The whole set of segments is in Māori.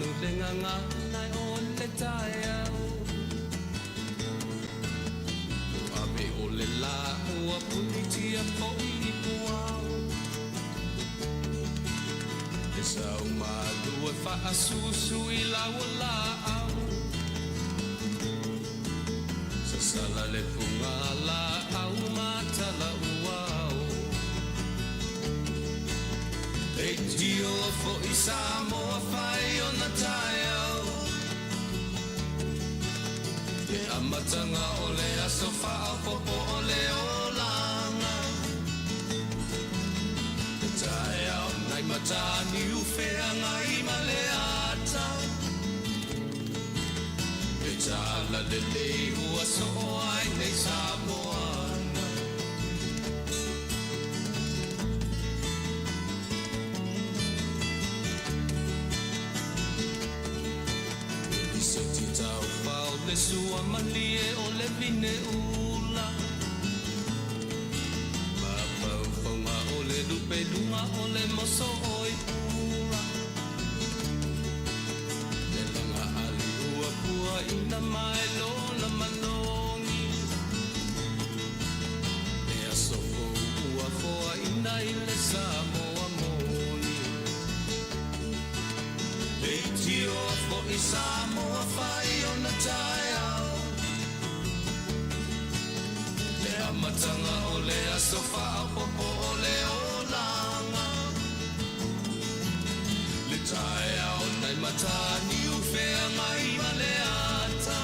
manu le nganga nai o le tai au Ape o le la ua punitia po I puau E sau malu e wha susu I lau la au Sa sala le punga la au matala uau E tio fo I Samoa whai o na tai au E amatanga o le aso whao popo o le o langa E tai au nai matani uwhea ngai ma le ata E tala le lei ua so ai nei Samoana I se ti tau whao le sua malie o le vine ula Ma pau whaunga o le lupe lunga o le moso oi pura Le langa ali ua pua ina mai lo na manongi E aso ua foa ina I le Samoa moni E tio fo I Samoa whai o na tai au Le amatanga o le aso whao popo o le o langa Le tai au nai matani uwhea ngai ma le ata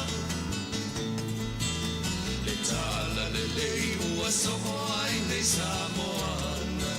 Le tala le lei ua so ai nei Samoana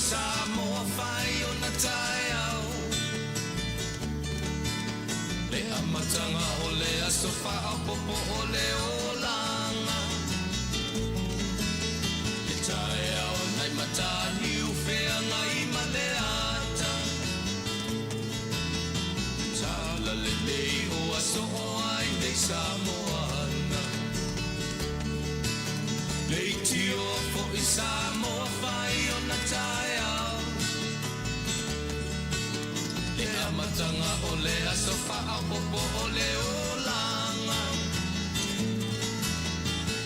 Samoa whai o na tai au Le amatanga o le aso whao popo o le o langa Le tai au nai matani uwhea ngai ma le ata Tala le lei o aso o ai nei Samoana Le tio fo I Samoa whai o na tai Amatanga o le aso whao popo o le o langa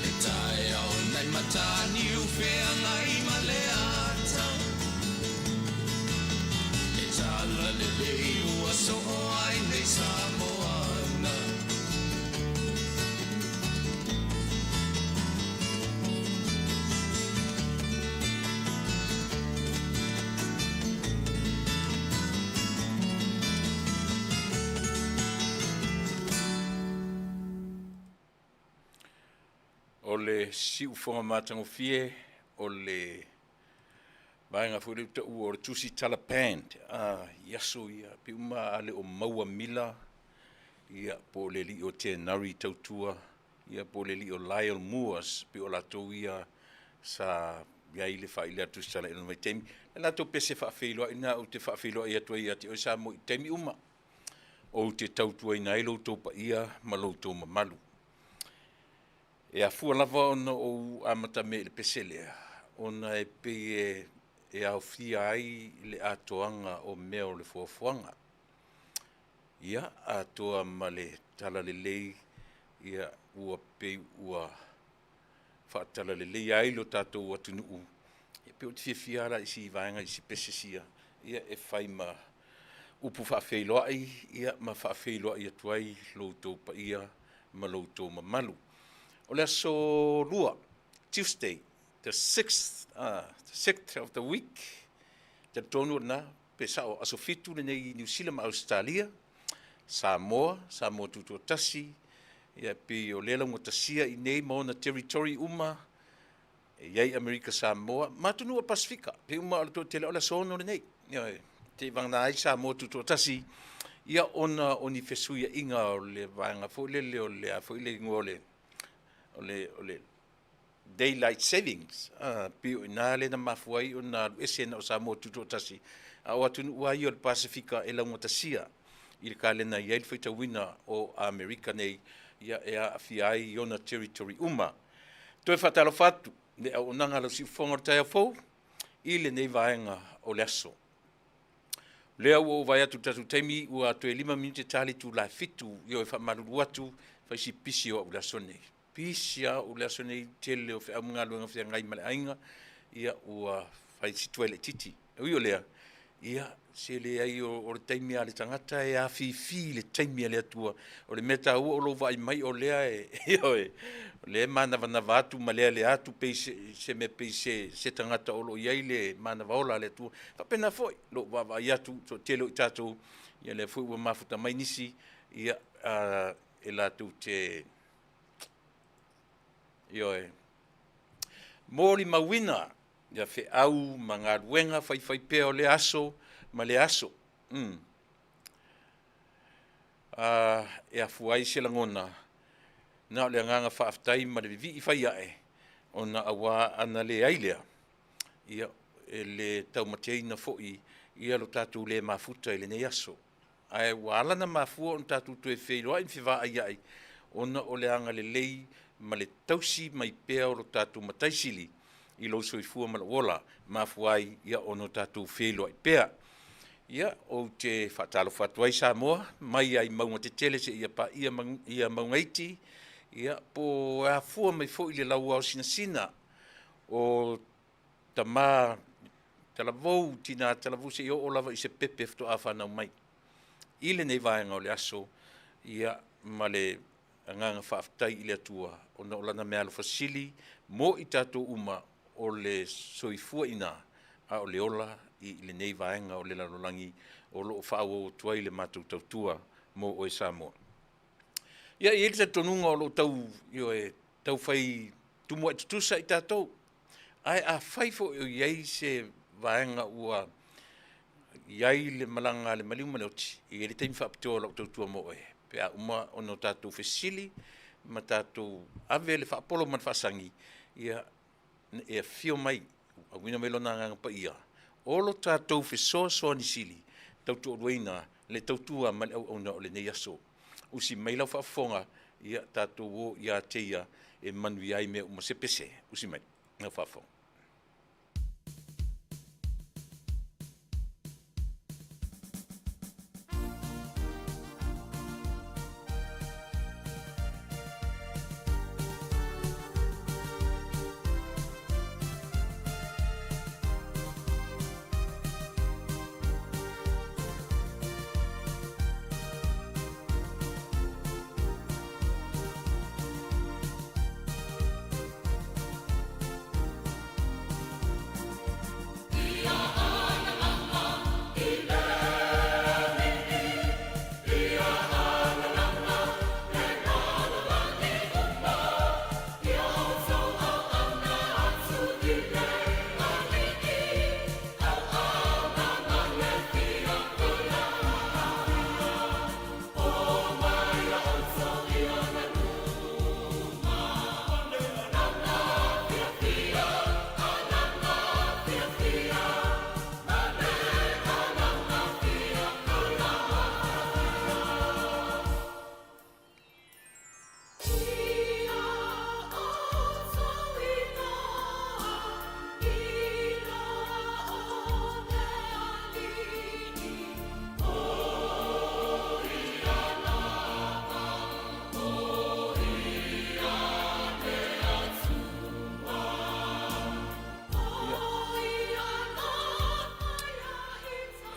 E tai au nai matani uwhea ngai ma le ata E tala le lei ua so o ai nei Samoana O le siu whonga matangofie, o le vaenga fwere uta ua o le tusi tala band, yaso ia, pe uma ale o maua mila, ia po le li o te nari tautua, ia po le li o Lyle Moores, pe o lato ia sa ia ile fa ile tusi tala ina mai temi, e lato pese whaafeiloa ina o te whaafeiloa ia tua ia te o sa mo I temi uma, o te tautua ina ilo topa ia, malo to mamalu. E a fua lava ona o amata me le peselea, ona e pe e au fia ai le atoanga o mea o le fuafuanga. Ia atoa ma le tala le lei, ia ua pe ua whaatala le lei ai lo tātou atu nuu. Ia pe o te fia la isi vaenga isi pesesia, ia e whaima upu whaafeiloai ia ma whaafeiloai atuai loutou pa ia ma loutou mamalu. O le aso lua, Tuesday, the 6th of the week, te tonu na pe sao aso fitu le nei New Zealand ma Australia, Samoa tutu tasi, ia pi o lela ngutasia i nei maona territory uma, iai Amerika Samoa, matunu a Pasifika, pe uma o te le ola sono le nei, te vangna ai Samoa tutu tasi, ia ona oni fesuia inga o le vanga fo le o le a fo le ngole o le daylight savings pi ina le na mafuai ona esena o Samoa tutu tasi a o atu wai o le Pasifika e la ngotasia i le kalena ia le feita wina o Amerika nei ia e a fiai ona territory uma toe fatalo fatu le o nanga lo si fonga tai fo i le nei vaenga o le aso. Lea ua vai atu tatu taimi ua toe 5 minute tali tu la fitu io e whamaruru atu fai si pisi o ula sonei. Pisi a ula sonei tele o whea mga luenga whea ngai male ainga ia ua fai si tuele titi. Ui o lea, ia se le ai o le taimi a le tangata e a fifi le taimi a le atua o le meta ua o lo vai mai o lea e le mana vanava atu ma lea le atu se me peise se tangata o lo iai le mana vaola le atua whapena foi lo vai atu so telo i tatou ia le fui ua mafuta mai nisi ia e latu te mori mawina ia fe au manga ruenga fai pea o le aso ma le aso e afuai se langona na o le nganga whaaftai ma le vivi i whai ae o na awa ana le ailea ia e le taumateina fo'i ia lo tātou le mafuta i le nei aso ai wala na mafua on tātou tu e wheiroa i whiwa ai ai ona o le anga le lei ma le tausi mai pea o lo tātou mataisili i lo soifua ma la wola mafuai ia ono tātou wheiroa i pea ia o te whatalo whatuai Samoa mai ai maunga te tele se ia pa ia maungaiti ia po a fua mai fo i le lau au sina o tama talavou tina talavou se o lava i se pepe fto a whanau mai. I le nei vaenga o le aso ia ma le nganga whaaftai i le atua o na olana mea lo fasili mo i tatou uma o le soifua ina a o le ola i le nei vaenga o le lalolangi o lo whao tuai le matou tautua mo o e Samoa. Ia i ele tonunga o lo tau fai tumu atu tusa i tātou. Ai a fai fo iai se vaenga ua iai le malanga le maliu maleoti. I ele taimi whaapitoa lau tautua mo e. Pea uma ono tātou fesili, ma tātou ave le whaapolo man whasangi. Ia e fio mai, a wina melo na nganga pa ia. Olo tātou fesoa soa ni sili, tautu o rueina le tautua mali au au na o le nei aso. Usi mai lau whaafonga ia tātou o ia teia e manu iai mea uma sepese. Usi mai, lau whaafonga.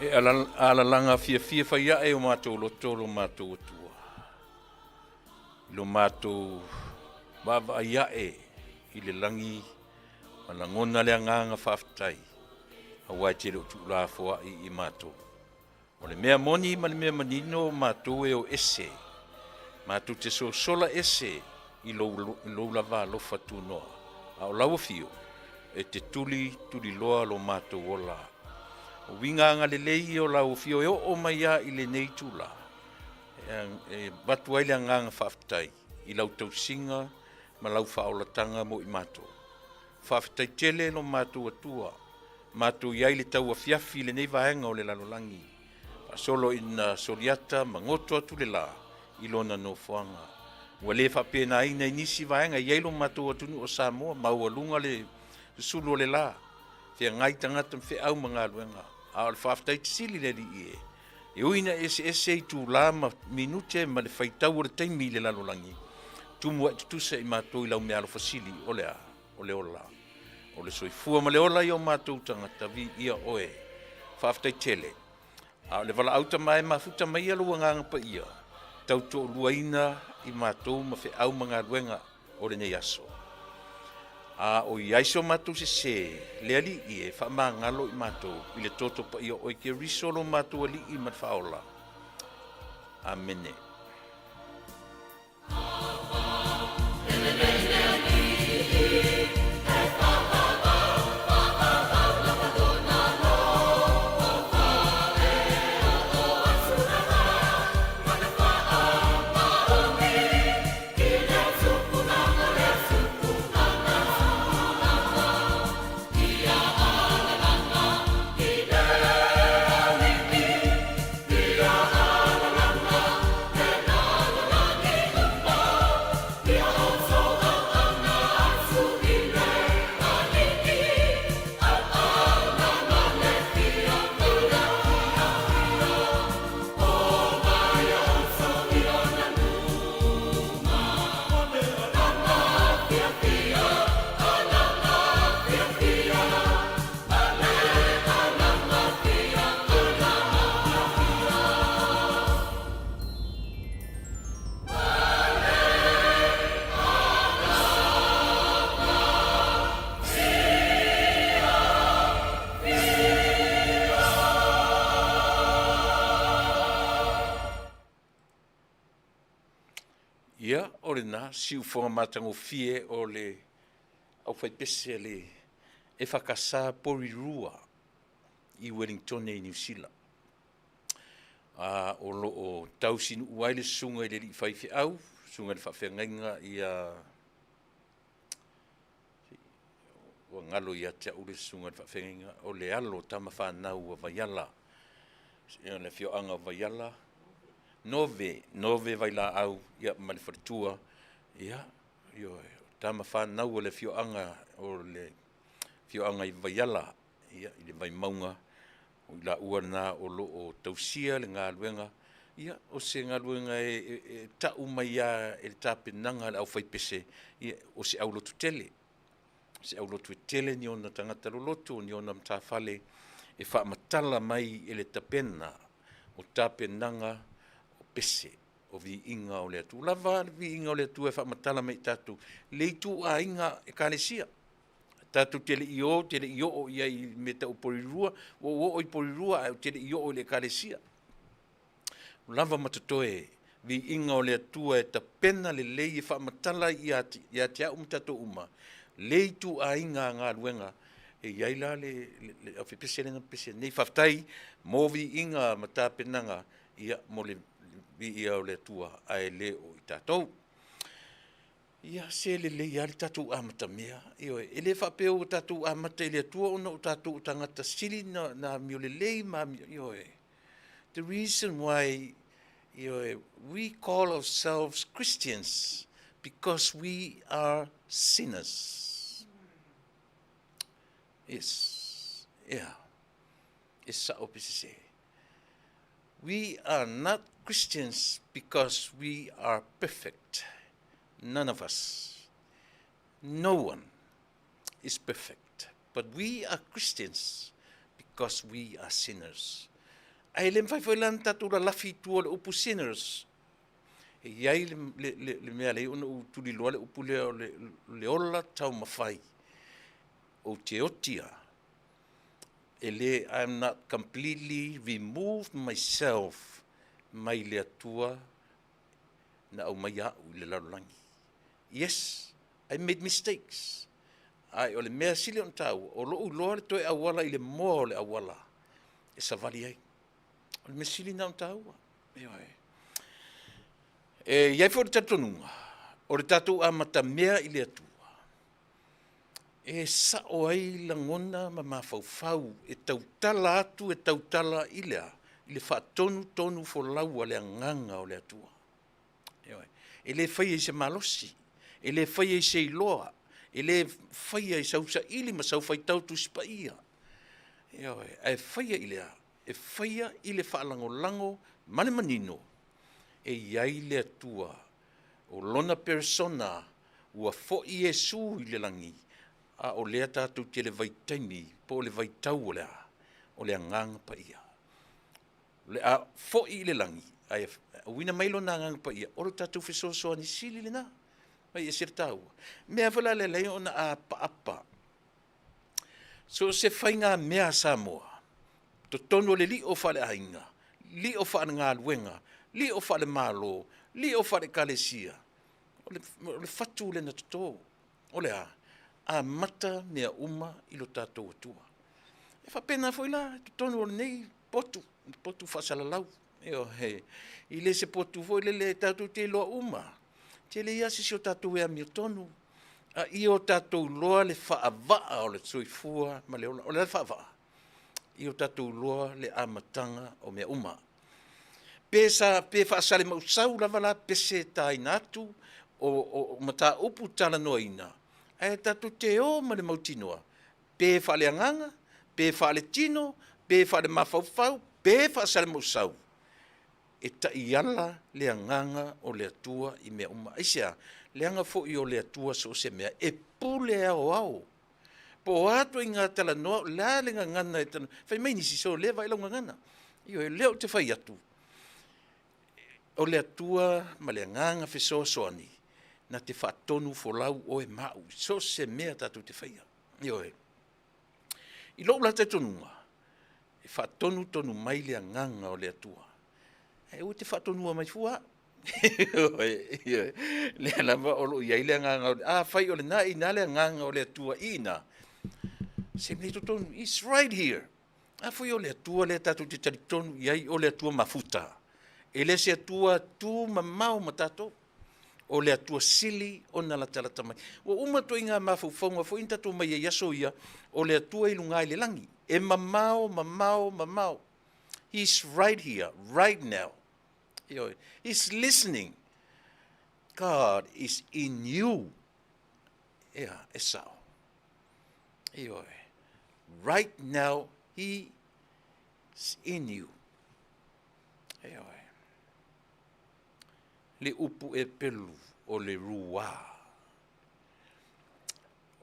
E alalanga fia whaia e o mātou loto lo mātou atua. Lo mātou wawa ia e i le langi malangona le anganga whaftai. A wai te reo tūla fua i mātou. O le mea moni ma le mea manino mātou e o ese. Mātou te sola ese i lo lava lofa tu noa. A o lawa fio e te tuli loa lo mātou ola. O winganga le lei o lau fio e o mai a i le nei tula. E batu ai le anganga whaftai i lau tausinga ma lau whaolatanga mo i mātou. Whaftai tele no mātou atua. Mātou iai le tau a fiafi le nei vaenga o le lalolangi. Solo ina soliata mangoto atu le la i lona no fuanga. Ua le whapena ina inisi vaenga iai lo mātou atunu o Samoa maua lunga le sulu o le la. Fia ngai tangata mwhi au mga luenga. A o le whaftai tisili le li i e. E uina ese i tū la ma minute ma le whaitau o le taimi le lalolangi. Tumua tutusa i mātou i lau mea alo fasili o le a, o le ola. O le soifua ma le ola i o mātou tangata vi ia oe. Whaftai tele. A le wala auta mai mafuta mai alu nganga pa ia. Tau to luaina i mātou ma whi au mga luenga o le nei aso. A o iaiso mātou se le ali i e wha maa ngalo i mātou i le toto pa ia o i ke risolo mātou ali i mat whaola. Amene. Ia, o le nā, siu whonga mātango fie o le au whai pese le e whakasā Porirua i Wellington e New Zealand. O lo o tausinu uai le sunga i le li whaifi au, sunga le whawhengainga i a o ngalo i a te ule sunga le whawhengainga o le alo tama whanau a Vaiala. Le whioanga Vaiala. Nove vai la au ia mali faritua ia yo tama whanau o le whioanga o le whioanga i Vaiala ia i le vai maunga o i la uana o lo o tausia le ngā luenga ia o se ngā luenga e tau mai ia e tāpenanga le au whaipese ia o se au lotu tele se au lotu tele ni ona tangata lolotu ni ona mtawhale e whaamatala mai e le tapena o tāpenanga pese o vi inga o le atu. Lava vi inga o le atu e whaamatala mai tatu. Leitu a inga e kānesia. Tatu tele i o ia i me tau Porirua, o i Porirua au tele i o le kānesia. Lava matatoe vi inga o le atu e ta pena le lei e whaamatala i a te au mtato uma. Leitu a inga ngā luenga e iaila le awhi pese le na pese. Nei whaftai mō vi inga mata penanga ia mo le vi ia o le tua ai le o i tātou. Ia se le ia le tātou amata mea. Io e le whapeo o tātou amata i le tua ona o tātou tangata sili na mio le lei ma io e. The reason why we call ourselves Christians because we are sinners. Yes. Yeah. Esa opisi se. We are not Christians because we are perfect. None of us. No one is perfect. But we are Christians because we are sinners. ai le mfai lan tatu la lafi tua le upu sinners. E iai le mea le una u tuli loa le upu le ola tau mawhai. O te otia. I'm not completely removed myself mai le atua na au mai au le lalangi. Yes, I made mistakes. Ai o le mea sili on tau, o loo loa le toe awala i le moa o le awala. E savali ai. O le mea sili na on tau. Iai fo le tatonunga. O le tatu a mata mea i le atua. E sa o ai langona ma mawhauwhau. E tautala atu, e tautala i lea. I le whaatonu fo lau a le anganga o le atua. E le whaia i se malosi. E le whaia i se iloa. E le whaia i sausa ili ma sau whaitau tu sipa ia. E whaia i lea. E whaia i le whaalango mane manino. E iai le atua. O lona persona ua fo i Yesu i le langi. A o lea tātou te le vaitaini, po le vaitau o lea. O lea nganga pa ia. Le a fo i le langi. Ai wina mailo na nganga pa ia. Oro tātou fesosoa ni sili le na. Mai e sir tau. Mea whala le lei ona a apa. So se whainga mea Samoa. To tono le li o whale ainga. Li o whale ngā luenga. Li o whale malo. Li o whale kalesia. O le whatu le na toto. O le a mata mea uma i lo tātou atua. E whapena foi la. To tono le nei potu. Potu whasalalau. I le se potu foi le tātou te loa uma. Te le iasi si o tātou ea mi o tonu. A i o tātou loa le whaavaa o le soifua ma le ola. O le whaavaa. I o tātou loa le amatanga o mea uma. Pe whaasale mausau lava la pese tai natu o mata upu tala noa ina. E tātou te o ma le mautinoa. Pe whaale anganga, pe whaale tino, pe whaale mawhauwhau, pe whaasale mausau. E ta iala le anganga o le atua i mea uma. Aisea, le anga fo i o le atua so se mea, e pule au au. Po ato i ngā tala noa, la le ngangana e tanu. Whai mai nisi so le vai lau ngangana. Io e leo te whai atu. O le atua ma le nganga whesoa soani. Na te whaatonu fo lau o e mau. So se mea tatu te whaia. Io e. I loo la te tonunga. E whaatonu tonu mai le nganga o le atua. E o te whatonua mai fua. Le lama o lo iai le nganga. Whai o le na i na le nganga o le atua ina. Se mei to tonu, it's right here. Foi o le atua le tatu te taritonu, iai o le atua mafuta. E le se atua tu mamau matato. O le atua sili o na la talata mai. O uma to inga mawhauwhaunga, fo inta to mai e yaso ia, o le atua ilungai le langi. E mamau. He's right here, right now. He's listening. God is in you. E sao. Right now, he is in you. Le upu e pelu o le rua.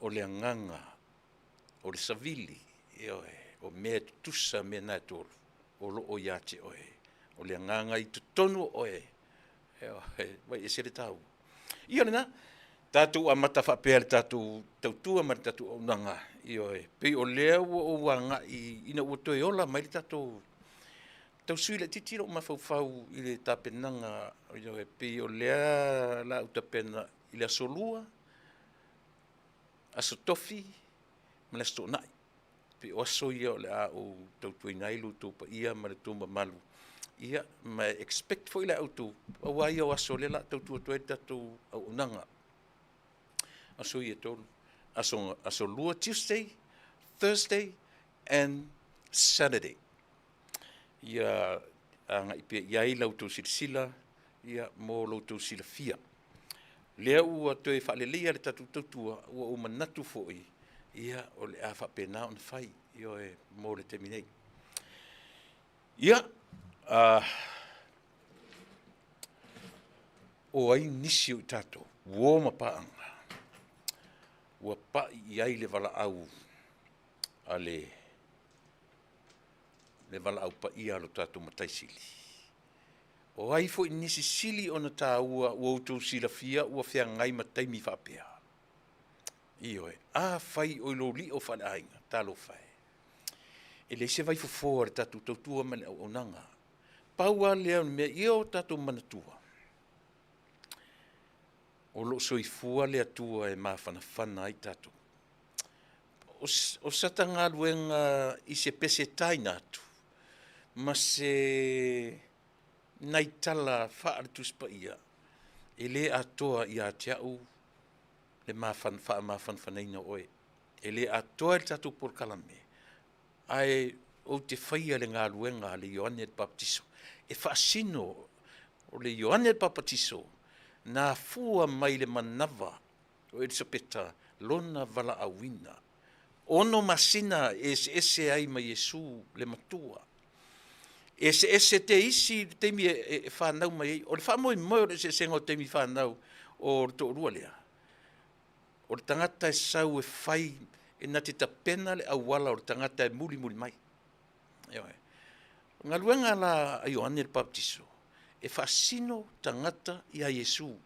O le anganga. O le savili. O mea tusa mea natoro. O lo o yate oe. O le anganga i tutonu oe. Vai e sere tau. Ia lena, tātou a mata whapea le tātou tautua ma le tātou au nanga. Pei o lea o wanga i ina ua toe ola mai le tātou. Tau sui le titira o mawhauwhau i le tāpenanga. Pei o lea la utapena i le asolua, asotofi, ma le astonai. Pei o aso ia o le a o tautua inailu taupa ia ma le tuma malu. Ia, ma expect fo i le autu. Awa ia o aso le la tautua toe tātou au nanga. Aso ia tolu. Aso lua Tuesday, Thursday, and Saturday. Ia anga ipia iai lautou silasila, ia mo lautou silafia. Lea ua toe whaalelea le tatu tautua, ua o manatu fo'i, ia o le a whapena on whai, ia e mo le teminei. Ia, o ai nisi o tato, uo mapaanga. Ua pa iai le wala au a le le wala au pa ia lo tātou mataisili. O ai fo inisi sili o na tā ua outou sila fia ua fea ngai mataimi whapea. Io a fai o ilo li o whale ainga, talo whae. E le se vai fo re tātou tautua male au onanga. Paua lea mea io tātou manatua. O lo soifua lea tua e mawhanawhana ai tātou. O sata ngā luenga i se pese taina atu. Ma se nai tala whaaratus pa ia. E le atoa i a teau le mawhanwhaneina oe. E le atoa le tātou por kalame. Ai o te whaia le ngā luenga le Ioane le Baptiso. E whaasino o le Ioane le Baptiso na fua mai le manawa o Elisabeta lona vala awina. Ono masina ese ai mai Yesu le matua. Ese te isi teimi e whanau mai, o le whamoi moi o le se sengo teimi whanau o to rua lea. O le tangata e sau e whai e nati ta pena le awala o le tangata e muli mai. Ngā luenga la a Ioane le Baptiso, e whaasino tangata i a Yesu.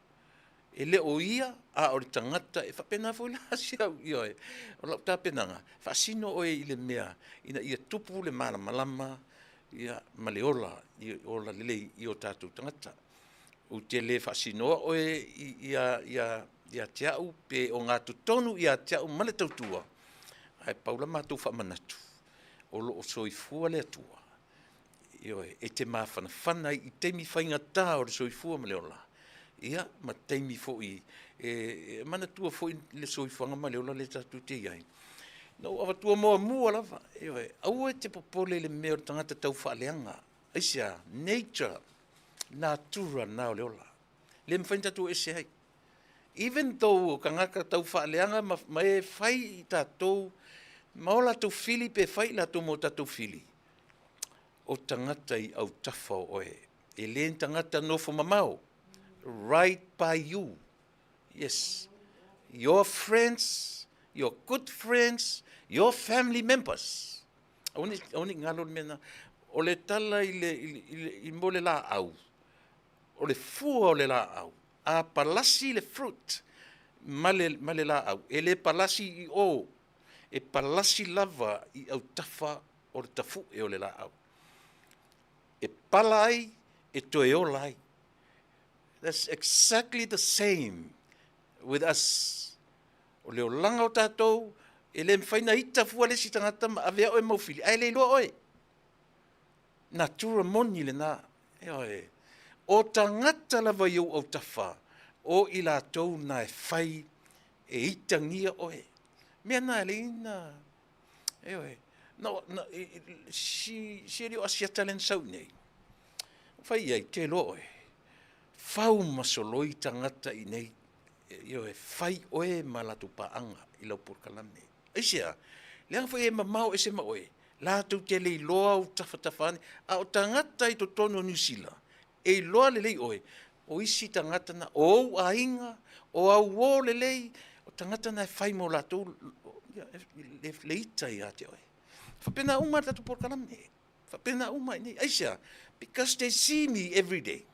E le o ia a o le tangata e whapena fo la siau ioe. O lau tā penanga, whaasino oe i le mea, ina ia tupu le mana malama, ia maleola, i ola lele i o tātou tangata. O te le whaasino oe ia teau, pe o ngā tutonu ia teau male tautua. Ai paula mātou whamanatu, o lo o soifua le atua. Ioe, e te mawhanawhana i teimi whainga tā o le soifua maleola. Ia, ma teimi fo'i, mana tua fo'i le soifuanga maleola le tatu te iai. No, awa tua mua lava. Ioe, aua te popole le mea o tangata tau whaaleanga. Aisia, nature, natura nao leola. Le mwhain tatu ese hai. Even though ka ngaka tau whaaleanga, ma e whai i tātou, ma o lātou whili pe whai lātou mo tātou whili. O tangata i au tafa oe. E len tangata nofo mamau. Right by you. Yes. Your friends, your good friends, your family members. Oni ngalo mena o le tala i mo le la au. O le fua o le la au. A palasi le fruit. Male la au. E le palasi i o. E palasi lava i au tafa o le tafu e o le la au. E palai e toe o lai. That's exactly the same with us. O leo langa o tātou, e le mwhaina ita fua le si tangata ma avea oe maufili. Ai le loa oe. Natura moni le nā. O tangata lava iau au tawha, o i lātou na e whai e itangia oe. Mea nā le ina. No, si reo asiata len sau nei. Whai ai, te loa oe. Fau masoloi tangata i nei, whai oe malatu paanga i lau porkalame. Aisia, leang whai e mamau e se ma oe, lātou te lei loa o tawhatawhane, a o tangata i to tono New Zealand, e loa le lei oe, o isi tangata na, o a inga, o au o le lei, o tangata na e whai mo lātou, le ita i ate oe. Whapena uma tatu porkalame, whapena uma i nei, aisia, because they see me every day.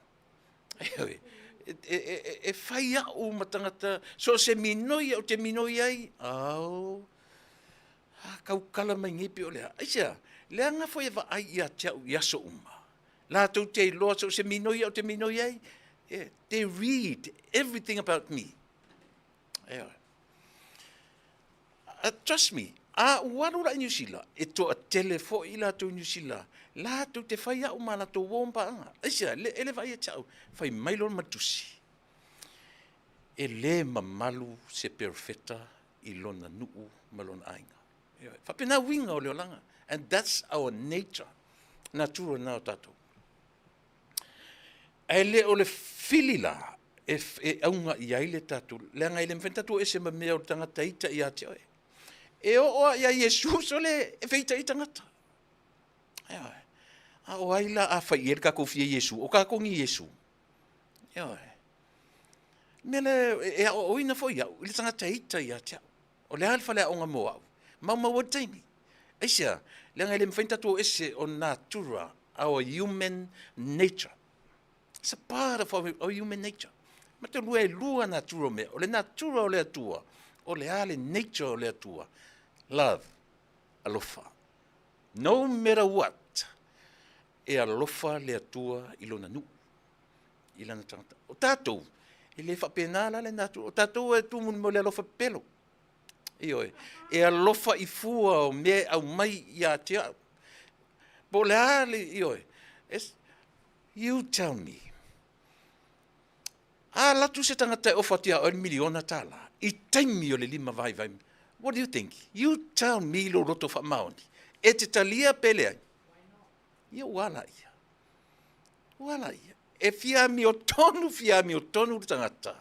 E whai au matangata, so se minoi au te minoi ai, au, kau kala mai ngipi o lea. Aisia, lea ngā whai ewa ai ia te au iaso uma. Lātou te loa so se minoi au te minoi ai, they read everything about me. Trust me, a warura i New Zealand, e to a telefo i lātou New Zealand, lātou te whai au ma lātou wōmpa anga. Aisia, ele whai e tau, whai mailon matusi. E le mamalu se perfeta i lona nuu malona ainga. Whapena winga o leo langa. And that's our nature. Natura nao tātou. E le o le filila, e aunga i aile tātou. Leanga i le mwhentatu e se mamea o tangata ita i ate oe. E o oa ia Yesu so le e feita i tangata. A o aila a whai e ka kofia Yesu, o ka kongi Yesu. Mele e a o ina fo ia, le tangata ita i ate. O le alfa le aonga mo au. Mau o taimi. Aisia, Le ngai le mfainta tu ese o natura, our human nature. It's a part of our human nature. Ma te lua natura me, o le natura o le atua, o le ale nature o le atua. Love, alofa. No matter what, e alofa le atua ilona nu. Ilana tangata. O tātou, i le whapenala le natura. O tātou e tumun mo le alofa pelo. Ioi, e alofa I fua o me au mai ia te au. Po le ale, ioi, you tell me. Latu se tangata e ofa tia o miliona tala. I taimi o le lima vai vai. What do you think? You tell me lo roto wha maoni. E te talia pele ai. Ia wala ia. Wala ia. E fia mi o tonu le tangata.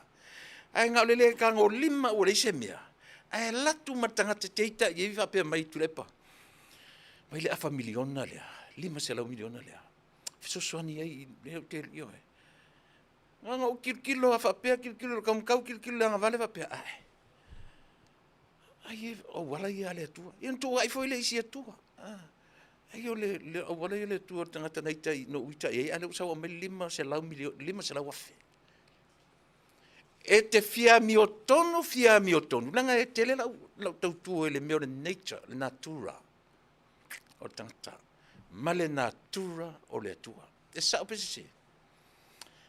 Ai ngā lele ka ngō lima o reise mea. Ai latu ma tangata teita i ewi whapea mai tulepa. Mai le afa miliona lea. 5 miliona lea. Fisosoani ai te ioe. Nga o kilo a whapea, kilo kamkau, kilo anga vale whapea. Ai o wala ia le atua. Ian tua ai foi le isi atua. Ai o le wala ia le atua tangata naita no uita e ale usau o me 5 lau wafe. E te fia mi o tonu. Langa e tele lau tautua le meo le nature, le natura. O tangata. Ma le natura o le atua. E sa o pese se.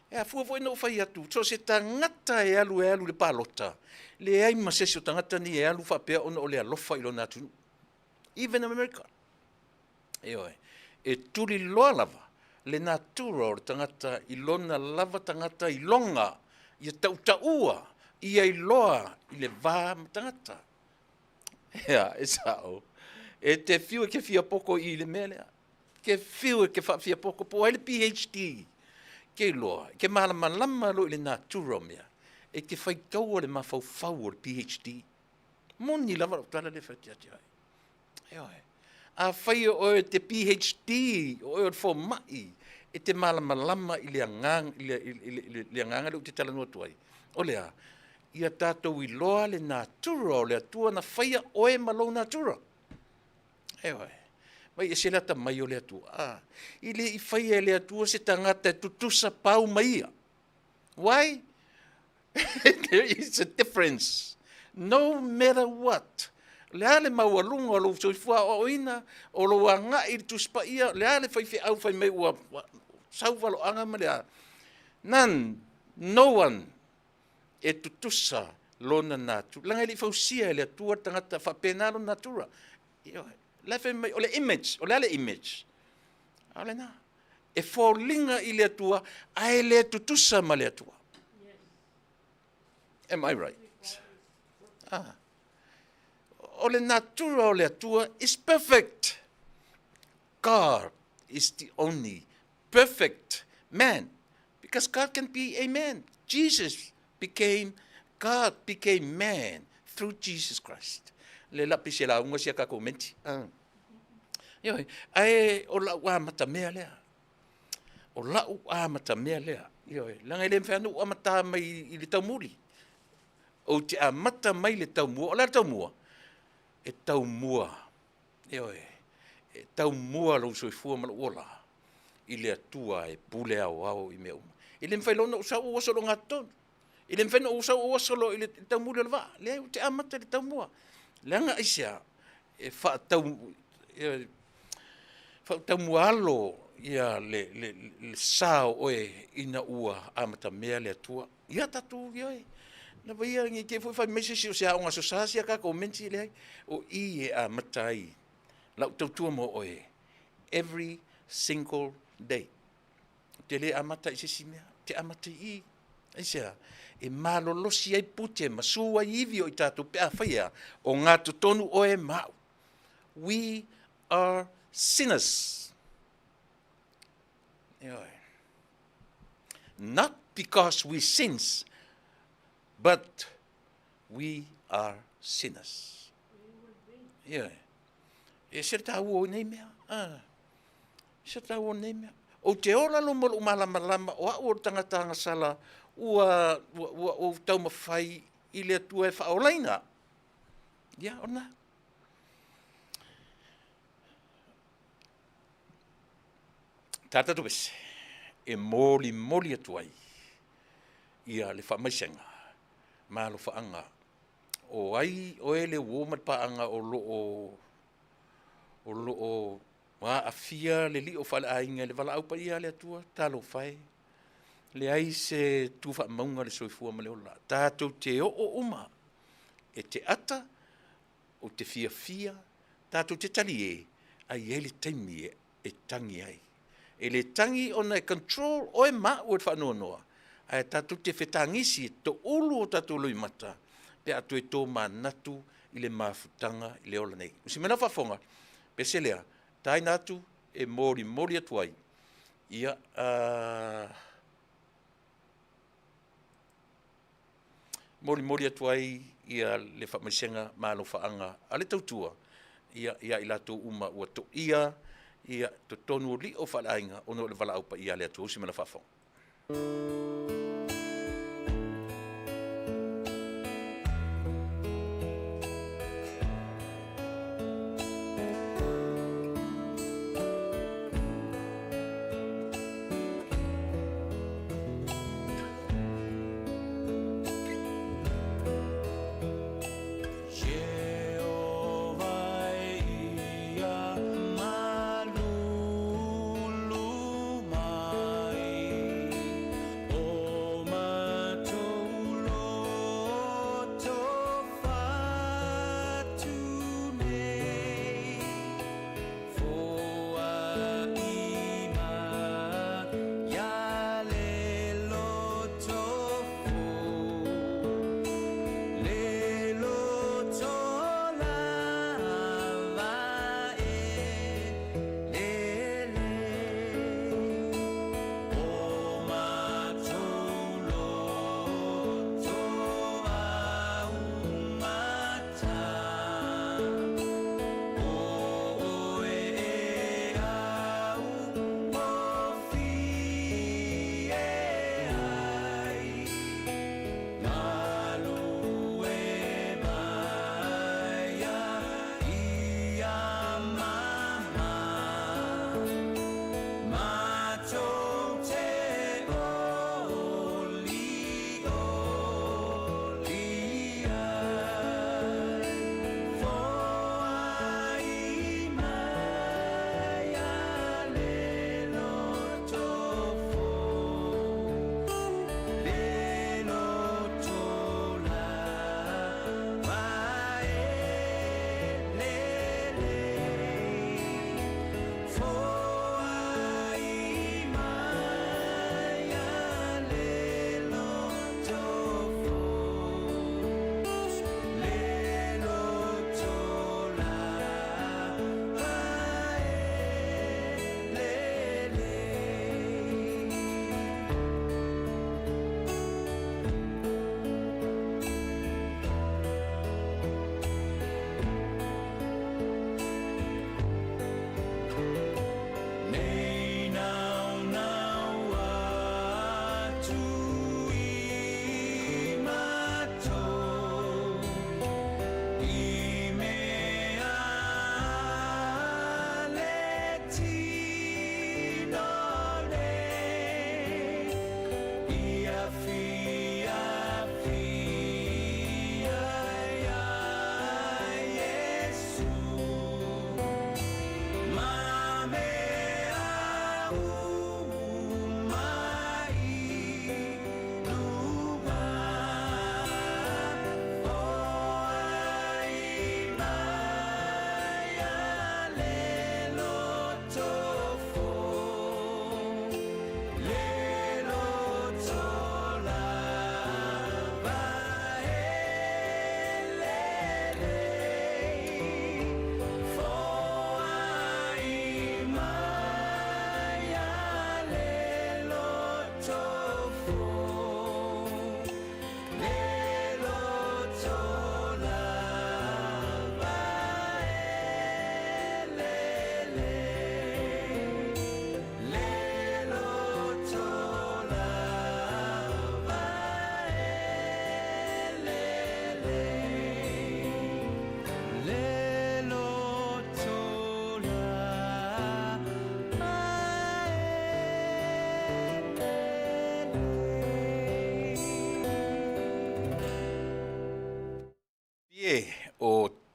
E a fua foi no fai atu. So se tangata e alu le palota. Le ai masesi o tangata ni e alu whapea ona o le alofa ilo natu. Even America. E tuli loa lava. Le natura o le tangata ilona lava tangata ilonga. Ia tautaua. Ia iloa i le vā tangata. E sao. E te fiu e ke fia poko I le melea. Ke fiu e ke fia poko po ai le PhD. Ke loa, ke malama lo I le natura mea. E ke whai kaua le mawhau o le PhD. Moni lava o tala le whaitia te ai. A whai o e te PhD, o e o fo mai, e te malama I le anganga le o te tala nua tuai. O lea, ia tātou I loa le natura o le atua na whaia o e malo natura. Mai e se lata mai o le atua. I le I whaia le atua se tangata tutusa pau mai ia. Why? There is a difference. No matter what. Le ale maualunga o lo soifua o ina, o lo anga I tuspa ia, le ale whai au whai mai ua sauwalo anga ma lea. No one e tutusa lona natu. Langa li fausia le atua tangata whapenalo natura. O le image, o le ale image. Ale na. E fōlinga I le atua, ai le tutusa ma le atua. Am I right? O le natura o le atua is perfect. God is the only perfect man. Because God can be a man. God became man through Jesus Christ. Le lapi se la unga sia ka komenti. Ai o la wa mata mea lea. O la wa mata mea lea. Langa ile mfano wa mata mai I le taumuri. O te a mata mai le taumua. O la taumua. E taumua. E taumua lo soifua ma ola. I le atua e pule au I mea uma. I le mfailona usau o solo ngatonu. I le mfeno usau o solo I le taumuri le va. Le o te a mata le taumua. Langa isia e fa tau mualo ia le sao oe ina ua amata mea le atua. Ia tatu ia na vai ngi ke foi fai message o se a so sasia ka komenti le o I e amata ai. Lau tau tua mo oe every single day. Te le amata I se simea, te amata I. Isia e malolosi ai pute masua ivi o I tātou pea whaia o ngā tutonu o e mau. We are sinners. Not because we sins, but we are sinners. E se tau o nei mea. Se tau o nei mea. O te ora lo mo malama o a o tangata sala ua tau mawhai I le atua e whaolaina. Ia, ona. Tata tu bese, e moli atu ai, ia le whamaisenga, ma lo whaanga. O ai, o ele womat paanga o loo, wa afia le li o whale ainga, le wala aupa ia le atua, talo whai. Le ai se tu wha maunga le soifua ma le ola. Tātou te o uma, e te ata, o te fia, tātou te tali ai ele taimi e tangi ai. E le tangi ona e control o e maa ua whanua noa. Ai tātou te whetangisi to ulu o tātou lui mata. Pe atu e tō manatu i le mafutanga i le ola nei. Usi mena whafonga, pe se lea, tai natu e mori atu ai. Ia, mori atu ai ia le whamaisenga ma lo whaanga. Ale tautua, ia i lato uma ua to ia to tonu li o whalainga ono le wala aupa ia le atu. Usi mena whafonga. Malulu mai, o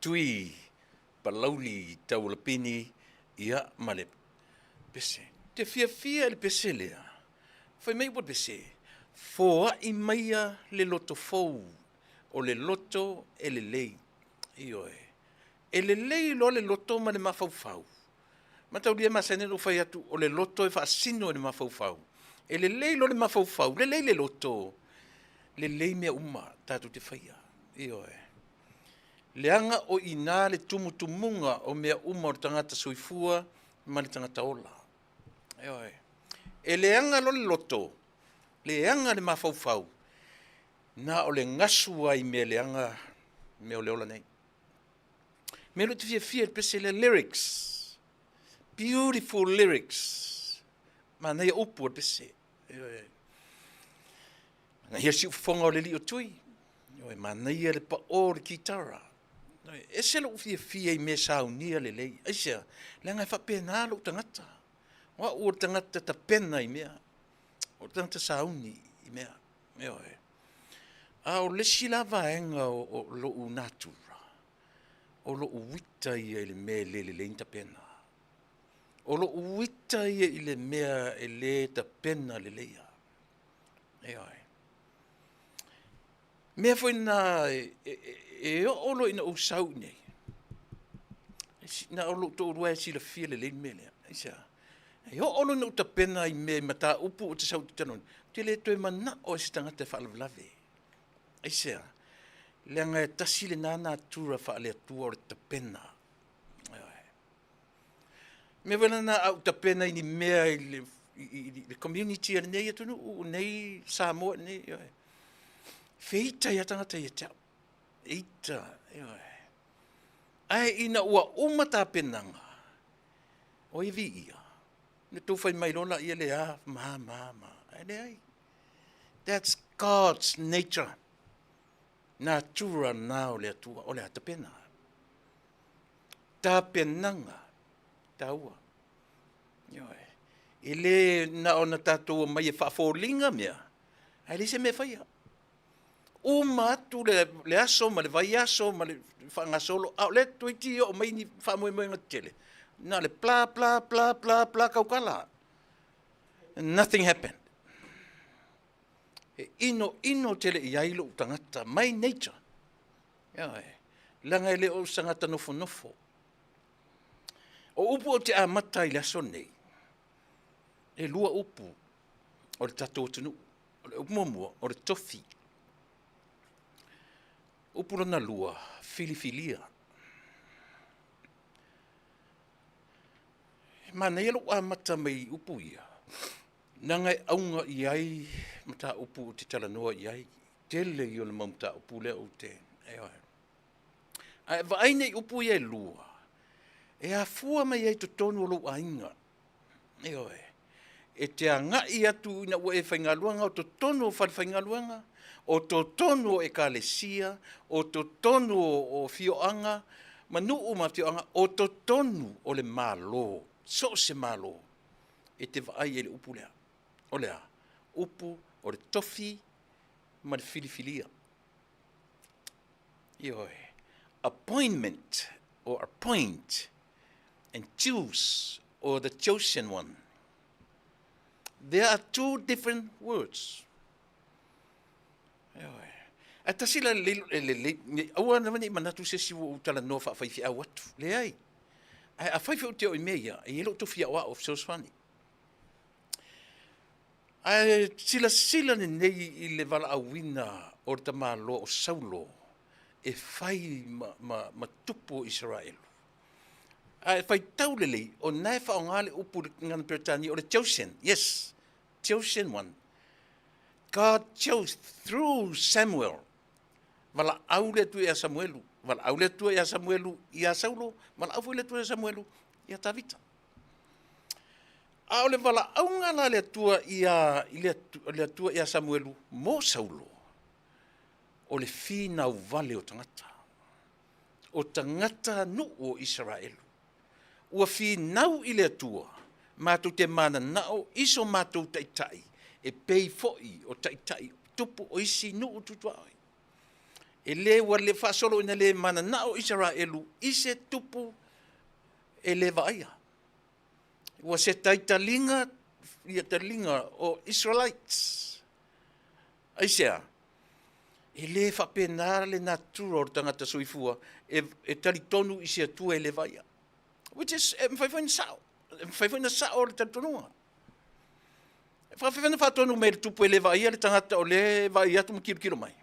tui palauli taulapini ia male pese. Te fia le pese lea. Fai mai pot pese. Foa I maia le loto fou. O le loto e le lei. Io e. E le lei lo le loto ma le mafaufau. Ma tau lia masene no fai atu o le loto e faasino e le mafaufau. E le lei lo le mafaufau. Le lei le loto. Le lei mea uma tatu te faia. Io e. Leanga o ina le tumutumunga o mea uma o tangata soifua ma le tangata ola. Io e. E leanga lo le loto. Leanga le mafaufau. Na o le ngasu ai mea leanga mea o le ola nei. Mea lo te fia pese le lyrics. Beautiful lyrics. Ma nei upu o pese. Io e. Na hia si ufonga o le li o tui. Io e ma nei le pa o le kitara. E se lo fia I me saunia le lei. Aisia, leanga fa pena lo tangata. Wa o tangata ta pena I mea. O tangata sauni I mea. Io e. A o le silava enga o lo u natura. O lo u wita I le mea le inta pena. O lo u wita I le mea le ta pena le leia. Io e. Mea foi na e olo ina usau nei. Na olo to rua si la fia le mele. Isa. E olo na uta pena I me mata upu o te sau te tanon. Te le toi mana o se tangata whaalawalawe. Isa. Leanga e tasi le nana tura whaale atua o le ta pena. Me wana na au ta pena I ni mea I le community ane nei atunu o nei Samoa nei. Feita ia tangata ia tau. Eita, ai ina ua umata penanga. O I vi ia. Ne tō whai mai rola ia le a, ma. Ai le ai. That's God's nature. Natura na o le atua, o le ata pena. Tā penanga, tā ua. I le na o na tātua mai e whaafolinga mea. Ai le se me whaia. Uma atu le aso ma le vai aso ma le whangasolo au le tuiti o mai ni whamoe tele. Na le pla kaukala. Nothing happened. E ino tele I ailo utangata, my nature. Langa ele o sangata nofo. O upu o te amata I le aso nei. E lua upu o le tato tunu, o le upumomua, o le tofi. Upurana lua, filifilia. Mana yelo amata mai upu ia. Nanga aunga iai, mata upu te talanoa iai. Tele I ole mamta upu lea o te. Ai vaine upu iai lua. E a fua mai ai to tonu o lo ainga. E te anga I atu ina ua e whaingaluanga o to tonu o whaingaluanga. O to tonu o ekalesia, o to tonu o fioanga, manuu ma fioanga, o to tonu o le malo, so se malo, e te vaai e le upu lea. O lea, upu o le tofi, ma le filifilia. Appointment, or appoint, and choose, or the chosen one. There are two different words. A tasila le aua na mani manatu se si o tala no fa fai au atu le ai a fai fo te o meia e lo to fia wa of so fani a sila ne nei I le vala awina o ta malo o saulo e fai ma tupu Israel a fai taulele o nai fa ngale upu ngana pertani o le chosen yes chosen one God chose through Samuel. Vala aule tu ia Samuelu. Vala aule tu ia Samuelu ia Saulo. Vala aule tu ia Samuelu ia Tavita. Aule vala aunga la le tua ia Samuelu mo Saulo. O le fina o vale o tangata. O tangata nu o Israel. Ua finau I le tua. Mātou te mana nao iso mātou taitai. E pei foi o taitai tupu o isi nuu tutuai. E le ua le whaasolo ina le mana na o Israelu, i se tupu e le vaia. Ua se taitalinga, ia talinga o Israelites. Aisea, e le whapena le natura o tangata soifua, e talitonu i se atua e le vaia. Which is, e mwhaiwhaina sao. E mwhaiwhaina sao o le talitonua. E whawhawhana whatonu me le tupu e le vaia, le tangata o le vaia tu kilo mai.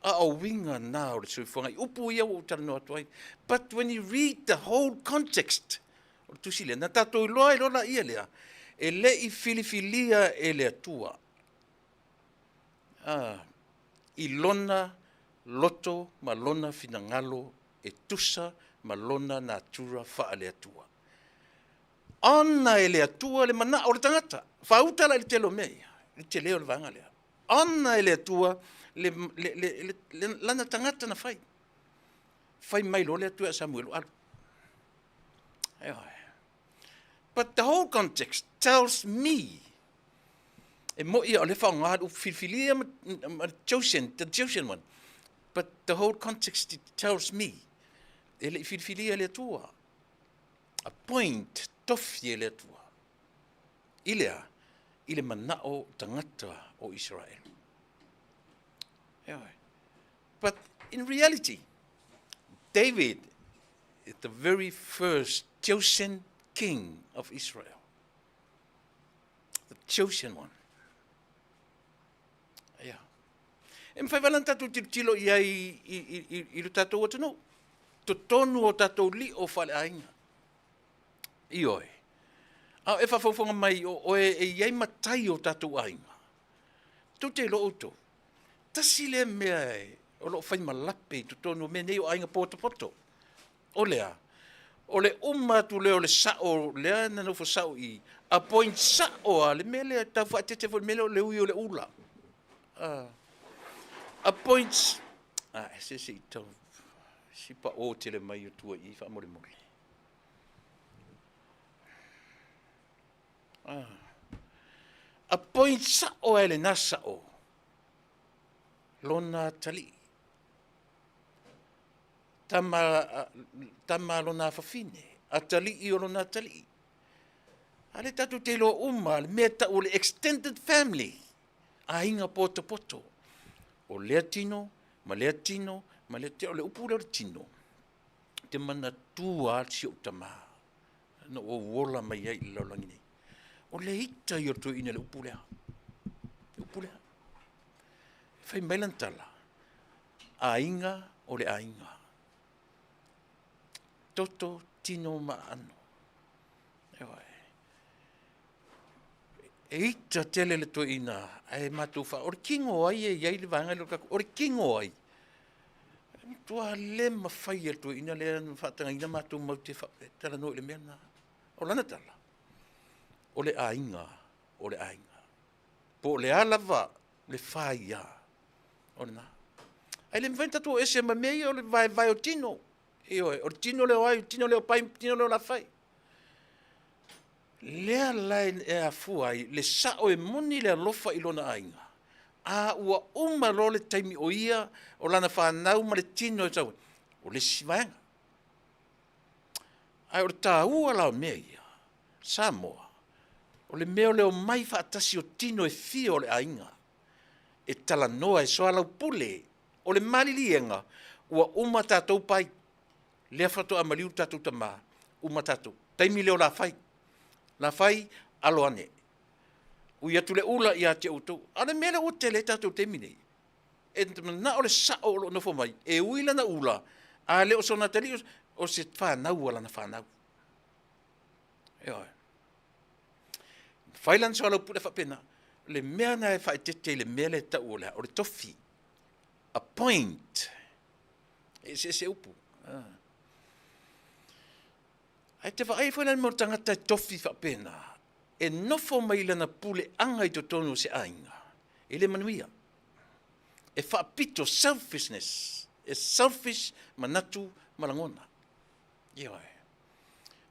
A winga na o le soifuanga i upu ia o talanoa tuai. But when you read the whole context, o le tusile, na tatou loa i lona ia lea, e le i filifilia e le atua. I lona loto ma lona finangalo e tusa ma lona natura faa le atua. Ana e le atua le mana o le tangata. Whautala le telo mea, le te leo le vanga lea. Ana e le atua le lana tangata na fai. Fai mai lo le atua Samuel alu. But the whole context tells me e mo ia o le whaonga u filfilia ma the chosen one. But the whole context it tells me e le filfilia le atua. A point tofi e le atua. Ilea, ile manao tangata o Israel. But in reality, David is the very first chosen king of Israel. The chosen one. Yeah. E mwhaiwalan tatou tilo ia i lo tatou o tano. To tonu o tatou li o whale ainga. Ioi. A e whawhawhanga mai o e iei matai o tatou ainga. Tu te lo auto. Tasi le mea e, o lo whai malape tu tonu me nei o ainga poto. O lea, o le umatu leo le sao, lea na nofo sao i, a point sao a le mele ta wha te fo mele o le ui o le ula. A point, se tau, si pa o te le mai o tua i wha more. A point sao e le nasa o. Lona tali. Tama lona fafine. A tali i o lona tali. Ale tatu te lo uma, le meta o le extended family. A inga poto. O lea tino, ma lea tino, ma lea te o le upu leo tino. Te mana tua si o tama. No o wola mai ai ilo langini. O le hita i o tu ina le upu lea. Fai meilantala. Ainga o le ainga. Toto tino maano. E ita tele le to ina. E matufa. Ore kingo ai e iai le vanga le kaku. Ore kingo ai. Tua le mawhai e to ina le whatanga ina matu mauti tala no le mena. O lana tala. O le ainga. Po le alava le whaia. Ona. Ai le mwenta tu ese ma mei o le vai o tino. O tino leo ai, tino leo pai, tino leo la fai. Lea lai e a fuai, le sao e moni le alofa i lona ainga. A ua uma lo le taimi o ia, o lana whanau ma le tino e tau. O le sivaenga. Ai o le tā ua lao mea ia. Samoa. O le meo leo mai whaatasi o tino e fia o le ainga. E tala noa e soa lau pule, o le malilienga, ua uma tātou pai, lea whato amaliu tātou tamaa, uma tātou, taimi leo la fai alo ane. Ui atu le ula i ate autou, ane mele o te le tātou taimi nei. E na o le sao o lo nofo mai, e uila na ula, a le o sona tali o se whanau ala na whanau. Whailan soa lau pule whapena, le mea na e whaetete le mea le tau o le tofi. A point. E se upu. Ai te whaai whaina mo tangata e tofi whapena. E nofo mai lana pule anga i to tonu se ainga. E le manuia. E whaapito selfishness. E selfish manatu malangona. Ioi.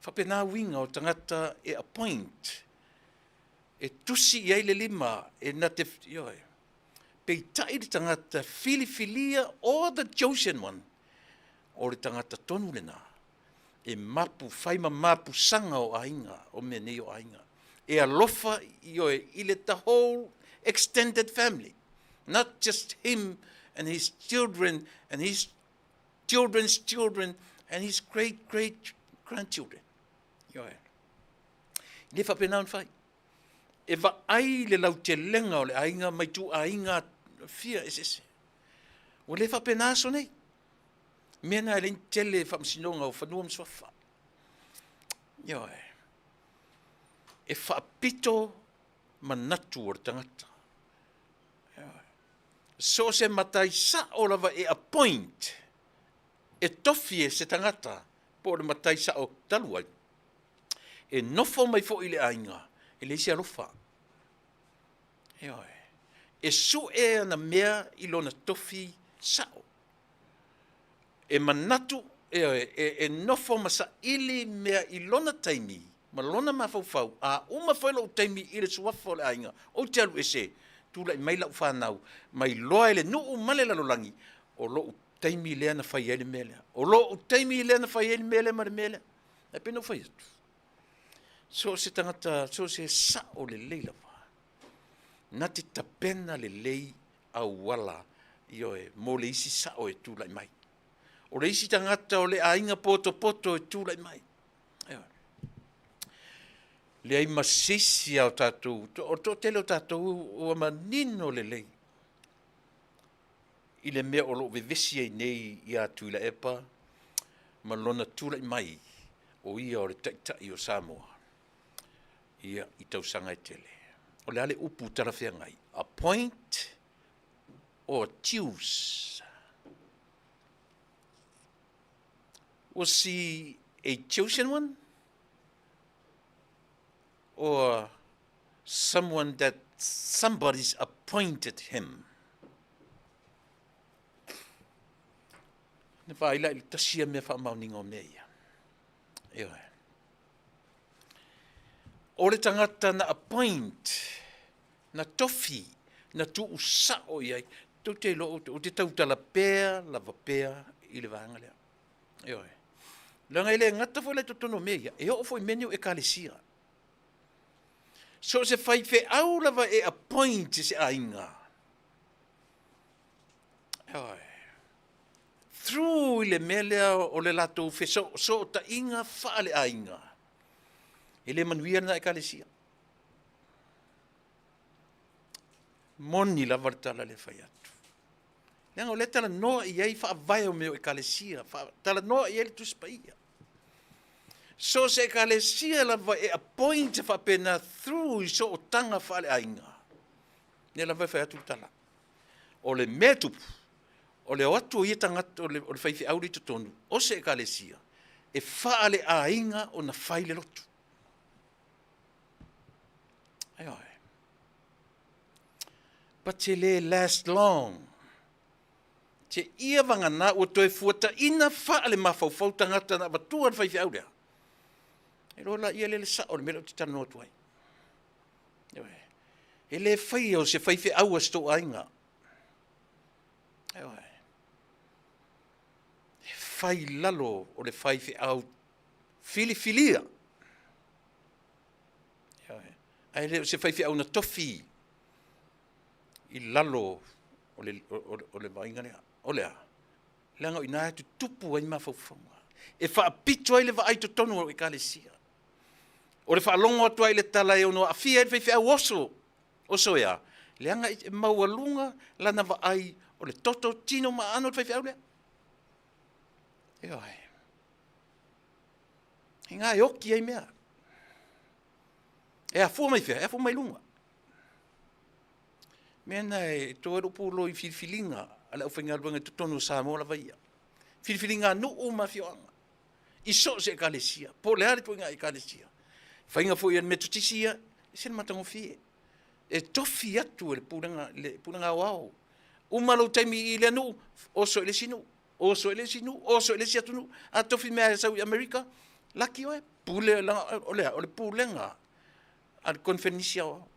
Whapena winga o tangata e a point. E tusi i eile lima, e na te, ioi. peitai le tangata filifilia o the chosen one, o le tangata tonu le nā. E mapu, whaima mapu sanga o ainga, o me nei o ainga. E alofa i o i le the whole extended family. Not just him and his children and his children's children and his great-great-grandchildren. Io e. Le whapena un whai. E wa ai le lau te lenga o le ainga mai tu ainga fia ese. O le whapena so nei. Mena e len tele whamsinonga o whanua mswafa. Io e. E whaapito manatu o le tangata. So se matai sa o lava e appoint e tofi e se tangata po le matai sa o taluai. E nofo mai fo i le ainga, e le isi alofa. E su e ana mea i lona tofi sao. E manatu, e nofo masa ili mea i lona taimi, ma lona mafau, a uma whaila o taimi i le suafa o le ainga, o te alu e se, tula i maila u whanau, mai loa ele nuu male lalolangi, o lo u taimi lea na whai ele mele. O lo u taimi lea na whai ele mele ma le mele. E pena whai atu. So se tangata, so se sa o le leila wha. Na te tapena le lei au wala i oe, mo le isi sa o e tula i mai. O le isi tangata o le ainga poto e tula i mai. Le ai masisi au tātou, o tō tele o tātou o manino le lei. I le mea o lo vevesi ai nei i atu i la epa, ma lona tula i mai o ia o le taitai o Samoa. Ia i tausanga e tele. O le ale upu tarafea ngai. Appoint or choose. Was he a chosen one? Or someone that somebody's appointed him? Ne vai la tasia me fa mauninga o mea. Eo. O le tangata na appoint, na tofi, na tu usa o iai, tau te lo o te tautala pēr, lava pēr, i le vanga lea. Eo. Langa ile ngata fo le totono mea, e o fo i meniu e kalesia. So se fai fe au lava e appoint se ainga. Oi. Through le melea o le lato fe so ta inga fa le ainga. Ele manuia na ekalesia. Moni la vartala le fai atu. Lenga o le tala noa i ei fa vai o meo ekalesia, fa tala noa i ei tu spaia. So se ekalesia lava e appoint fa pena through so o tanga fa le ainga. Ne lava fai atu tala. O le metupu, o le watu i tangata o le whaifi auri tonu, o se ekalesia, e fa le ainga o na fai le lotu. Ai ai. But te le last long. Te ia vangana o toi fuata ina fa le mafau tangata na batua le whaifi auri. E rola ia le sa o le mera o te tano atuai. E le whai o se whaifi aua sto ainga. Whai lalo o le whaifi au filifilia. Ai le se whaifi au na tofi. I lalo o le vainga lea. O lea. Langa i nā tu tupu ai mawhauwhaunga. E whaapito ai le wa ai to tonu o i kalesia. O le whaalongo atua i le tala e ono a fia e whaifi au oso. Oso ea. Leanga i maualunga lana wa ai o le toto tino ma ano le whaifi au lea. Eo ai. I ngā e oki ai mea. E a fua mai fia, e a fua mai lunga. Mena e tō ero pūlo i whiriwhilinga, ala au whainga ruanga te tonu Samoa la vaia. Whiriwhilinga no o mawhioanga. I so se e kalesia, po le hare tuinga e kalesia. Whainga fo i an metutisia, e sen matango fie. E tofi atu e le pūranga au au. Umalo taimi i le anu, oso e le sinu, oso e le sinu, oso e le si atunu, a tofi mea e sau i Amerika, laki oe, pūle o le pūlenga, al konfenisia o.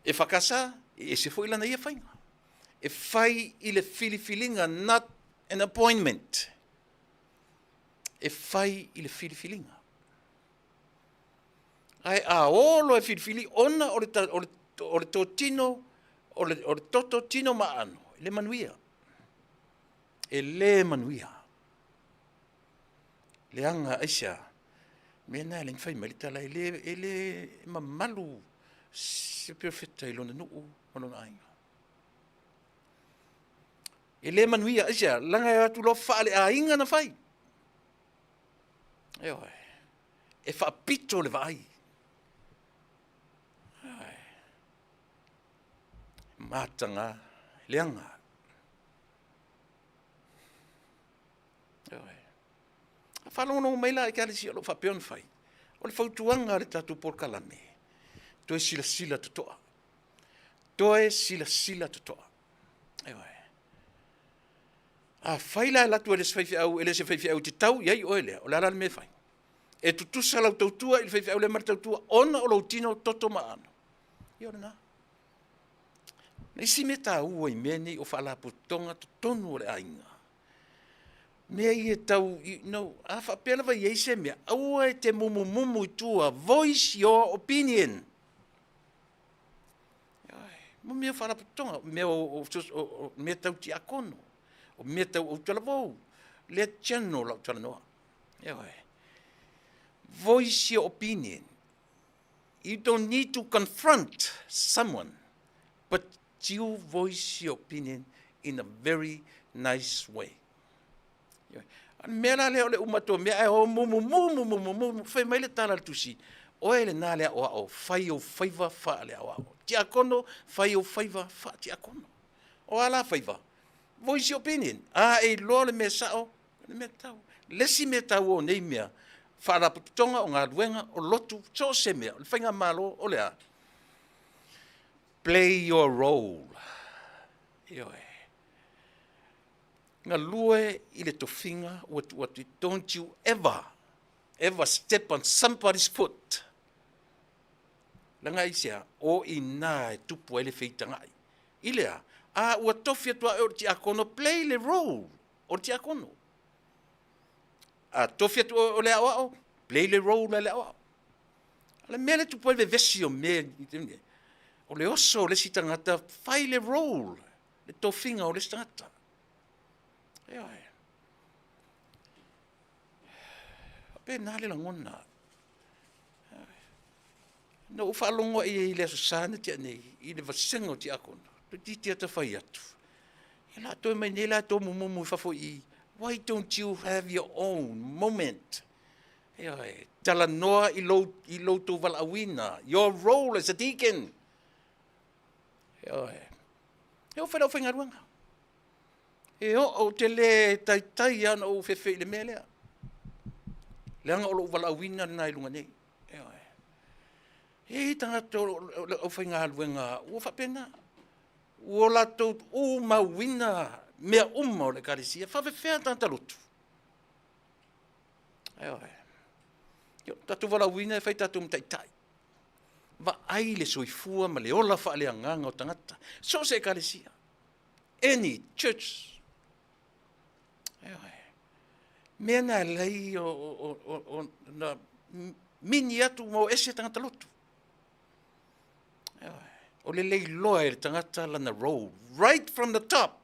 E whakasa, E se foi lana ia whainga. E whai i le filifilinga, not an appointment. E whai i le filifilinga. Ai a olo e filifili, ona o le tō tino, o le toto tino maano, le manuia. E le manuia. Le anga aisa, mena le whai maritala, e le mamalu, se perfecta i lona nuu, o lona ainga. E le manuia aisa, langa e atu lo whaale a inga na whai. E whaapito le vai. Matanga, leanga. Whalongo mai la e kare si alo whapeon whai. O le whautuanga le tatu por kalame. Toe sila sila tutoa. Toe sila sila tutoa. A whaila e latu ele se whaifi au, ele se whaifi au te tau, iai o elea, o la me whai. E tutusa lau tautua, ili whaifi au le mara tautua, ona o lau tino toto maano. Iore na. Isi me tā ua i mea nei o whaalaputonga to tonu o le ainga. Mea i e tau, a whapela vai eise mea, aua e te mumu tua, voice your opinion. Mo mea whaalaputonga, mea tau ti akono, o mea tau o talavou, le channel lau talanoa. Voice your opinion. You don't need to confront someone, but you voice your opinion in a very nice way. Mea la leo le umato, mea e o mumu, whai mai le tala tusi, o e le nā lea o ao, whai o whaiva wha lea o ao. Tia kono, whai o whaiva wha tia kono. O ala whaiva. Voice your opinion. A e loa le mea sao, le mea tau. Lesi mea tau o nei mea, whaaraputonga o ngā luenga o lotu, so se mea, le whainga malo o lea. Play your role. Ngā lue i le tofinga, don't you ever step on somebody's foot. Langa isia, o i nā e tupu ele wheitangai. Ilea, a ua tofi atua e o ti akono, play le role, o ti akono. A tofi atua o le ao, play le role le ao. Ale mea le tupu ele vesi o mea, o le oso le si tangata, whai le role, le tofinga o le si tangata. Pe nā le langona. No whalongo i le asosana tia nei, i le vasengo ti akona. Tu titi ata whai atu. I la toi mai nei la tō mumu whafo i. Why don't you have your own moment? Tala noa i lo tō walawina. Your role as a deacon. Heo whera o whaingaruanga. O te le tai ana o whewhi le mea lea. Leanga o lo walawina nai lunga nei. Tangata o whaingaruanga, ua whapena. Ua lato o mawina mea o le karisia, whawewhea tanta lotu. Tatu walawina e whai tatu mtaitai. Va ai le soifua ma le ola wha le anganga o tangata. So se karisia. Any church. Mea nā lei o mini atu mo ese tangata lotu. O le lei loa e tangata lana road, right from the top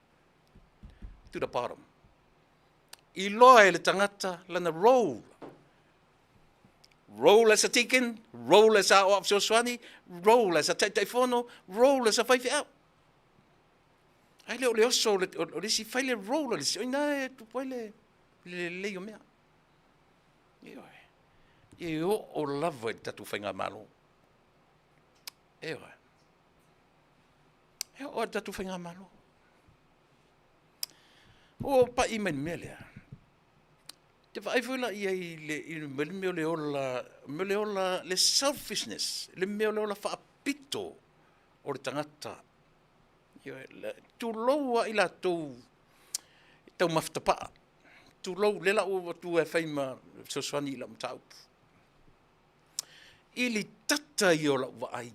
to the bottom. I loa e le tangata lana road. Roll as a deacon, roll as a officioswani, roll as a taitaifono, roll as a whaifi au. Ai leo le oso, o le si whai le roll, le si oina e tupai le leo mea. O lava e tatu whainga malo. O tatu whainga malo. O pa i meni mea lea. Te whaifuila i me ola le selfishness, le me ola whaapito o le tangata. Tu loa i la tau maftapaa. Tu lau lela o tu e whaima soswani i la mtaupu. I li tata i o la waai.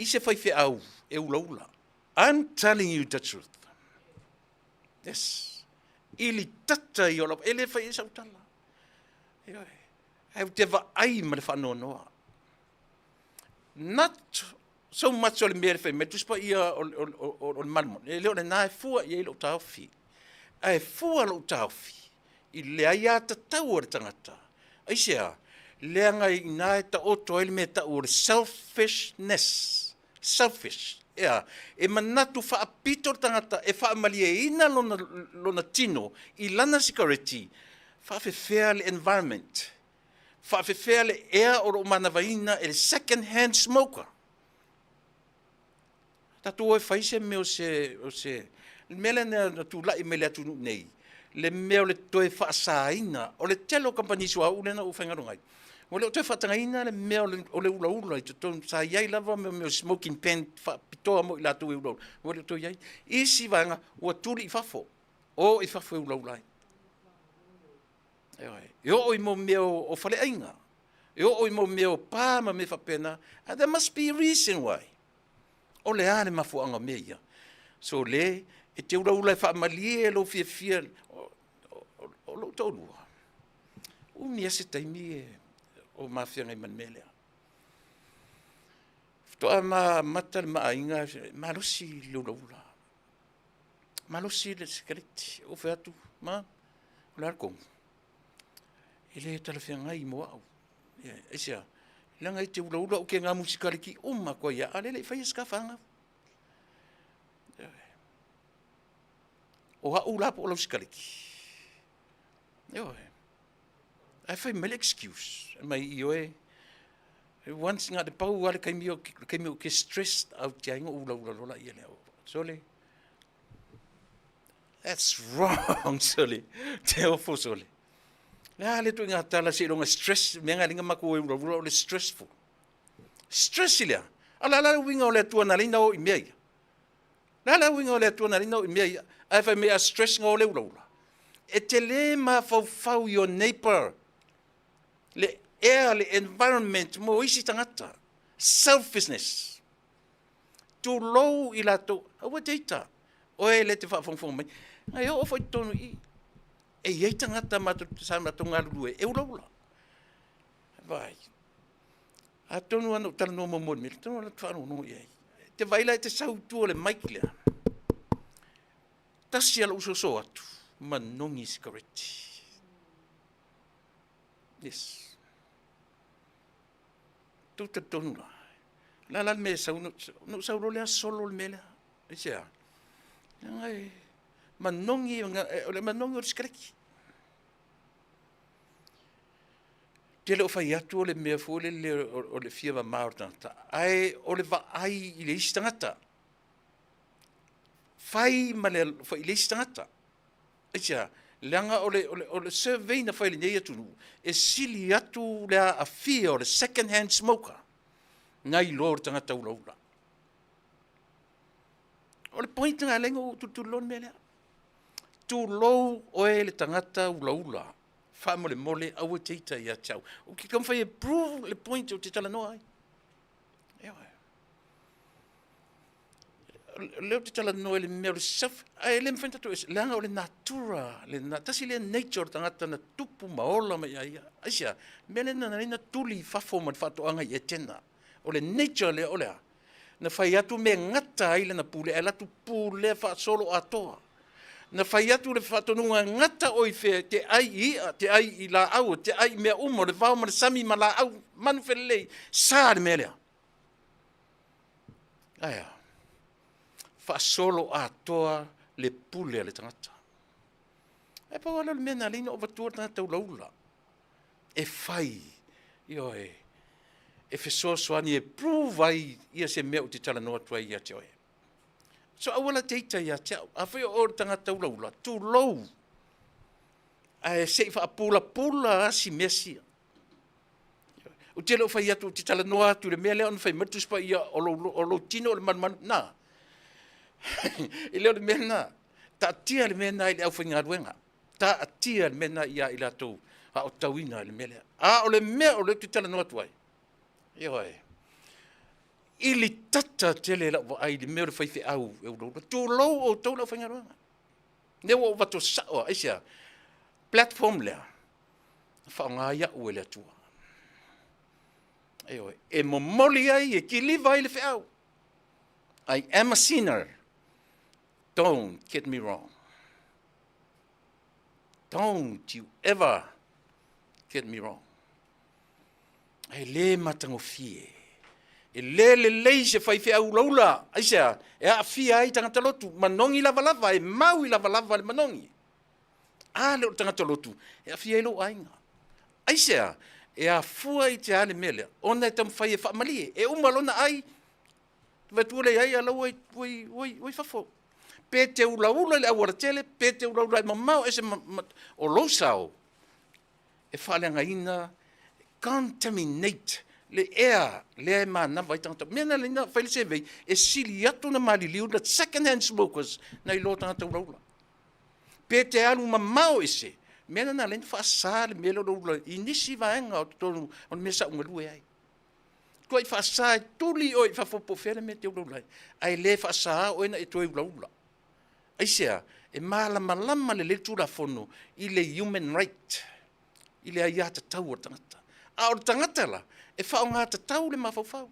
I se whai au, e ulaula. I'm telling you the truth. Yes. Ili tata I ola, ele whai e sautala. Hau te wa ai ma le whanau noa. Not so much o le mea le whai, me tuspa ia o le malmo. E leo le nā e fua I e lo tauwhi. A e fua lo tauwhi. I lea ia ta tau o le tangata. Aisea, lea ngai nā e ta oto ele me ta o le selfishness. Selfish. Ea, e manatu wha apito tangata, e wha amalia ina lona tino, I lana sikareti, wha awhewhea le environment. Wha awhewhea le ea o ro manawaina e le second hand smoker. Tatu oe whaise me o se, mele na tu lai me le atu nei. Le meo le toe whaasaina, o le telo kampani sua ulena u whaingarongai. O le o toe whatangaina le meo o le ula I te tonu sa iai lava me o smoking pen pitoa mo I latu e ula. O le o toe iai. Isi vanga ua tuli I whafo. O I whafo e ula. E o I mo meo o whale ainga. E o I mo meo pāma me whapena. And there must be a reason why. O le ane mafuanga mea. So le, e te ula ula whaamalie lo fia o lo tōnua. Umi ase taimi e o mawhianga I manmelea. Toa mata le maainga, malosi lula ula. Malosi le sikariti, o wheatu, o le arkongu. Ele talawhianga I moa au. Esia, langa I te ula ula o ke ngā musikariki uma koa ia, alele I whai eskawhanga. O ha ula po o lau sikariki. I find my excuse. Mai ioe. Once nga de pau ale kai mio ke stressed out ya ingo ula ia leo. Sole. That's wrong, sole. Te ofo sole. La le tu nga tala se longa stress, me nga linga mako ula stressful. Stress ilia. Ala winga o le tua na lina o I mea. La winga o le tua na lina o I mea. Ai fai mea stress nga o le ula. E te le ma fau your neighbor. Le air, le environment, mo isi tangata. Selfishness. Tu low I lato, awa teita. Oe le te whaafongfong mai. Ai o fai tonu I. E iei tangata mato sa mato ngalurue. E ula ula. Vai. A tonu anu tala no momoni. Me tonu anu whaanu no iei. Te vaila e te sautua le maikilea. Tasi ala uso so atu. Manongi sikareti. Yes. Tuta tonu la. La me sa no sa lea solo le mele. Isia. Ngai manongi ole manongi o sikareti. Tele o fai atu o le mea fu o le fia va maortanta. Ai o le va ai I le istangata. Fai male fai le istangata. Isia. Langa o le survey na whaile nei atu nu, e sili atu lea a fia o le second hand smoker. Ngai lor tangata ula ula. O le point nga lenga o tutulon me lea. Tu lou o e le tangata ula ula. Wha mo le mole au e teita I a tau. O ki kam whai approve le point o te tala noa ai. Ewa. Leo te tala noa le mea le saf. Ai le mwhenta tu e langa o le natura. Tasi le nature tangata na tupu maola mai aia. Aisia, mea le na tuli whafo man whatoanga I e tena. O le nature le olea. Na whai atu me ngata ai le na pule. E latu pule wha solo atoa. Na whai atu le whatonunga ngata oi whea. Te ai ia, te ai I la au. Te ai mea umo, le whao ma le sami ma la au. Manu whelei. Sā le mea lea. Aia. Wha solo atoa le pule le tangata. E pa wala le mena lina o vatua tangata ulaula. E whai. Ioe. E whesoa soani e prove ai ia se mea o te tala noa tua ia te oe. So awala teita ia te au. A whai o tangata ulaula. Tu lou. A e se wha pula asi mesia. O te leo whai atu te tala noa atu le mea leo whai matuspa ia o lo tino o le manu. Nā. I leo le mena, ta atia le mena I le au whainga ruenga. Ta atia le mena ia I la tau, a o tauina le mele. A o le mea o le te tala noa tuai. Ioe. ili tata tele la wa ai le mea le whaiwhi au e uroura. Tū lau o tau la whangaroanga. Ne wa wato sao aisia platform lea. Whaonga ia ue lea tua. E momoli ai e ki liva ai le whiau. I am a sinner. Don't get me wrong. Don't you ever get me wrong. Ai le matango fie. E le se whaiwhi au laula. Aisia, e a fia ai tangata lotu. Manongi lava lava, e mau i lava lava le manongi. A leo tangata lotu. E a fia i lo ainga. Aisia, e a fua i te ale mele. Ona e tam whai e whaamalie. E umalona ai. Vatule ai ala wai fafo. Pe te ulaula le awara tele, pe te ulaula e mamau, ese o losao. E whalenga ina, contaminate le air, le mana vai tangata. Mena le na whaile se vei, e sili atu na mali liu, na second hand smokers, na ilo tangata ulaula. Pe te alu mamau ese, mena na len whaasa le mele ulaula, inisi vaenga o tonu, o mesa unga lue ai. Koi whaasa e tuli o i whafopo where me te ulaula. Ai le whaasa o ena e toi ulaula. Aisea, e malama le tūra whono i le human right, i le aia ta tau o tangata. A o tangata la, e whao ngā ta tau le mawhawhau.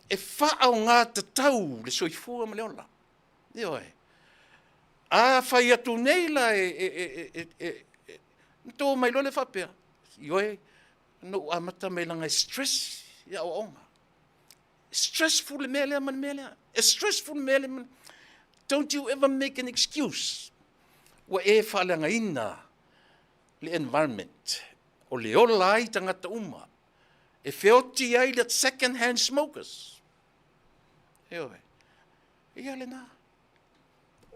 E whao ngā ta tau le soifua ma leola. Dio e. A whai atu nei la tō mai lo le whapea. Ioe, no amata mai langa stress, ia o onga. Stressful le mea lea man mea lea. Stressful mea lea man. Don't you ever make an excuse. Wa e whalanga ina le environment. O le ola ai tangata uma. E whioti ai le second hand smokers. Eoe. Ia le nā.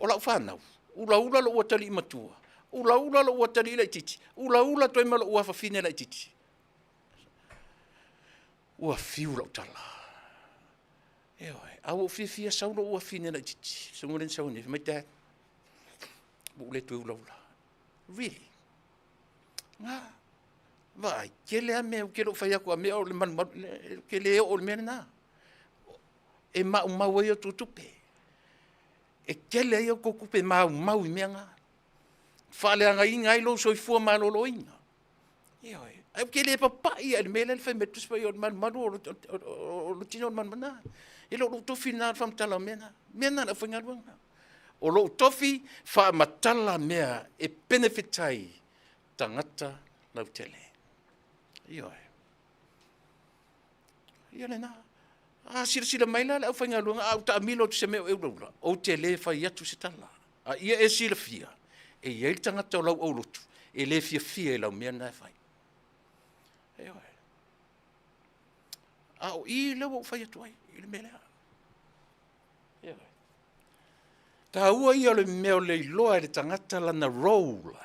O lau whanau. Ula lo ua tali imatua. Ula lo ua tali ila ititi. Ula toi malo ua whawhine la ititi. Ua fiu lau tala. Eoe. Au fia saulo ua fine la titi. Sungulen sauni. My dad. Bule tu ula. Really? Nga. Vai, kele a mea, kele o whai aku a mea o le manu, kele o le mea na. E mau ai o tutupe. E kele ai o kokupe mau i mea ngā. Whale anga i ngai lo soifua malolo inga. Eoe. Ai kele e papai a le mea le whai metus pai o le manu o lo tino o le manu na. E lo tofi nā whamtala mena. Mena na whangaruanga. O lo tofi whamatala mea e benefitai tangata lau tele. Ioe. Ia le nā. Sila mai la le au whangaruanga. Au ta amilo tu se meo euraura. O te le whai atu se tala. Ia e sila fia. E iei tangata o lau aulotu. E le fia e lau mea nai whai. Ioe. Au I lewa whai atu ai. I le mea. Ta ua ia le mea le iloa le tangata lana role.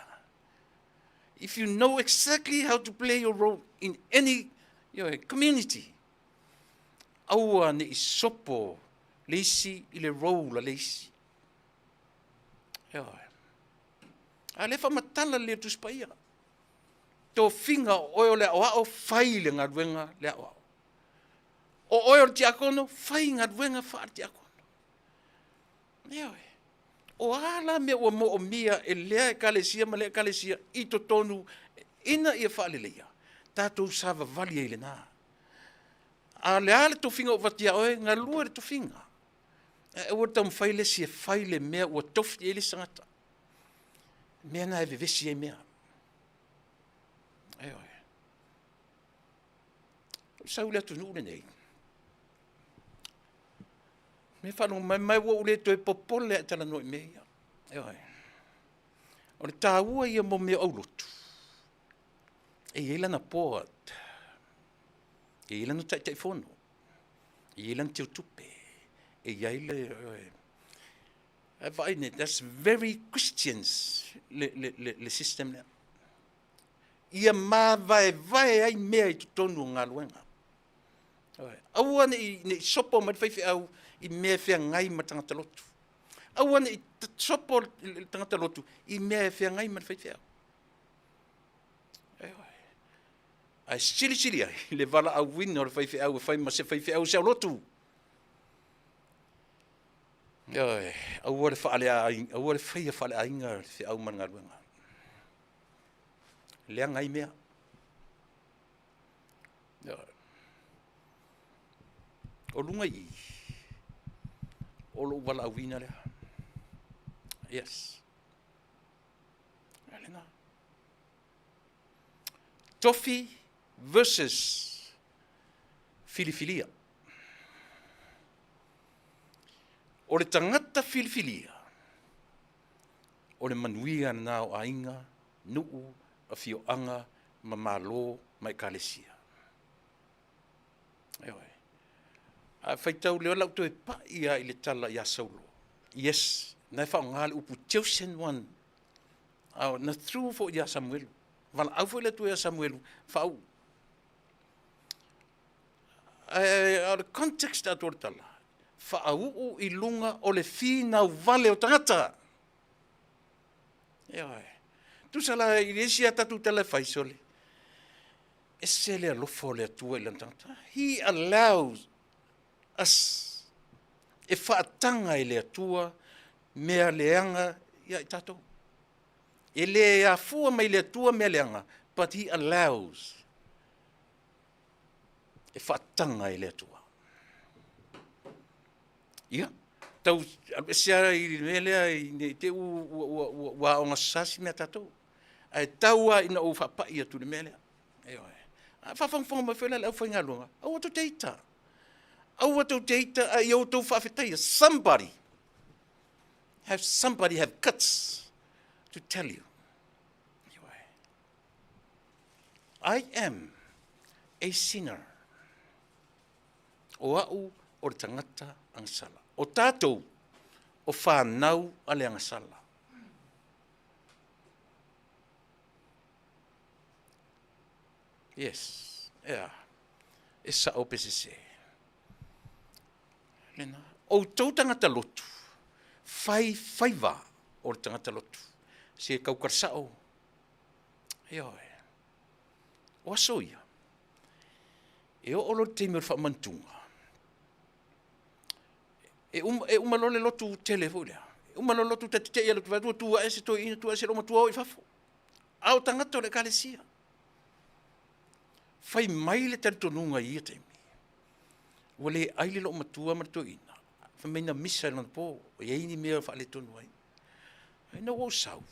If you know exactly how to play your role in any community, aua ne I sopo leisi I le role leisi. A le whamatala le tuspaia. Tō whinga oio le awao whai le ngaruenga le awao. O oio le tiakono, whai ngaruenga wha le tiakono. Eoe. O ala me ua mo o mia e lea e kalesia ma lea kalesia I to tonu ina ia whaaleleia. Tātou sāwa vali e le nā. A le ale to whinga o vatia oe, ngā lua le to whinga. E ua tau mwhaile si e whaile mea ua tofi e le sangata. Mea na e vevesi e mea. Eoe. Sau lea tu nure nei. Me whanau mai ua ule to e popole e tala noi mea. Eoe. O le tāua ia mo mea aulotu. E iela na poat. E iela no tai fono. E iela na teo tupe. E iela that's very Christians le system lea. Ia mā vai ai mea I tutonu ngā luenga. Aua ne sopo mai whaiwhi au I mea whea ngai ma tangata lotu. Aua ne sopo tangata lotu I mea whea ngai ma whaiwhi au. Ai sili ai, le vala au wina o le whaiwhi au, whai ma se whaiwhi au se lotu. Ioi, au ore whaale ai, au ore whaia whaale ainga se au man ngaruenga. Lea ngai mea. Ioi. O lunga i. O lo wala au wina lea. Yes. Alenga. Tofi versus filifilia. O le tangata filifilia. O le manuia na o ainga, nuu, a fioanga, ma malo, mai kalesia. Eoi. A whaitau leo lau to e pa ia i le tala ia saulo. Yes, nai whao ngāle upu chosen one. Na through fo ia Samuelu. Vala au fo le tu ia Samuelu. Whao. A le context a tōre tala. Whaau i lunga o le whina vale o tangata. Eoi. Tu sala i resi a tatu tala whaisole. E se le alofo le atua i lantangata. He allows us e whaatanga i le atua mea leanga ia i tatou. E le a fua mai le atua mea leanga. But he allows e whaatanga i le atua. Ia, tau sia i melea i te wa o ngasasi mea tatou. Ai taua ina o whapai atu le melea. Eoi. A whawhangwhanga mai whela lau whainga lunga. Au atu teita. Au atu teita ai au tau whawhetai. Somebody have guts to tell you. Eoi. I am a sinner. O au o le tangata angasala. O tātou o whānau a le angasala. Yes, yeah. E sa o PCC. Lena, o tau tangata lotu. Whaiva o le tangata lotu. Se kaukarsao. Eoi. O asoia. E o olo te mea whamantunga. E umalole lotu telefona. E umalole lotu te ia lotu vatua tua ese to ina tua ese lo matua i fafo. Au tangata o le kalesia. Fai mai le tantonunga ia te mi. Wale aile lo matua matua ina. Fai meina misa lan po. O iaini mea fa le tonu ai. Ai na o sau.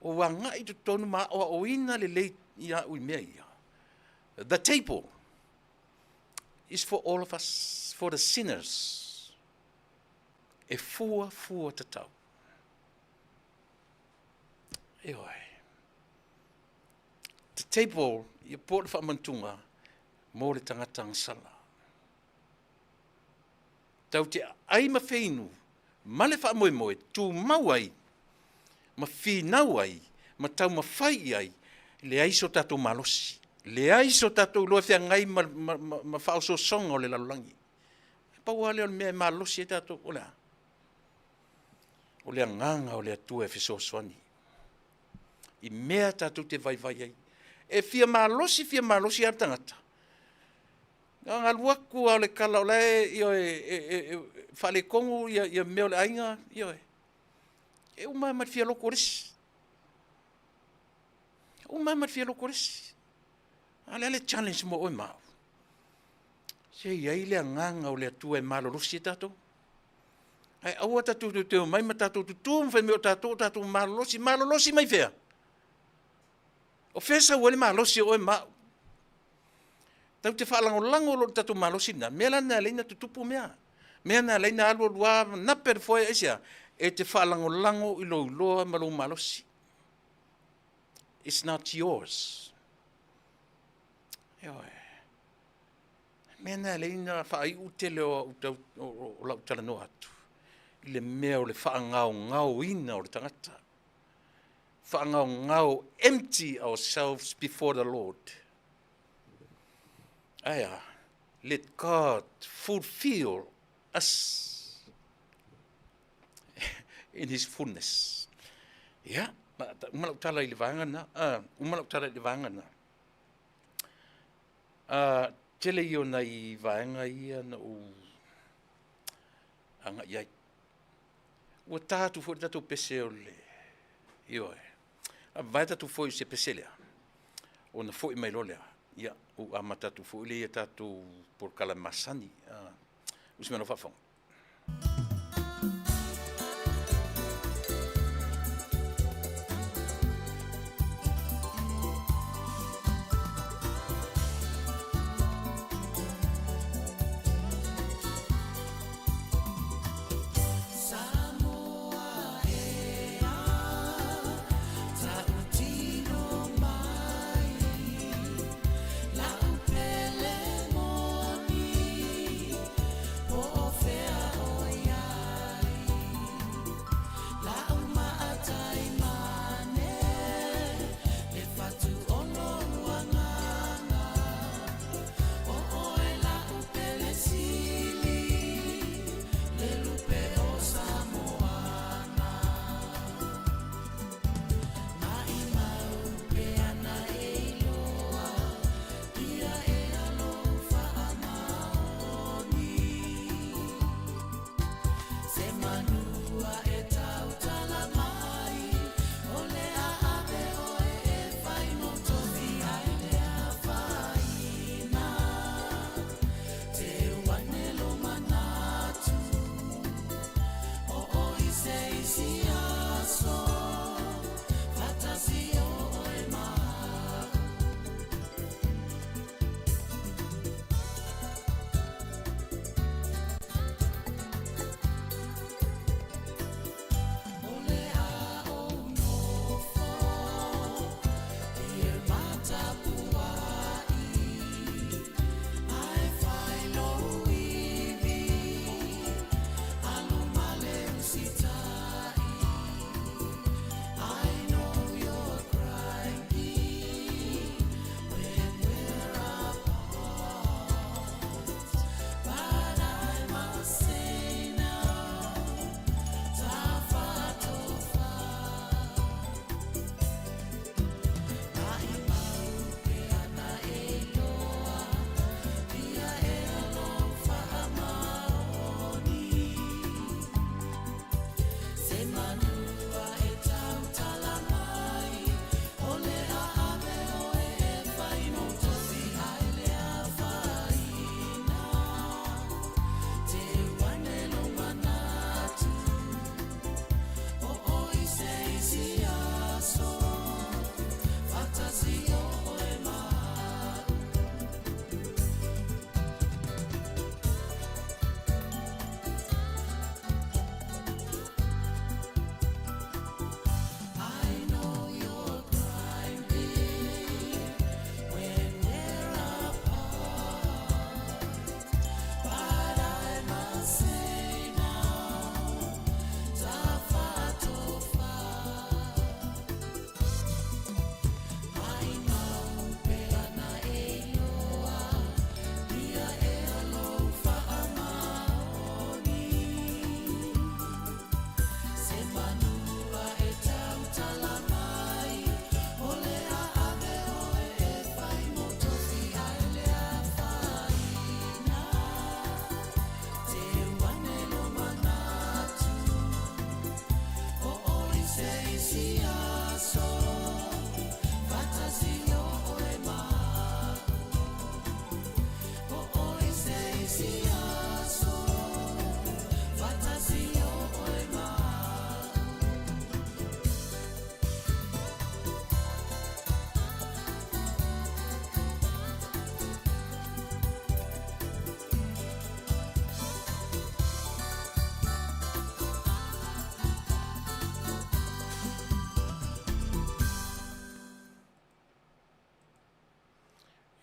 O wanga i tu tonu ma o ina le lei ia ui mea ia. The table is for all of us, for the sinners. E fua tatau. Eoi. The table, ia po le whamantunga, mō le tangata angasala. Tau te ai ma whainu, ma le whamoe, tū mau ai, ma whinau ai, ma tau ma whai ai, le aiso tatou malosi. Le aiso tatou loa whia ngai ma whaoso songa o le lalulangi. Pau ale o mea malosi e tatou, o lea. O le nganga o le atua e fesoswani. I mea tatou te vai ai. E fia malosi ar tangata. Nga luaku au le kala o le whale kongu ia mea o le ainga. E umai mat fia loko resi. Ale challenge mo oi mau. Se iai le nganga o le atua e malolosi e tatou. Ai aua tatu te mai matatu tu fai me tatu malolosi mai fea. O fesa wale malolosi o ma. Tau te whalango lo tatu malolosi na mela na leina tutupu mea. Mea na leina alu lua na per foi esia e te whalango i lo loa malo malolosi. It's not yours. Eoi. Mea na leina whai utele o lau tala no atu. Le mea o le whaangao ina o le tangata. Whaangao empty ourselves before the Lord. Aya, let God fulfill us in His fullness. Yeah, umalau tala i le vangana. Tele i o nei vaenga ia na o anga iai. Ua tātu fo tatu pese o le. Io e. Vai tatu fo i se pese lea. O na fo i mai lolea. Ia, o ama tatu fo i le ia tatu por kala masani. Usimeno whawhonga.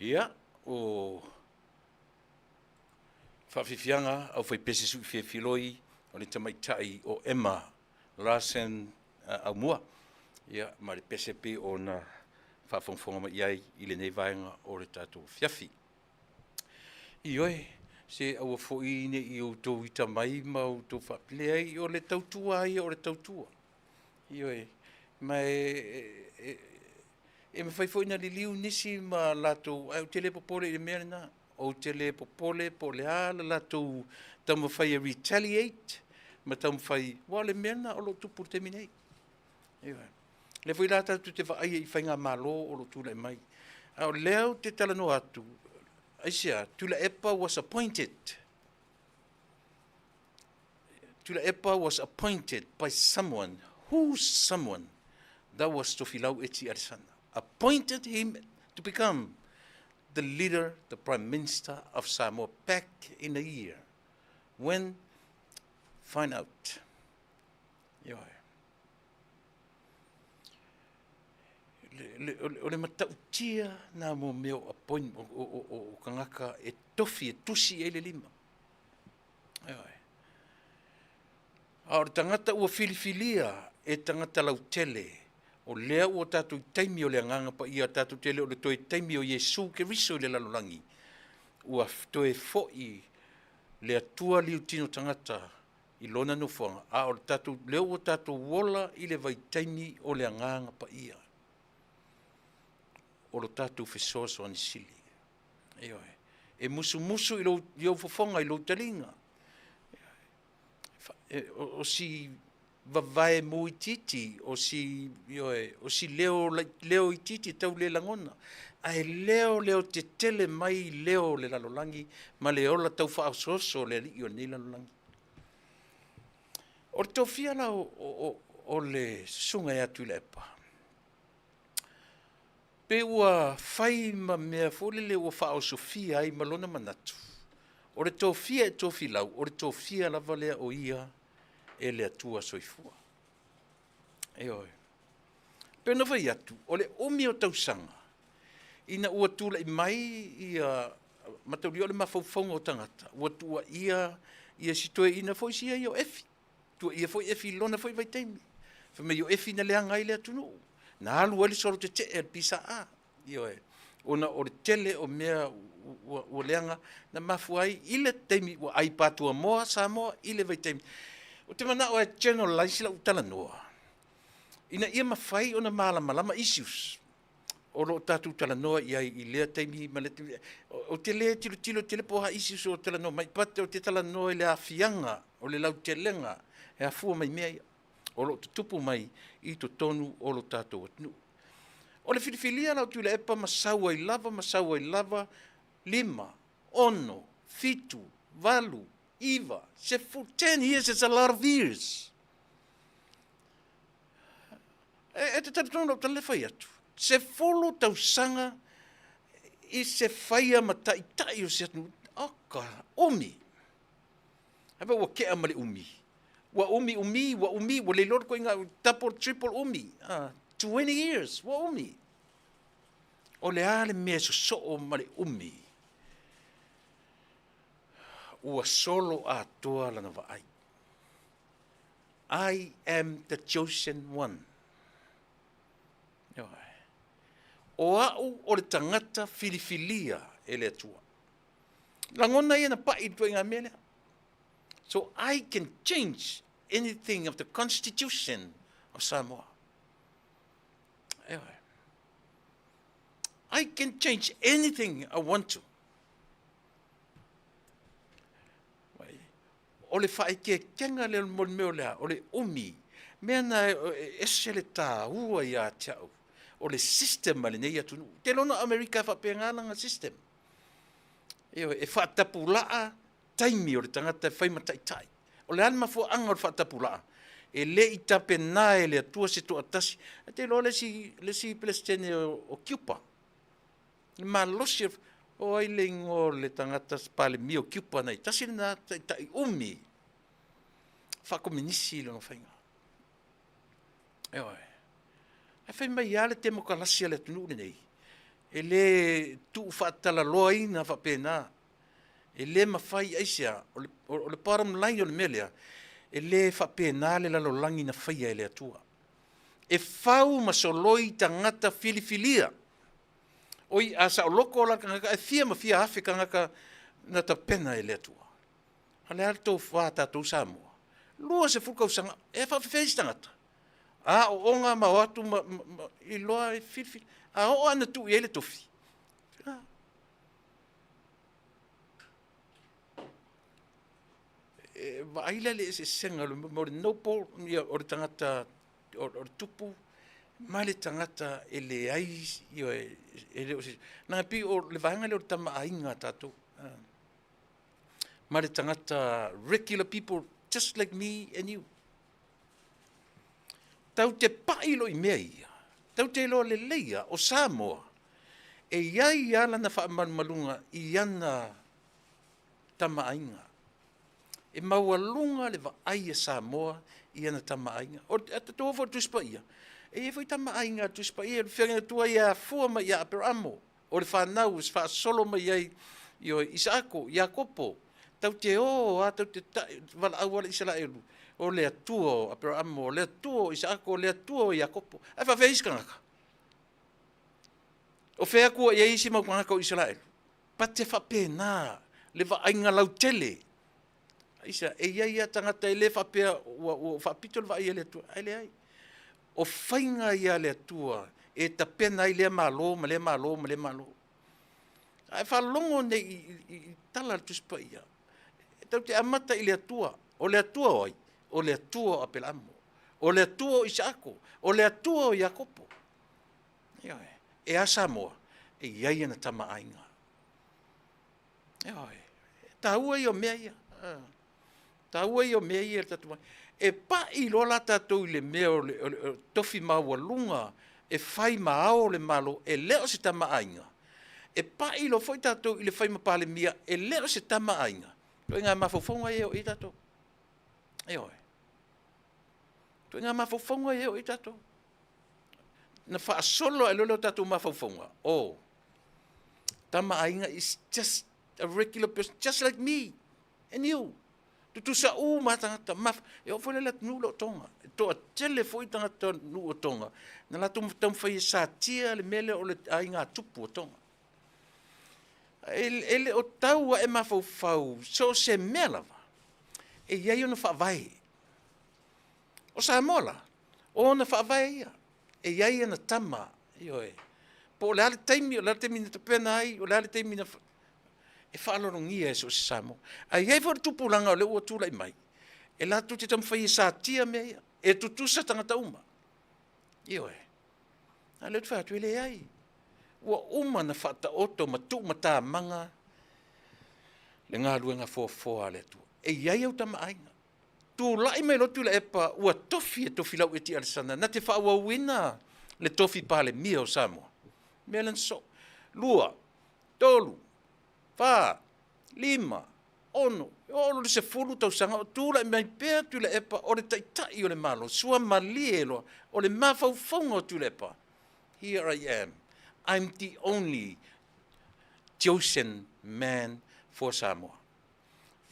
Ia, o whawhiwhianga au whai pese sui whiawhiloi o le tamaitai o Emma Larsen au mua. Ia, ma le pese pe o na whawhongwhonga ma iai i le nei vaenga o le tātou whiawhi. I oe, se au a fōine i o tō ita mai ma o tō whapilea i o le tautua i o le tautua. I oe, ma E me fai foi na liliu nisi ma lato au tele popole i mea na o tele popole pole ala lato tamo fai retaliate ma tamo fai wale mea na o lo tupu terminate. Ewa. Le foi lata tu te vai i fai ngā malo o lo tula mai. Au leo te tala no atu. Aisia, Tula Epa was appointed. Tula Epa was appointed by someone. Who's someone? That was Tofilau Eti Arisana. Appointed him to become the leader, the prime minister of Samoa back in a year. When? Find out. Yo. O le matautia nā mo meo appoint o kangaka e tofi, e tusi e le lima. Yo. Aore tangata ua filifilia e tangata lautele. O lea ua tātou taimi o le anganga pa ia tātou tele o le toi taimi o Yesu ke riso le lalolangi. Ua toe foi le atua liu tino tangata i lona no whanga. A o tātou leo o tātou wola i le vai taimi o le anganga pa ia. O lo tātou fesoso ani sili. E musu musu i lo fofonga i lo talinga. O si vavae mo i titi, o si leo i titi tau le langona. Ai leo te tele mai leo le lalolangi, ma le ola tau whaasoso le li o ni lalolangi. O tau fiala o le sunga ya Tula Epa. Pe ua fai ma mea folele ua whaasofia ai malona manatu. O le tofia e tofi lau, o le tofia lava lea o ia e le atua soifua. Oi. Pena vai atu, o le omi o tausanga, ina ua tula i mai ia, matauri o le mawhauwhaunga o tangata, ua tua ia sitoe ina foi sia i o efi. Tua ia foi efi lona foi vai teimi. Whamei o efi na lea ngai lea tunu. Na alu ali soro te e pisa a. Ioe. Ona o le tele o mea ua leanga na mafuai ile teimi ua ai patua moa sa moa ile vai teimi. O te mana o e generalize la utala noa. Ina ia mawhai o na malama issues. O lo tatu tala noa i lea teimi maleti. O te lea tilo tele poha issues o tala noa. Mai pate o te tala noa i le afianga o le lau telenga. E afua mai mea ia. O lo tupu mai i to tonu o lo tatu atnu. O le filifilia lau Tula Epa masaua i lava, 5, 6, 7, 8, iwa, 10 years, it's a lot of years. E te tatu lau tale whai atu. 10 tausanga i se whaia mataitai o se atu. Aka, omi. Hapa ua kea male umi. Wa umi, wa le lor ko inga double, triple umi. 20 years, wa umi. O le ale mea so o male umi. Ua solo a toa lana wa ai. I am the chosen one. O au o le tangata filifilia e le atua. Langona ia na pai tua inga mele. So I can change anything of the constitution of Samoa. I can change anything I want to. O le whae ke kenga le mon meo lea, o le umi, mea na ese le tā ua ia tiau, o le system ale nei atunu. Te lona Amerika whapengānanga system. E whaatapu laa, taimi o le tangata whai mataitai. O le anma fua anga o le whaatapu laa. E le i tape nā e le atua se to atasi. E te lo le si Palestine o Cuba. I mā losi o ailing o le tangata pale mi o Cuba nei. Tasi nā tai umi. Whakominisi le no whainga. E oi. E whai mai ale te mokalasi ale tunu nei. E le tu whaatala loa ina whapena. E le mawhai aisia, o le bottom line o le melea, e le whapena le lalolangi na whaia e le atua. E whau masoloi tangata filifilia. Oi asa o loko o la kangaka, e fia ma fia hafe kangaka na ta pena e le atua. Hale alto whata tau Samoa. Lua se fukau sanga, e whawhewhis tangata. A o onga ma watu i loa e filifili. A o ana tu i ele tofi. Va aila le se senga lo mo no po o le tangata o tupu mai le tangata ele ai io ele na pi o le vanga le tama ainga tato mai le tangata regular people just like me and you tau te pailo i mea ia tau te lo le leia o Samoa e iai ala na whaamalunga i ana tama ainga e maualunga le vaai e Samoa i ana tamaainga. O ata tō fo tuspa ia. E foi tamaainga tuspa ia, le whenga tua ia fua ma ia Aperamo. O le whanau, se wha solo ma iai i Isako, Iakopo. Tau te o, tau te wala awala Israelu. O le atua o Aperamo, o le atua o Isako, o le atua o Iakopo. Ai wha wheiskangaka. O whea kua ia isi mau kangaka o Israelu. Pa te whapena, le waainga lau tele. Isa e ia tangata ele fapea o fapitol vai ele tu ele ai o fainga ia le tua e ta pena ile malo ai fa longo ne i tala tu spaia tau te amata ile tua o le tua oi o le tua Apelamo o le tua Isako o le tua Iakopo ia e a Samoa e ia na tama ainga ia taua io meia taua i o mea i e tatua. E pa i lola tatou i le mea o tofi maua lunga, e whai maao le malo, e leo se tama ainga. E pa i lo foi tatou i le whai mapale mia, e leo se tama ainga. Toi ngā mawhawhonga e o i tatou. E oi. Toi ngā mawhawhonga e o i tatou. Na wha solo e lolo tatou mawhawhonga. Oh. Tama ainga is just a regular person, just like me and you. Tu sa u matangata maf e o fole lat nulo tonga to a tele foi tangata nu o tonga na la tum fai sa tia le mele o le ainga tupu o tonga ele o tau e mafau so se melava e ia yo no fa vai o sa mola o na fa vai e ia na tama yo e po le taimi te pena ai o le taimi na e whaalorongia e so se Samoa. Ai hei whare tupulanga o le ua tūlai mai. E la tu te tamwhai e sa tia mea, e tutusa tangata uma. Io e. A leo te whaatu ele ai. Ua uma na whata oto ma tu ma tā manga, le ngā luenga fōa le tu. E iai au tama ainga. Tu lai mai lotu le epa, ua tofi e tofi lau e ti alisana, na te whaua wina le tofi pale mia o Samoa. Melan so. Lua, tolu, fa, lima, ono, le se fulu tau sanga, o tūla i mai pēr tu le epa, o le taitai o le malo, sua malielo, o le mawhauwhaunga o tu le epa. Here I am. I'm the only chosen man for Samoa.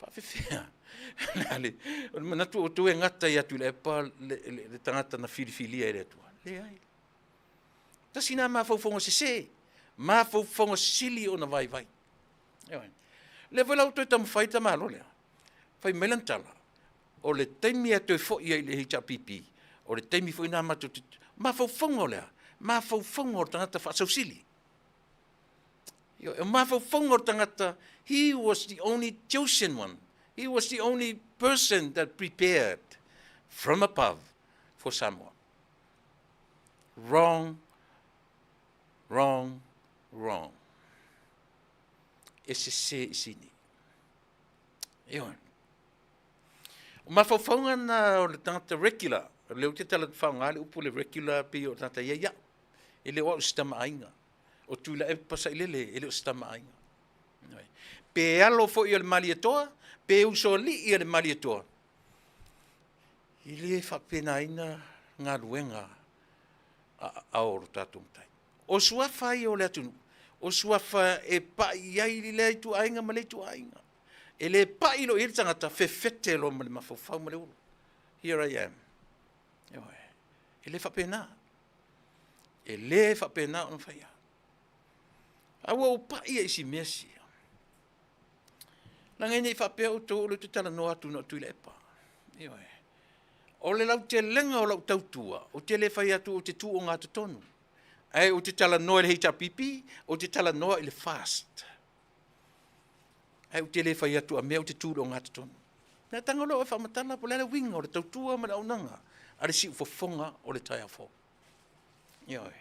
Whawhiwhia. Natu o tu e ngata i atu le epa, le tangata na whiriwhilia e le atua. Le ai. Tasi nā mawhauwhaunga se. Mawhauwhaunga sili o na vai. Le vola o toi tam whaita malo lea. Whai melantala. O le teimi a toi fo ia i le hita pipi. O le teimi fo ina matu. Ma whauwhaunga lea. Ma whauwhaunga o tangata whaasausili. Ma whauwhaunga o tangata. He was the only chosen one. He was the only person that prepared from above for Samoa. Wrong. E se isini. Iwan. O mawhauwhaunga na o le tangata regular. Leo te tala whaunga le upu le regular pi o tangata ia. E le o stama ainga. O tuila e pasa ilele, e le o stama ainga. Pe alo fo i o le mali atoa, pe uso li i o le mali atoa. I le whapena ina ngā ruenga a oro tātou mtai. O suafa i o le atunu. O suafa e pa iai le tu ainga ma le tu ainga. E le pa ilo i tangata fefete lo ma le mawhauwhau ma le uru. Here I am. E le whapena. E le whapena o whaia. Awa o pa ia isi mesi. Langai nei whapea o tō lo te tala no atu no tu le epa. O le lau te lenga o lau tautua. O te le whai atu o te tu o ngā tonu. Ai o te tala noa le heita pipi, o te tala noa i le fast. Ai o te le whai atu a mea o te tūro ngata tonu. Nā tangalo e whamatala po lele winga o le tautua ma le aunanga. A le si ufofonga o le tai afo. Ioi.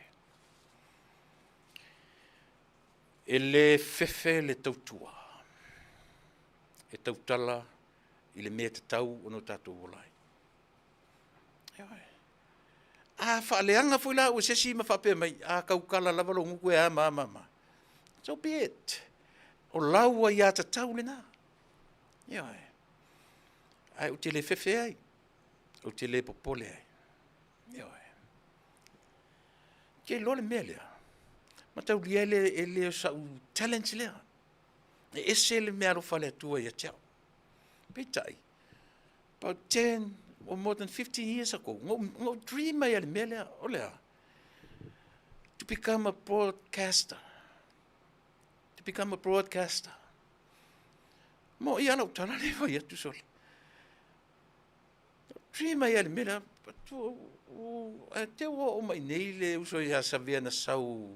E le fefe le tautua. E tautala i le mea te tau o no tātou olai. Ioi. A whaaleanga fwy la o sesi ma whapea mai. A kaukala lavalo nguku e a ma. So be it. O laua i a ta tau le nā. Ioi. Ai o te le fefe ai. O te le popole ai. Ioi. Ke lo le mea lea. Ma tau lia e le sa u talent lea. E ese le mea rofa le atua i a tiao. Pitai. About 10 or more than 15 years ago. Ngo dream ai le mea lea. O lea. To become a broadcaster. To become a broadcaster. Mo i ana utana le vai atu soli. Dream ai le mea. Te o mai nei le uso i a savea na sau.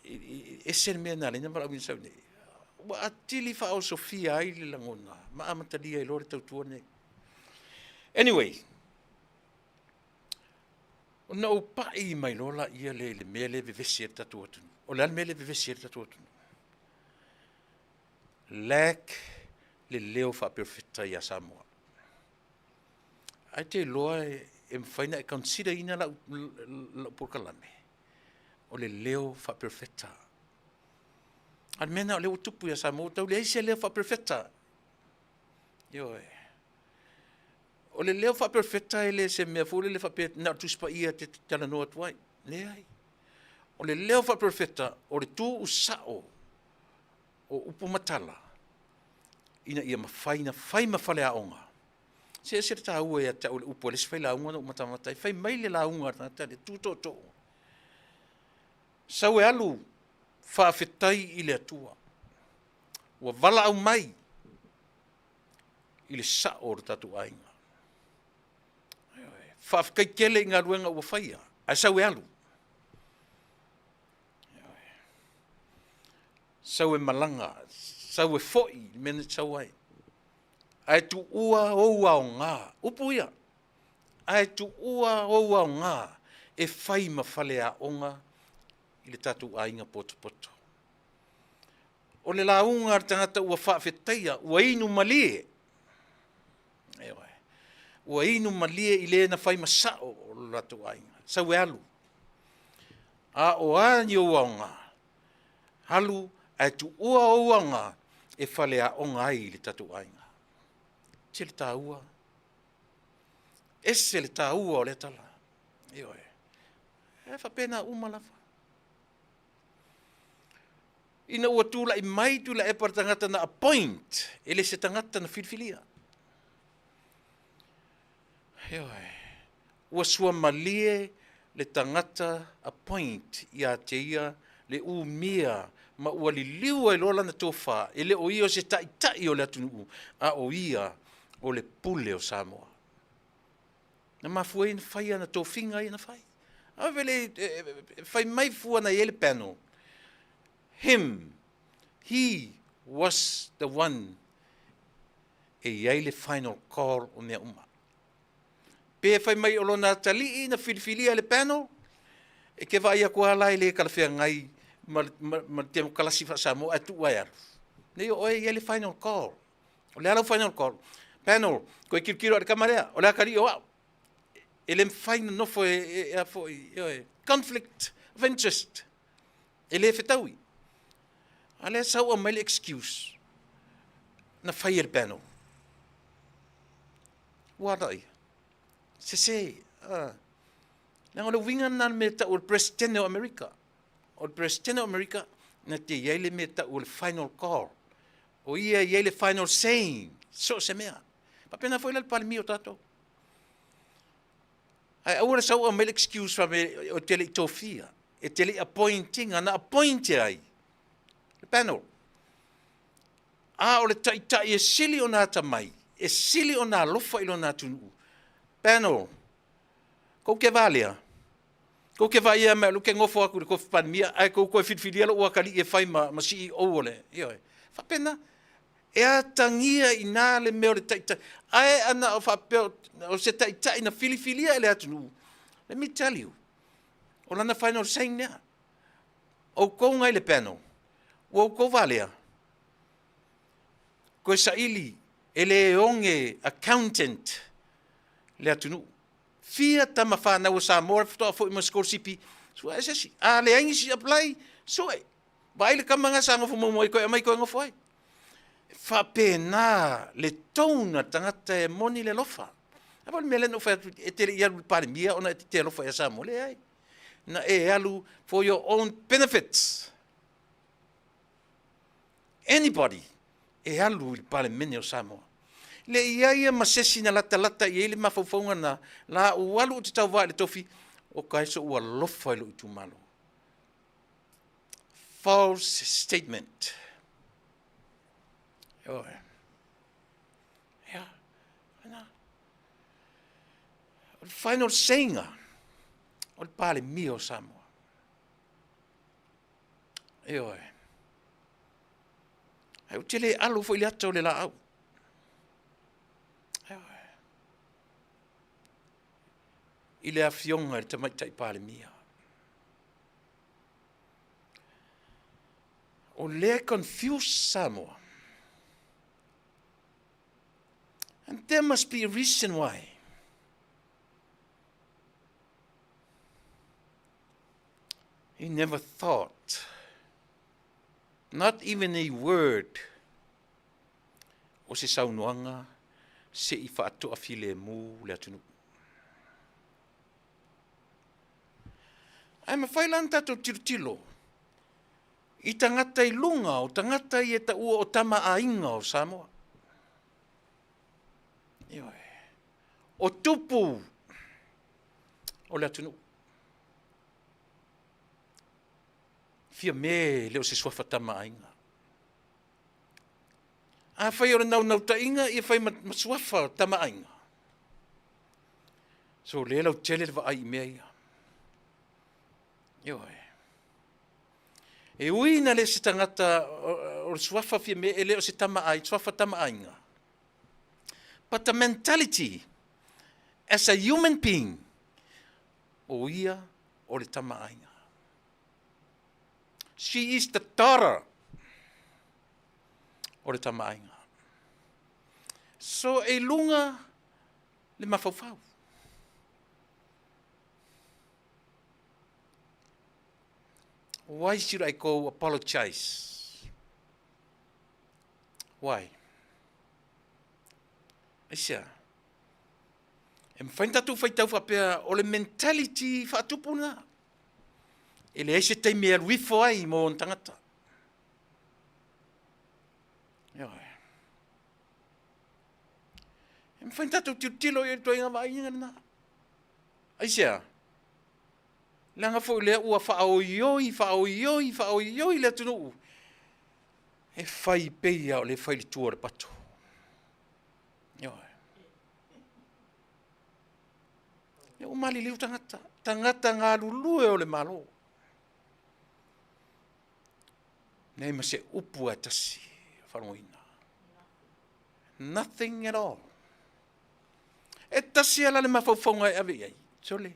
E sen mea nā leina mara wina sau nei. Wa atili wha o Sofia ai le langona. Ma amatalia i lore tautua nei. Anyway. O na o pai mai lola ia le mea le vevesi e tatu atunu. O le mea le vevesi e tatu atunu. Lack le leo wha perfecta i a Samoa. Ai te loa e mwhaina e consider ina la porkalame. O le leo wha perfecta. Al mena o leo tupu ia Samoa, tau le eise leo wha perfecta. Ioe. O le leo wha perfecta e le se mea fule le wha perfecta, na tuspa ia te tala noa tuai. Le ai. O le leo wha perfecta, o le tu usao, o upu matala, ina ia mawhaina, whai mawhale a onga. Se ta ua ia te o le upu, le se whai la unga no matamatai, whai mai le la unga, le tu to. Sau e alu whaafetai i le atua. Ua wala au mai i le sao o tatu ainga. Whaafekai kele i ngā ruenga ua whaia. A sau e alu. Sau e malanga. Sau e foi. Mene sau ai. Ai tu ua oua o ngā. Upu ia. Ai tu ua oua o ngā. E whai mawhale a onga. I le tatu ainga poto. O le launga ar tangata ua whaafetaia, ua inu malie. Ewa. Ua inu malie i le na whai masao o le tatu ainga. Sau e alu. A o ani o ngā. Halu ai tu ua ngā e whale a onga ai le tatu ainga. Te le tāua. Ese le tāua o le tala. Ewa. E whapena umalafa. Ina ua tūla i mai tūla e par tangata na appoint, ele se tangata na whilwhilia. Heoi. Ua sua malie le tangata appoint i a te ia le mia ma ua li liua i lola na tōwha, ele o ia o se tai o le atunu a o ia o le pule o Samoa. Na mafua ina whai ana tōwhinga ina whai. A vele, whai mai fua na ele panel. Him, he was the one e iai le final call o mea uma. Pe whai mai o lona tali na whilwhilia le panel, e ke vai a kua lai le kalawhia ngai ma te kalasi wha Samoa atu ai aru. Nei o e iai le final call. O le alau final call. Panel, koe kirkiro ar kamarea, o le akari o au. E le mwhaina nofo e a fo i conflict of interest. E le whetaui. Ale sau a mai excuse na whai el panel. Warai. Se. Nang ole wingan nan me ta ul president of America. O president of America na te yele me ta ul final call. O ia yele final saying. So se mea. Pa pena foi le palmi o tato. Ai ora sau a mai excuse fa me o tele tofia. E tele appointing ana appointed ai. Panel. O le tai e sili o nā tamai. E sili o nā lofa ilo nā tunu. Panel. Kou ke valea. Ko ke vai ia me lu ke ngofo aku ko pandemia ai ko fitfilia lo wakali e fai ma CEO ole. Io. Fa pena e a tangia ina le meo le taita. Ai ana o fa pe o se taita ina filifilia ele atu. Let me tell you. O lana final saying nea. O ko ngai le peno. O ko valea. Ko saili ele onge accountant le atu. Fia tama whana o sa mora fitoa fo ima skol sipi. So e sesi. A le aingi si apply. So e. Baile ka manga sa ngofo mo ko mai ko ngofo ai. Fa pena le tona tangata e moni le lofa. Apa me le no fa e te ia pare mia ona te lofa e sa mo le ai. Na e alu for your own benefits. Anybody e alu il pare mene o Samoa. Le ia masesi na lata i ele mafaufaunga na la ualu te tau vai le tofi o kai so ua lofa ilo i tumalo. False statement. Oi. Ja. O final saying o pale mio Samoa. Oi. Ai o tele alu foi le ato le la au. I le afionga le tamaitai pale mia. O le confused Samoa. And there must be a reason why. He never thought, not even a word, o se saunoanga se I whaato a file mu le atunu. Ai mawhailan tato tilo. I tangata I lunga o tangata I e ta ua o tama a inga o Samoa. Ioi. O tupu o le atunu. Fia me leo se swafa tama a inga. A whai ora nau ta inga I whai maswafa tama a inga. So le lau tele le wa ai mea ia. Ioi. E uina le se tangata o swafa fia me e leo se tama ai, swafa tama a inga. But the mentality as a human being o ia o le tama a inga. She is the daughter o le tama a inga. So e lunga le mafaufau. Why should I go apologize? Why? Asia. E mwhainta tu whaitau whapea o le mentality whaatupuna. E le eise teimi e ruifo ai mo on tangata. Ioi. E mwhainta tu tilo e toi ngā mai inga na. Asia. Langa fo le ua whaoioi le tunu. E whai peia o le whai li tuare pato. Ioi. E umali liu tangata. Tangata ngā lulue o le malo. Nei ma se upu atasi. Whangoina. Nothing at all. E tasi ala le mawhauwhaunga e awe ai. Sole.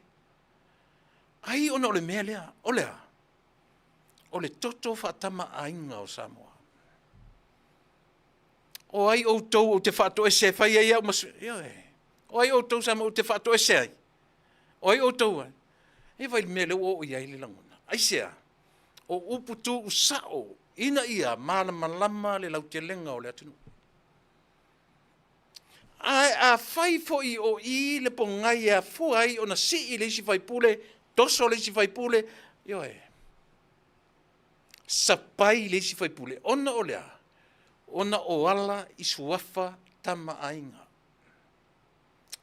Ai ona o le mea lea. O lea. O le toto whaatama a inga o Samoa. O ai o tau o te whaato e se whai ai au masu. O ai o tau Samoa o te whaato e se ai. O ai o tau ai. E vai mea leo o iai le langona. Ai sea. O uputu usao. Ina ia malama lama le lau te lenga o le atinu. Ai a whai foi o I le pongai a fuai o na si I le si whai pule, toso le si whai pule, ioe. Sapai le si whai pule, ona o lea, ona o ala I suafa tama ainga.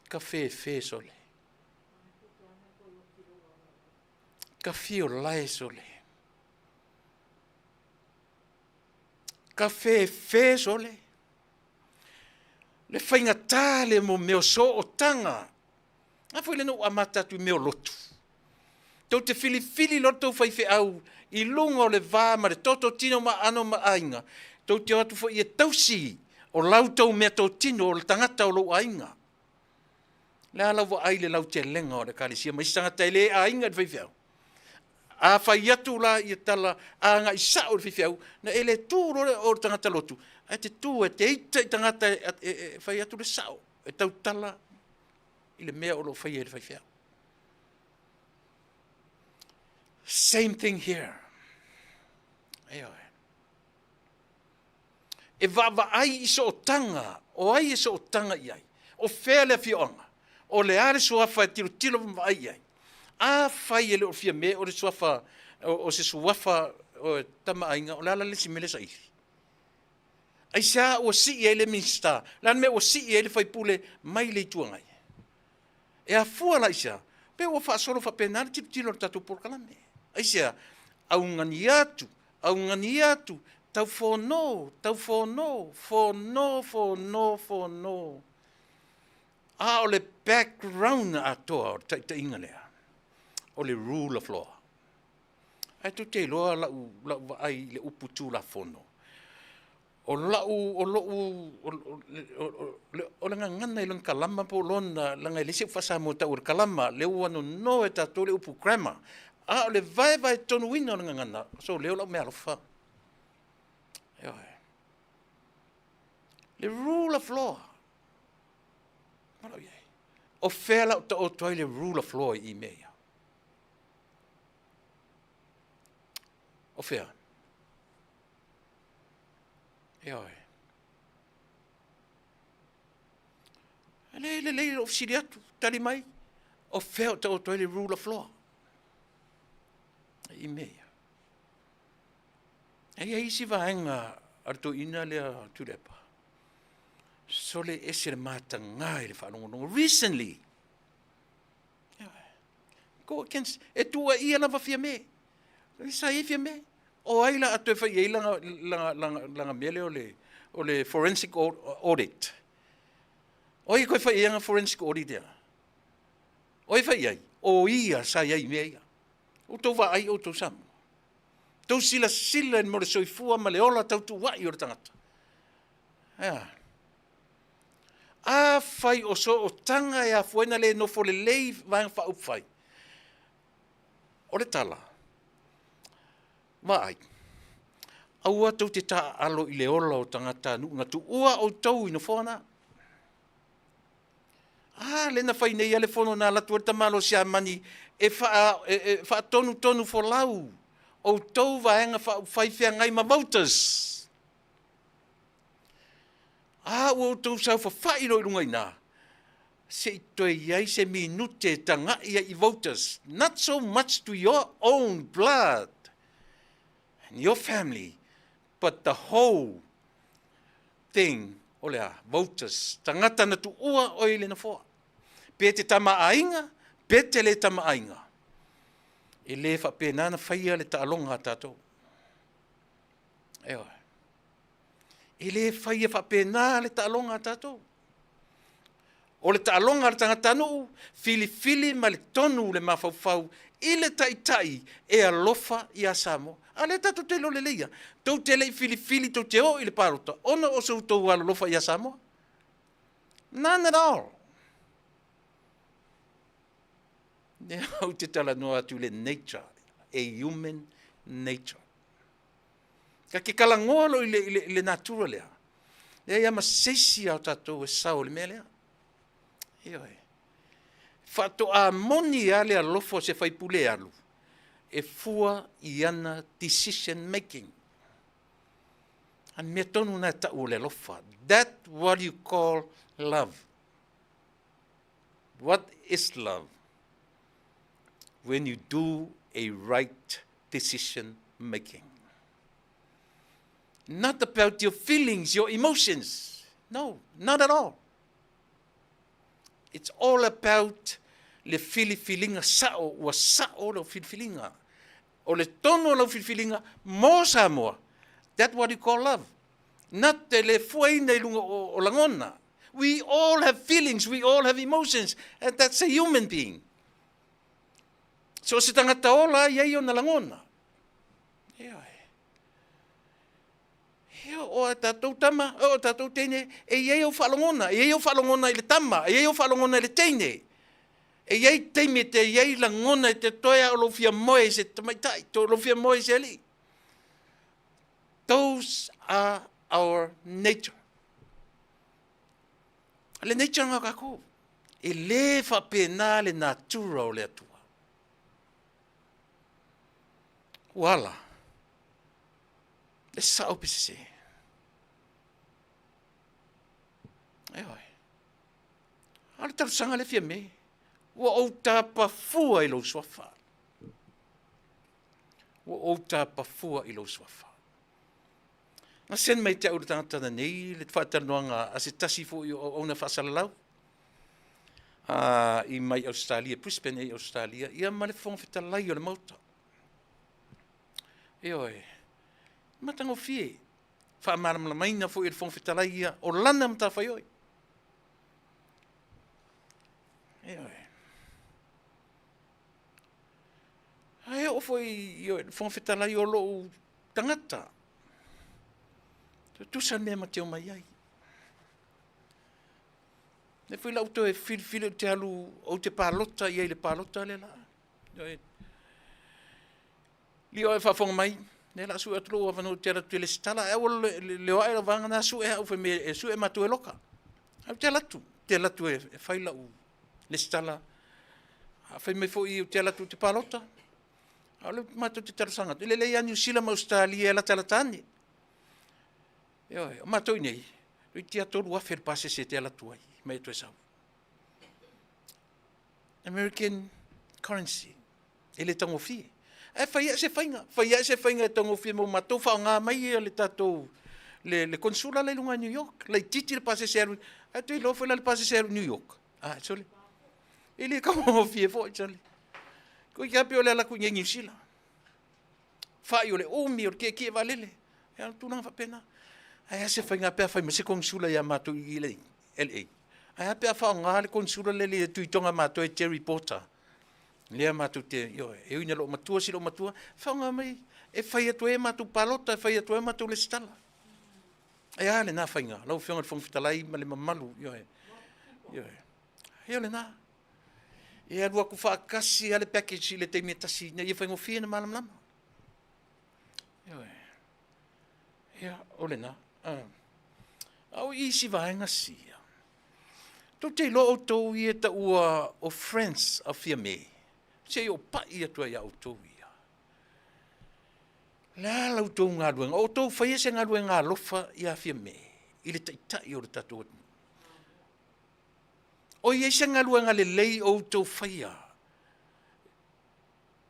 Ka fe sole. Ka fio lai sole. Ka fe sole. Le whainga tāle mo meo so o tanga. A fwile no amata tu meo lotu. Tau te fili lo tau whai au, I lunga o le vā ma le toto tino ma ano ma ainga. Tau te atu fo I e tausi o lau tau mea tau tino o le tangata o lau ainga. Le ala wa ai le lau te lenga o le kalisia, ma isanga tai le ainga le whai au. A whai atu la I tala a nga isa o le whai au, na ele tū o le tangata lotu. A te tū e te eita I tangata whai atu le sao, e tau tala I le mea o lo whai e le whai au. Same thing here. E wa ai I so o tanga, o ai I so o tanga I ai. O whea le fionga, o le are suafa e tilo ma ai ai. A whai e le o fia me o le suafa, o se suafa o tama ainga, o le ala le si mele sa ifi. Ai sa o si e le minsta, lan me o si e le whai pule mai le tuangai. E a fua la isa, pe o wha solo wha penare tilo tatu por kalame. Ai sa, au ngani atu, tau whono. A o le background atoa o ta inga lea. O le rule of law. Ai tu te loa lau ai le uputu la whono. O le ngana I lang kalama po lona, langa lisi whasa mo ta ur kalama, le uano no e ta tole upu grammar. A o le vai tonu wina o ngana, so leo lau mea lofa. Le rule of law. O whea lau ta o toi le rule of law I mea. O whea. Le o fsiri atu, tali mai. O whea ta o toi le rule of law. I mea. Ai isi vaenga arto ina lea tulepa. So le ese le mata ngai le whanongonongo. Recently. Go against. E tua ia na whawhia me. Sa e whia me. O aila atu e whai langa mele o le forensic audit. O i koe whai ianga forensic audit ea. O i whai ai. O ia sa iai mea ia. O tau wa ai o tau samu. Tau sila en mo le soifua ma le ola tau tu wai o le tangata. A whai o so o tanga e a fuena le no fo le lei vang wha upwhai. O le tala. Ma ai. Aua tau te ta alo I le ola o tangata nu ngatu ua o tau ino whona. Le na whai nei ale whono na latu ta malo sia mani e wha tonu fo lau. O tau vaenga whai whia ngai ma voters. O tau sau whawhai roi runga ina. Se I toi iai se minute tanga ia I voters. Not so much to your own blood and your family, but the whole thing, o lea, voters. Tangata na tu ua o ile na fōa. Pe te tama ainga, pe te le tama ainga. E le whapena na whaia le taalonga tātou. E le whaia whapena le taalonga tātou. O le taalonga le tangata nuu, fili ma le tonu le mawhauwhau, I le tai e alofa I a Samoa. A le tātou te lo le leia. Tau te lei fili tau te o I le parota. Ona o sau tau alofa I a Samoa? None at all. Ne au te tala noa atu le nature, a human nature. Ka ke kalangoa lo I le natura lea. Le ia masesi au tātou e sao le mea lea. Whato a moni a lea lofo se whaipule alu. E fua I ana decision making. An mea tonu na tau le lofa. That what you call love. What is love? When you do a right decision making. Not about your feelings, your emotions. No, not at all. It's all about le filifilinga sao, ua sao lo filifilinga. O le tono lo filifilinga mo Samoa. That's what you call love. Not te le fuaina I lunga o langona. We all have feelings, we all have emotions, and that's a human being. So se tangata ola, iei o na langona. O tātou tama, o tātou teine, e iei o whalongona, i le tama, e iei o whalongona i le teine. E iei teime te iei langona i te toea o lofia moe se tamaitai, to lofia moe se ali. Those are our nature. Le nature ngā kako. E le whapena le natura o le atua. Wala. Le sao pise. Eoi. Ale taru sanga le fia me. Wa o tā pafua i lo swafa. Wa o tā pafua i lo swafa. Nga sen mai te aura tangata nei, le whaatanoanga a se tasi fo i o na whasalalau. I mai Australia, Brisbane i Australia, ia ma le whongwhita lai o le mauta. Eoi. Matango fie. Whaamaramala maina fo i le whongwhita lai ia o lana mta whaioi. Eoi. Ai o fo i le whongwhita lai o lo tangata. Tusan mea ma teo mai ai. Ne fui lau to e fili te alu o te pālota, iei le pālota le la. Lio e whawhonga mai, ne la su e atulu o whanau te ratu le stala, e o leo aera vanga na su e hau whi me, su e matu e loka. Au te latu e whaila u le stala. A whi me fo i te latu te pālota. Au le matu te tarasanga. Le lei a New Zealand Australia e la talatani. O mātou nei, rui tia tolu awher pase se te ala tuai, mai tu e sau. American currency, e le tango fie. E whaia se whainga e tango fie mo mātou whao ngā mai e le tātou, le konsula le lunga New York, le titi le pase se aru, e tui lofo le pase se aru New York. Sole. E le kamo fie fo, sole. Ko i kapi o le ala ku nye New Zealand. Whai o le omi o le ke valele. E anu tūnanga whapena. Ai se whainga pia whai mase konsula ia mātou i le LA. Ai pia whao ngā le konsula le tuitonga mātou e Jerry Potter. Lea mātou te, e uina lo matua si lo matua, whao ngā mai, e whai atu e mātou palota, e whai atu e mātou le stala. Ai ale nā whainga, lau whionga le whongwhitalai ma le mamalu, Heo le nā. E alua ku whaakasi ale package i le teimia tasi, ne ia whaingo whia na malam lama. Ole nā. Au isi vaenga sia. Tau te lo o tau i e ta ua o friends a fia me. Se o pai atua ia o tau ia. La lau tau ngā luenga. O tau whaia se ngā luenga lofa i a fia me. I le taitai o le tatu atu. O i se ngā luenga le lei o tau whaia.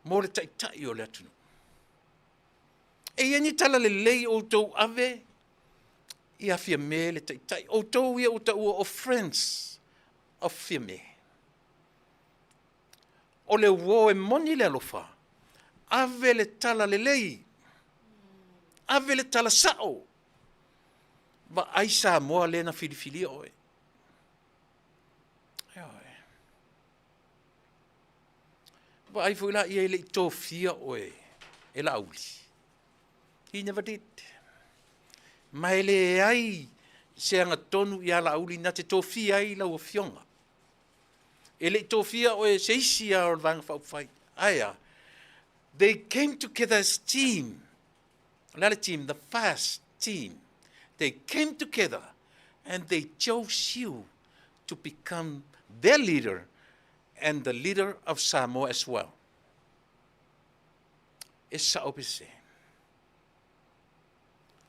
Mo le taitai o le atunu. E ani tala le lei o tau ave i a fia me le taitai. O tau ia o tau o friends of fia me. O le uo e moni le alofa. Ave le tala le lei. Ave le tala sao. Va aisa moa le na filifili oe. Va ai fuila ia le ito fia oe. E la auli. He never did. Mai le ai se anga tonu i ala auli na te tofia ai lau o fionga. E le tofia o e seisi a o vanga whauwhai. Aia, they came together as team. Another team, the first team. They came together and they chose you to become their leader and the leader of Samoa as well. E sa opise.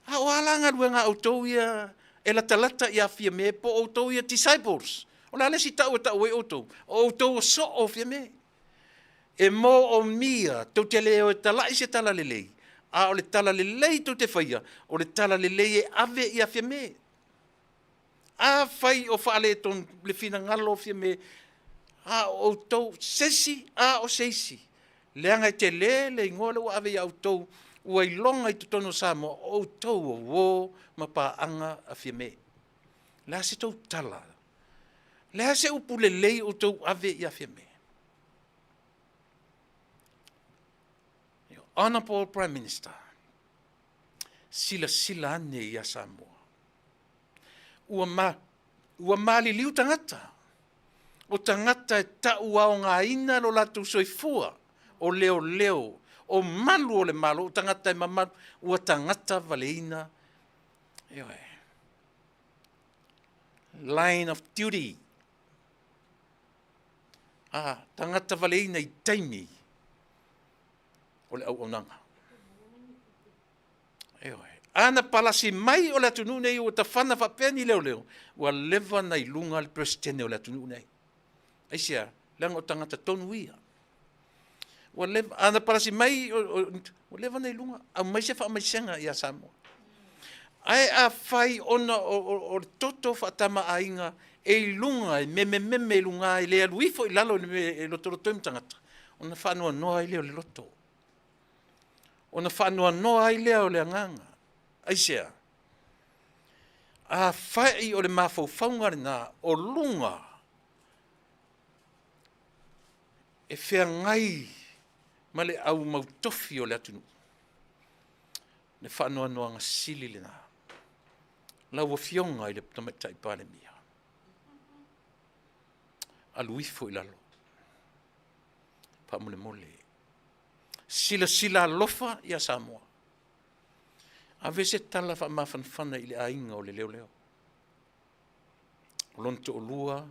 A o alanga ruenga o tau ia e la talata ia fia me po o tau ia disciples. O la lesi tau e o tau. O tau so o fia me. E mo o mia tau te leo e tala i se tala lelei. A o le tala lelei tau te whaia. O le tala lelei e ave ia fia me. A whai o whaale ton le fina ngalo fia me. A o tau sesi, a o seisi. Leanga te le ngole o ave ia o tau. Ua i longa i tutono Samoa o tau o wō ma pāanga a fia me. Lea se tau tala. Lea se upu le lei o tau ave i a fia me. Honourable Prime Minister, sila ane ia Samoa. Ua maliliu tangata. O tangata e tau ao ngā ina lo latu soifua, o leo, o malu o le malo, o tangata e mamalu, ua tangata valeina, line of duty. Tangata valeina I taimi, o le au onanga. Ana palasi mai o le atunu nei o tawhana whapeni leo, ua lewa nei lunga le presidente o le atunu nei. Aisia, lango tangata tonu ia. Ua lewa, ana palasi mai o lewa nei lunga, au mai se wha mai senga ia Samoa. Ai a whai ona o toto whatama a inga, e lunga, e meme lunga, e lea luifo I lalo e lotoro toim tangata. Ona whanua noa I leo le loto. Ona whanua noa I leo le anganga. Aisia, a whai o le mafau whaungare nā, o lunga, e whea ngai, ma le au mautofi o le atunu. Ne whanua noa ngā sili le nā. Lau o fionga I le tamata I pāle mia. A luifo I lalo. Pa mole. Sila alofa ia Samoa. A vese tala wha mawhanwhana I le ainga o le leo. O lonto o lua,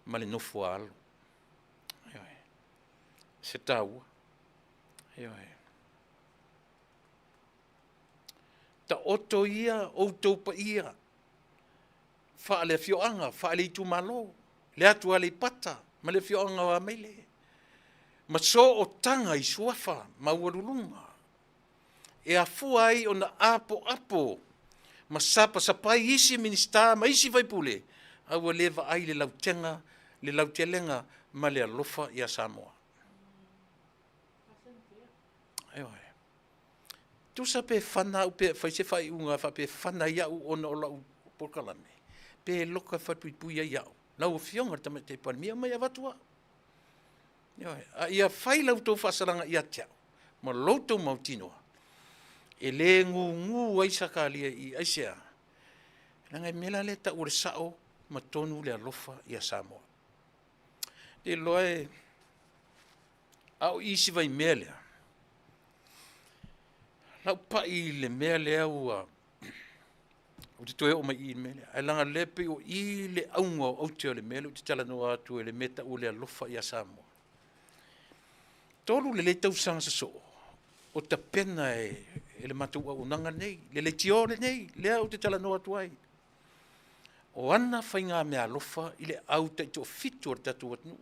ma le nofo a alo. Se taua. Ta oto ia, outou pa ia. Wha le fioanga, wha le itu malo. Le atu ale pata, ma le fioanga wa meile. Ma so o tanga I suafa, ma uarulunga. E a fua ai o na apo. Ma sapa sapai isi minista, ma isi vaipule. Aua lewa ai le lautenga, le lautelenga, ma le alofa ia Samoa. Tu sa pe whana u pe whaise whai unga wha pe whana iau ona o lau pokalame. Pe loka whatui puia iau. Lau o fionga tama te panmia mai a watua. Ia whai lau tau whasaranga ia tiau. Ma loutou mautinoa. E le ngu aisakalia I aisea. Nanga mela le ta ure sao ma tonu le alofa ia Samoa. E loe au isi vai melea. Lau pa I le mea lea ua, o te toe o mai I le mea lea, ai langa lepe o I le aunga o te o le mea lea, o te tala noa atu e le meta o le alofa ia Samoa. Tolu le tau sanga sa so, o ta pena e le matua unanga nei, le tiore nei, lea o te tala noa atu ai. O ana whainga mea alofa I le au ta I to fitu o le tatu atnu.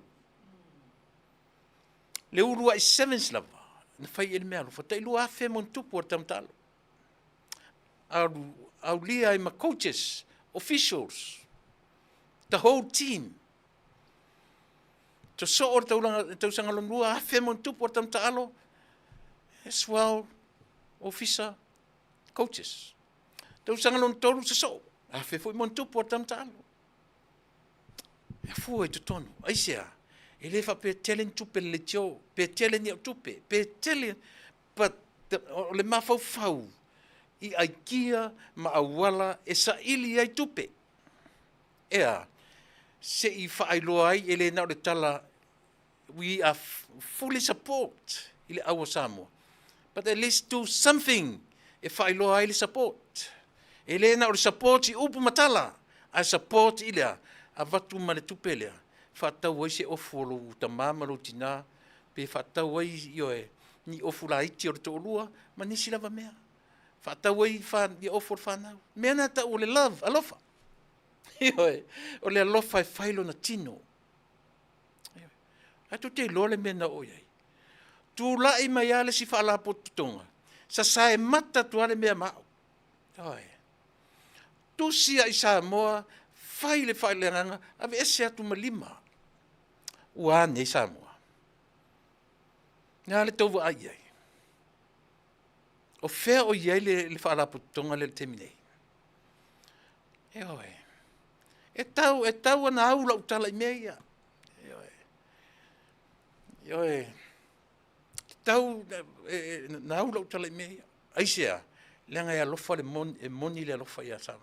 Le urua I 7th lava. Na fai ele mea alofa, ta ilua afe mon tupu ar tamtalo. Au lia I ma coaches, officials, the whole team. To so or tau sanga lua afe mon tupu ar tamtalo, as well, officer, coaches. Tau sanga lon tolu sa so, afe foi mon tupu ar tamtalo. E fua I tutono, aisea. E le fa pe telen tupe le tio, pe telen ni tupe, pe telen, but le mafau I aikia ma awala e sa ili ai tupe. Ea, se I whaailoa ai ele nao le tala, we are fully support I le awa Samoa. But at least do something e whaailoa ai le support. Ele nao le support I upu matala, I support ilea, a vatu ma le tupe lea. Whatau ai se ofolo ta mamalo tina, pe whatau ai ioe, ni ofula iti o le toolua, ma nisi lava mea. Whatau ai ni ofolo whanau. Mea na ta o le love, alofa. Ioe, o le alofa e whailo na tino. Atu te lole mea na oi ai. Tu lai mai ale si whaalapo tutonga. Sa sae mata tu ale mea mao. Ioe. Tu sia I Samoa, whaile nganga, ave ese atu malima. Ua nei Samoa. Nga le tau ai ai. O whea o iai le whaalapo tonga le teminei. Eoe. E tau ana au lau tala I mea ia. Eoe. tau na ula utala me ai sea lenga ya lofa le moni le lofa ya sa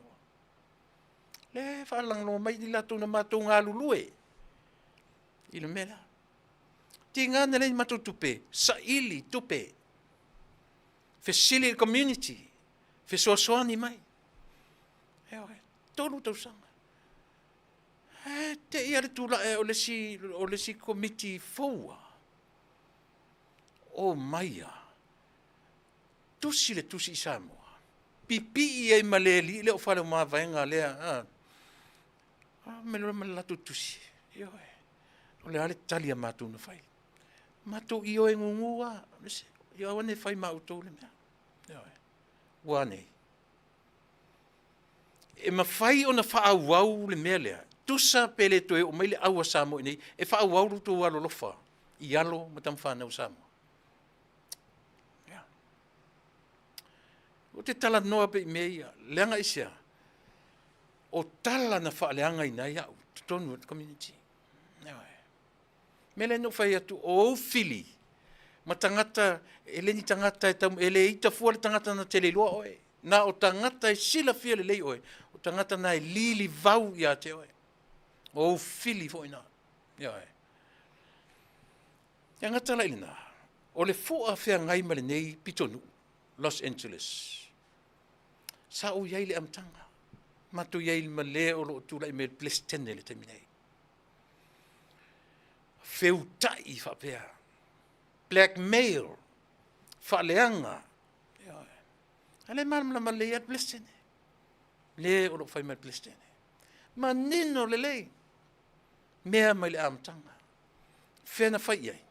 le fa lang no mai la tu na matu ngalulue ile mela tinga na le matu tupe sa ili tupe facility community fe soani mai tolu tau sanga te ia tu la o le si committee foa o maia tusi Samoa pipi e maleli le o fale ma vaenga le me lo la tusi yo o le ale talia matu na fai matu io e ngungua yo wane fai ma auto le me yo wane e ma fai ona fa wau le mele tusa pele to e o mai le awa Samoa nei e fa wau to walo lofa ialo matam fa na Samoa. O te tala noa pe meia, leanga isia. O tala na whaaleanga ina ia, tonu at community. Mele no whai atu o fili. Ma tangata, ele ni tangata e tamu, ele ita fua le tangata na tele loa oe. Na o tangata e sila fia le lei oe. O tangata na e lili vau ia te oe. O fili fo ina. Ia oe. Ia ngata la ilina. O le fua fea ngai male nei pitonu. Los Angeles. Sa o yai le amtanga. Matu yai le male o lo tula i me plestene le teminei. Feutai whapea. Blackmail. Whaleanga. Ale malam la male at plestene. Le o lo whai me plestene. Ma nino le lei. Mea mai le amtanga. Fena whai yai.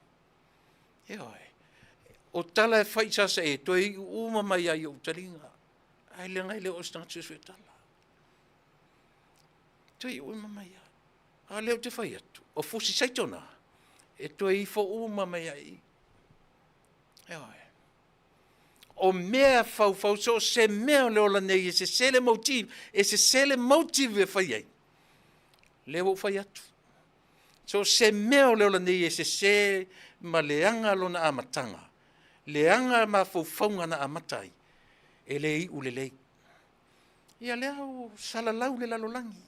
O tala e whai sasa e toi uma mai ai o taringa. Ai le ngai le o stang tsu tala. Toi uma mai ai. A leo te whai atu. O fusi saitona. E toi fo uma mai ai. O mea fau so se mea leo la nei e se sele motive. E se sele motive e whai ai. Leo o whai atu. So se mea leo la nei e se se ma leanga lona amatanga. Leanga ma faufaunga na amatai. E lei u le lei. Ia lea o salalau le lalolangi.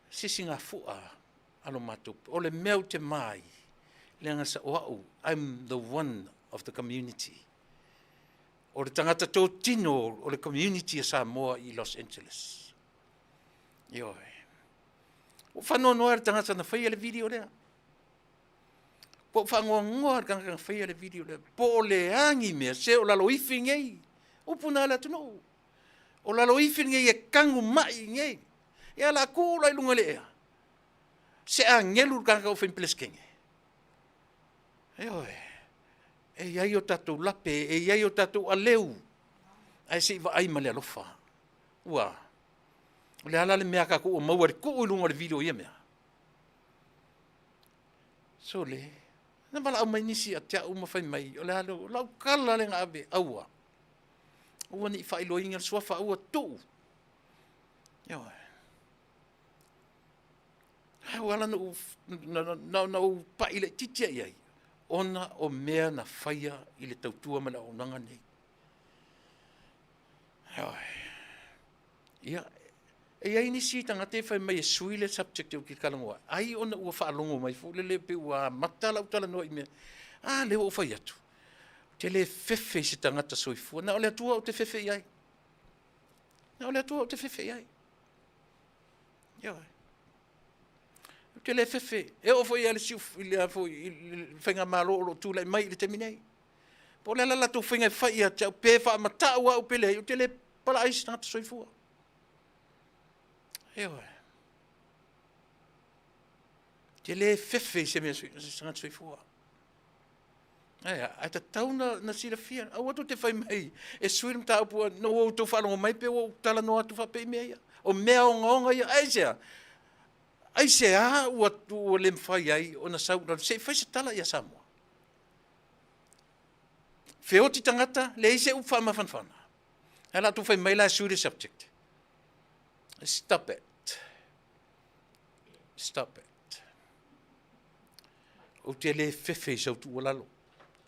Sisi ngā fua alo matup. O le meu te mai. Leanga sa oau. I'm the one of the community. O le tangata tō tino o le community a Samoa i Los Angeles. Ioe. O whanau noa le tangata na whaia le video lea. Po whangoa ngoa kanga whaia le video lea. Po le angi mea se o lalo ifi ngei. O puna ala tuno. O lalo ifi ngei e kangu mai ngei. E ala kūla i lunga lea. Se a ngelu kanga o whenpiles kenge. Eoe. E iai o tatou lape, e iai o tatou aleu. Ai se iwa aima le alofa. Ua. O le ala le mea kako o maua le kuu i lunga le video ia mea. So le. Na mala au mai nisi a tea uma whai mai. O le halo, lau kala le ngā abe, aua. Ua ni whai loa inga suafa aua tuu. Iawa. Hau ala na u pa ile titia iai. Ona o mea na whaia i le tautua mana o nanga nei. Iawa. Ia. E ai nisi tanga te whai mai e sui le subject o ki kalangoa. Ai ona ua whaalongo mai fu le pe ua matala utala noa i mea. Ah, leo o whai atu. Te le fefe se tangata soifua. Na o le atua o te fefe iai. Na o le atua o te fefe iai. Iawa. Te le fefe. E o foi ale siu ile foi fenga malo o tu le mai le terminei. Po le la tu fenga fai a te pe fa mata wa o pele o te le pala is na soifua. Ewa. Te le fefe se me na soifua. Ai, a ta tauna na sila fia. A watu te fai mai. E suirim ta pu no o tu fa no mai pe o tala no atu fa pe mea. O mea o ngonga ia aisia. Ai se a o le mwhai ai o na sau, se whai se tala ia Samoa. Whioti tangata, le ise u wha mawhanwhana. Hala tu whai mai la suri subject. Stop it. Stop it. O te le whewhi sau tu o lalo.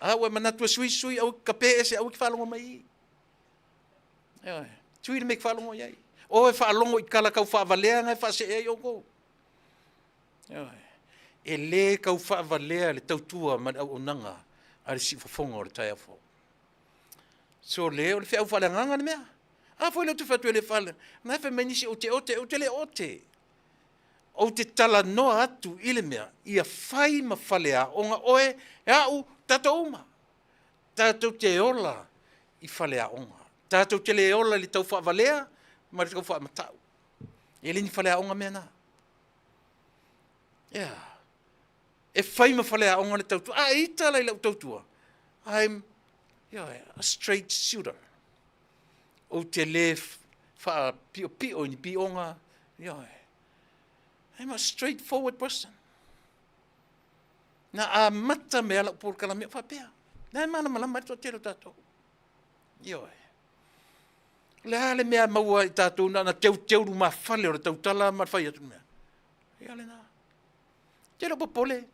ua manatu sui au kape se au ki whalongo mai. Tui le me ki whalongo iai. O e whalongo I kala kau whavalea ngai whase e oko. E le kau whavalea le tautua man au onanga a le si whafonga o le tai afo. So le o le whiau whale nganga ni mea. A foi le tu whatu e le whale. Nai wha menisi o te le ote. O te tala noa atu I le mea. Ia whai ma whale a onga oe e au tatou uma. Tatou te ola I whale a onga. Tatou te le ola li tau whavalea ma le tau whamatau. E le ni whale a onga mea na. E whai ma whale a onga le tautua. I tala I lau tautua. I'm a straight shooter. O te le wha pio ni pionga. I'm a straightforward person. Na a mata me ala por kala me whapea. Na mana malama to tero tatou. Le ale mea maua I tatou na teu ma whale o le tautala ma whai atu mea. Le na. Tero popole.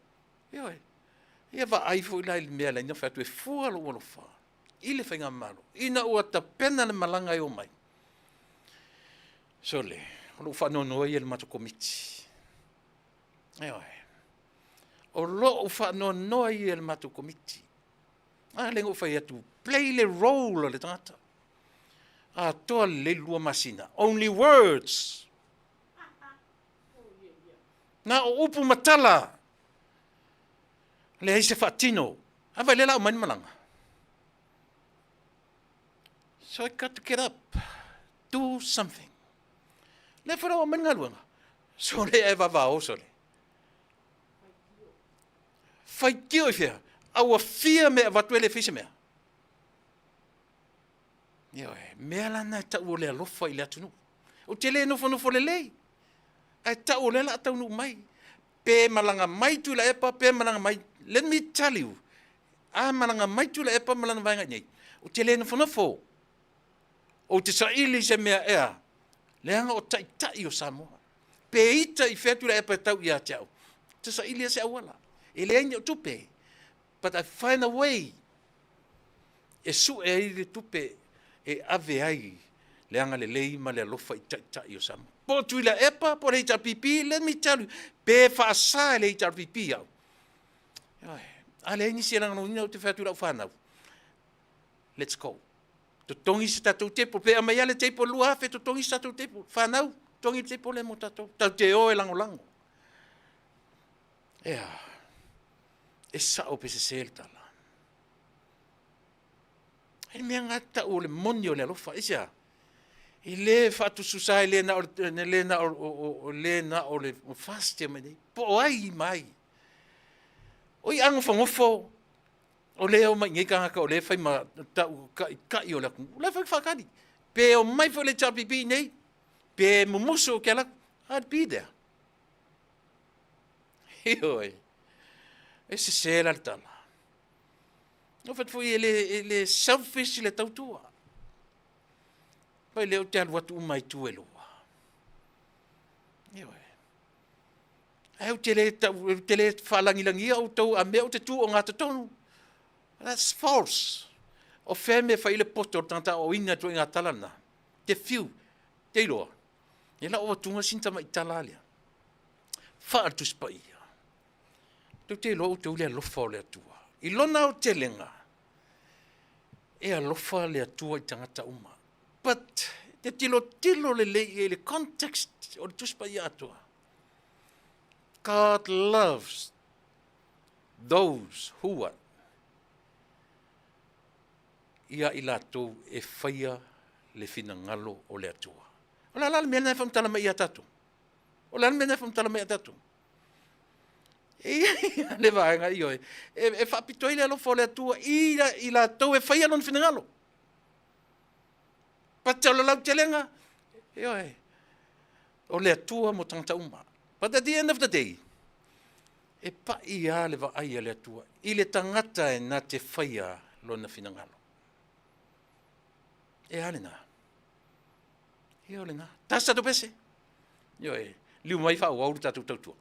Ia va ai fo ila il mea la ina fatu e fua lo walo fa. Ile whainga malo. Ina ua ta pena le malanga I o mai. So le. Lo whanono I le mato komiti. O lo whanono I le mato komiti. Lengo whai atu. Play le role o le tangata. Toa le lua masina. Only words. Na o upu matala. Le heise whaatino. Awai le lau mani malanga. So I got to get up. Do something. Le whara o mani ngaluanga. So le e wawa o so le. Whai kio I whia. Aua whia mea watu ele whise mea. Mea lana ta ua le alofa I le atunu. O te le nofo le lei. Ai ta ua le la ataunu mai. Pe malanga mai tu la epa, pe malanga mai. Let me tell you. Malanga mai tu la epa malanga vainga nei. O te le nofo. O te saili se mea ea. Leanga o tai o Samoa. Pe ita I whetu la epa tau I a teau. Te saili se awala. E leanga o tupe. But I find a way. E su e I le tupe. E ave ai. Leanga le lei ma le alofa I tai o Samoa. Po tu la epa, po le ita pipi, let me tell you. Pe whaasa le ita pipi au. Ale ni se langa no te whetu lau whanau. Let's go. To tongi se tatou tepo. Pe amai ale tepo lua hafe, to tongi se tatou tepo. Whanau, tongi tepo le mo tatou. Tau te o e lango. E sao pe se sel tala. E mea ngata o le moni o le alofa. Isia. I le whatu susai le na o le fastia mai. Po ai mai. Oi ango whangofo. O leo mai ngai kangaka o le whai ma tau kai o laku. Le whai whakari. Pe o mai whai le tapipi nei. Pe mumuso ke laku. I'd be there. Hioi. E se sela le tala. O what fui e le selfish le tautua. Pai leo te alu atu umai tu e loa. Au te le whalangilangia au tau a mea o te tu o ngā tatonu. That's false. O wheme whaile poto tanta o ina tu i ngā talana. Te whiu, te iloa. E la o tunga sintama I talalia. Whaatu spa ia. Tau te iloa o te ulea lofa o le atua. I lona o te lenga. E a lofa le atua I tangata uma. But te tilo le context o le tuspa I atua. God loves those who what? Ia I latou e whaia le fina ngalo o le atua. O la mea nei whamtala mai I atatu. O la mea nei whamtala mai I atatu. Le vaenga I oi. E whapitoi le alo le atua I latou e whaia lon fina ngalo. Patalo lau te lenga. O le atua mo tangata uma. But at the end of the day, e pa ia le va ai le atua. I le tangata e na te whaia lona fina ngalo. E alena. E alena. Tasa to pese. Liu mai wha au tatu tautua.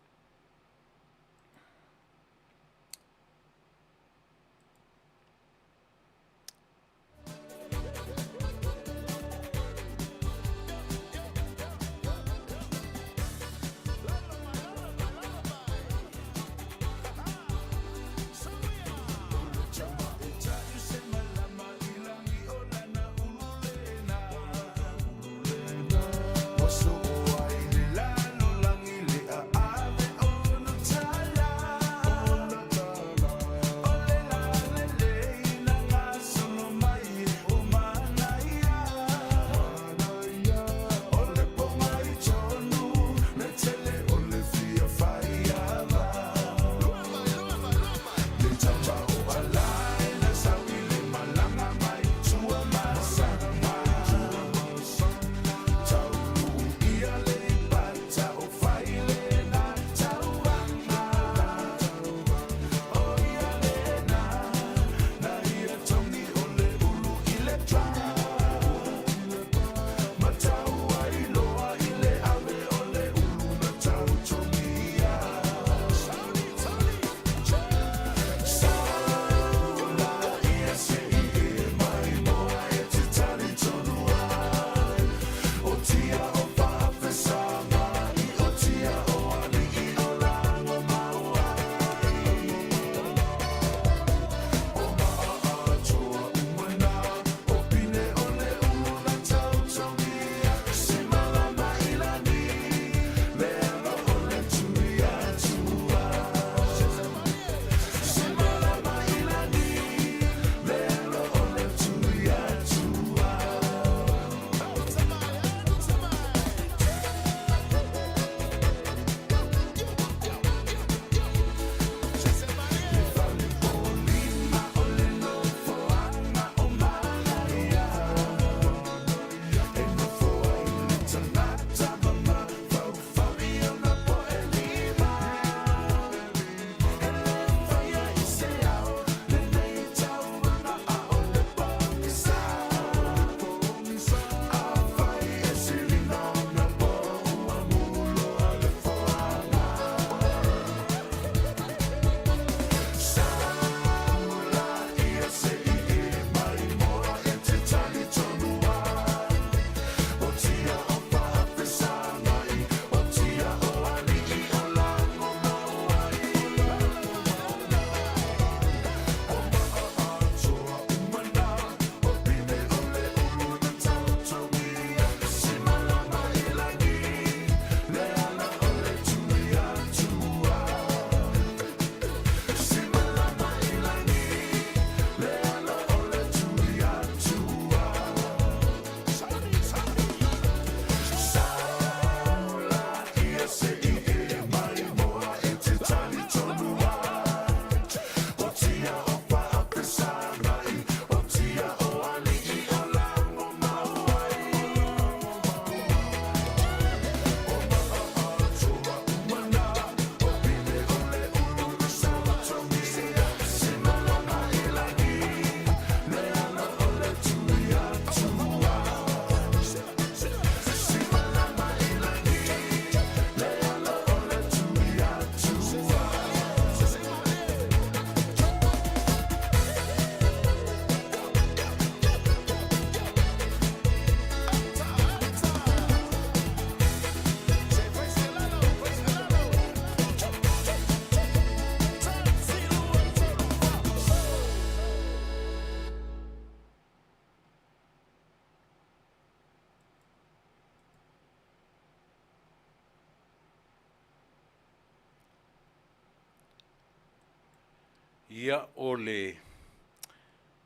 Ia o le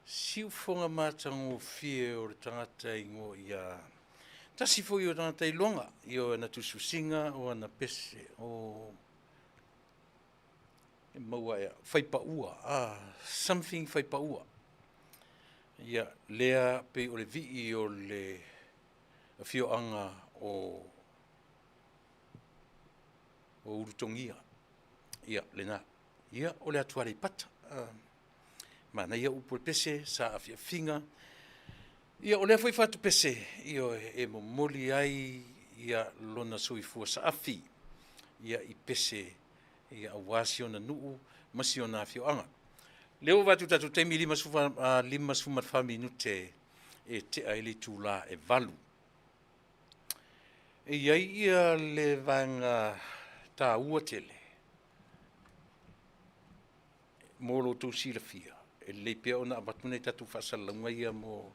siufonga mātango fie o le tangata ingo ia tasi foi o tangata i longa i o ana tususinga o ana pese o maua ia whaipaua, something whaipaua. Ia lea pe o le vii o le whioanga o urutongia. Ia lena. Ia o le atuare pata. Mana ia upo le pese sa afia finga. Ia o le foi fatu pese. Ia e mo moli ai ia lona soifua sa afi. Ia i pese ia awasi ona nuu masi ona whioanga. Leo watu tatu teimi lima suma minute e te aile tūla e valu. E iai ia le vanga tā ua tele. Molo tō sila fia. E le pia ona abatune tatu whasalangai ia mo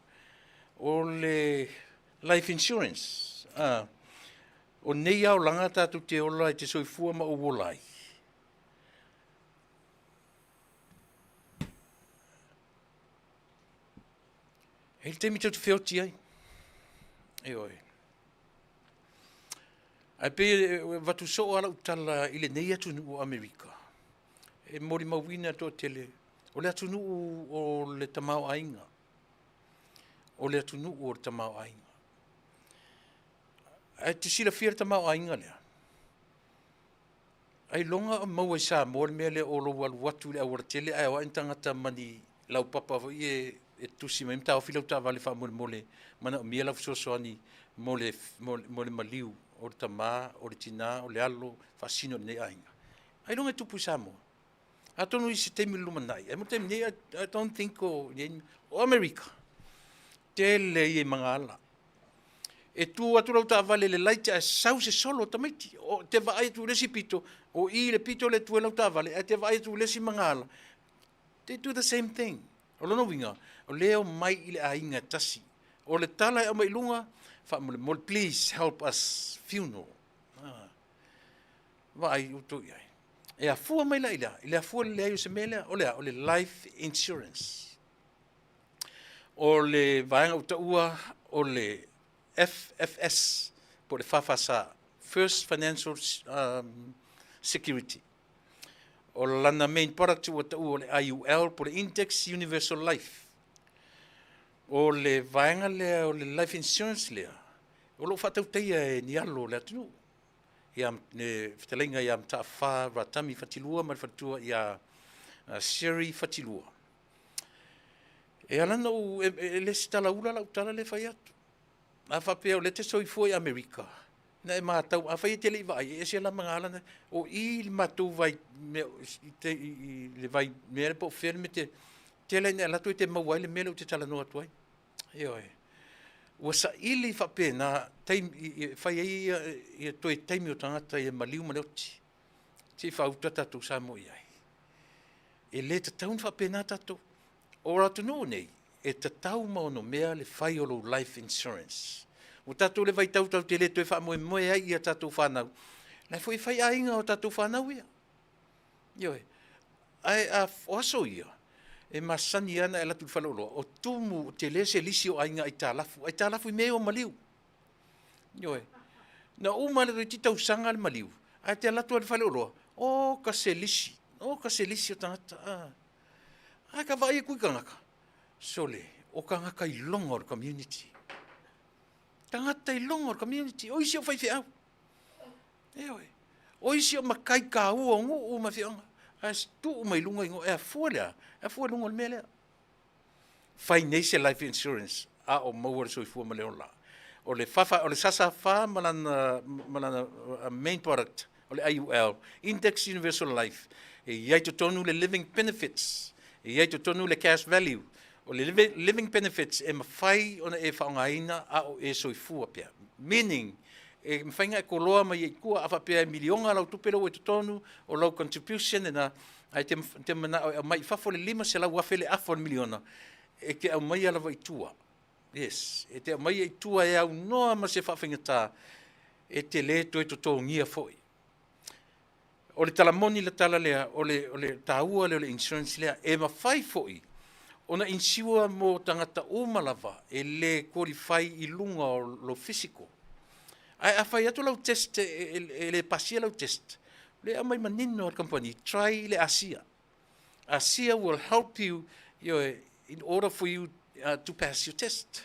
o le life insurance. O nei au langa tatu te ola e te soifua ma o wolai. E te mi tau te whioti ai. E oi. Ai pe watu so ala utala ile nei atu o Amerika. E mori mawina to tele. O le atu o le tamau ainga. O le atu o le tamau ainga. Ai te sila fia le tamau ainga lea. Ai longa o maua sa mori mea le o lo walu watu le awara tele. Ai awa intangata mani lau papa e tusi mai mta o fila uta vale fa mole mana o mia lau sosoani mole maliu o le tama o le tina o le alo fasino nei ainga. Ai longa tupu sa mo. Atonu i se temi lumanai. E mo temi nei, I don't think o Amerika. Tele i e mangala. E tu atu lau ta vale le laita e sau se solo tamaiti. O te vai tu lesi pito, o i le pito le tu lau ta vale, e te vai tu lesi mangala. They do the same thing. O lono winga, o leo mai i le ainga tasi. O le tala e mai lunga, fa mole, please help us funeral. Vai uto iai. E a fua mai la ila, ile a fua le ayo se melea, o le life insurance. O le vaenga uta ua, o le FFS, po le fafasa, First Financial Security. O lana main product uta ua, o le IUL, po le Index Universal Life. O le vaenga lea, o le life insurance lea, o lo fatau teia e ni alo le atunu. Iam ne fitalinga iam ta fa ratami fatilua ma fatua ia seri fatilua. E alana o le stala ula la utala le fai atu. A fa pe o le te soifua i Amerika. Na e mātau, a fai te le vai, e se la mangala o i mātou vai, le vai mea le po where me te le ne alato i te mawai le mele o te tala noa tuai. E oi. Ua sa ili whape na whai i toi taimi o tangata i maliu maleoti. Te whauta tatou sa mo iai. E le tataun whape na tatou. O ratu no nei, e tatau maono mea le whai o lo life insurance. O tatou le vai tau te le toi wha moe ai i a tatou whanau. Lai fwoi whai ainga o tatou whanau ia. Ioi. Ai a oaso ia. E masani ana e latu whalolo. O tumu te lese lisi o ainga i tālafu. Ai tālafu i mea o maliu. Ioi. Na umane roi titau sanga le maliu. Ai te latu ale whalolo. O ka se lisi. O ka se lisi o tangata. Ai ka vai e kui kangaka. Sole. O kangaka i longa o community. Tangata i longa o community. O isi o whaiwhi au. Ioi. O isi o makai ka ua ngu o mawhianga. As tu mai lunga ingo e fua lunga le mele. Fai nei se life insurance a o maua so fua male ola. O le fafa o le sasa fa malana main product o le IUL, Index Universal Life. E iai to tonu le living benefits. E iai to tonu le cash value. O le living benefits e mawhai ona e whaongaina a o e so fua pia. Meaning e mwhainga e koloa mai e kua a whapea e milionga lau tupero e tutonu o lau contribution e na ai te mana o mai whafole lima se lau wafele afon miliona e ke au mai alawa i tua. Yes, e te au mai i tua e au noa ma se whawhinga tā e te le toi to ngia foi. o le talamoni le tala lea, o le tāua le insurance lea, e mawhai fo'i. Ona insiua mo tangata umalava, e le qualify I lunga o lo physical. Ai a whai atu lau test, e le pasia lau test. Le amai manino al company, try le asia. Asia will help you, in order for you to pass your test.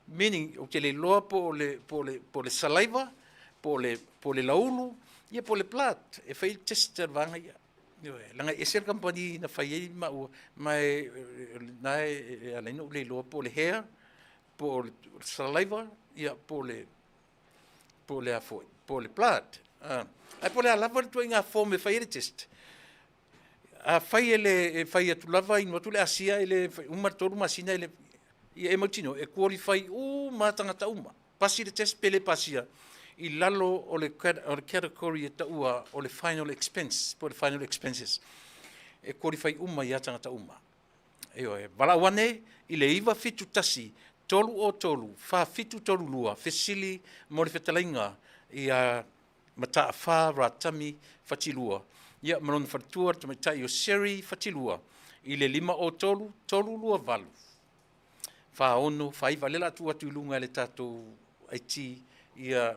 Meaning, o te le loa po le saliva, po le laulu, ia po le plat, e whai test vanga ia. Langa esel company na whai ei mai alaino le loa po le hair, po le saliva, ia po le afoi, po le plat. Ai po le alava tu inga form e whai le test. A whai whai atu lava inu atu le asia ele umartoru masina ele ia e mautino e qualify matangata uma. Pasi le test pele pasia I lalo o le category e taua o le final expense, po le final expenses. E qualify ia tangata uma. Wala wane I le iwa fitu tasi, tolu o tolu, fa fitu tolu lua, fesili mo le fetalainga ia mataa fa ratami fatilua. Ia manon fatua tamatai o seri fatilua. I le 5 o tolu, tolu lua valu. Fa ono, fa iwa lela tua tuilunga le tatou aiti ia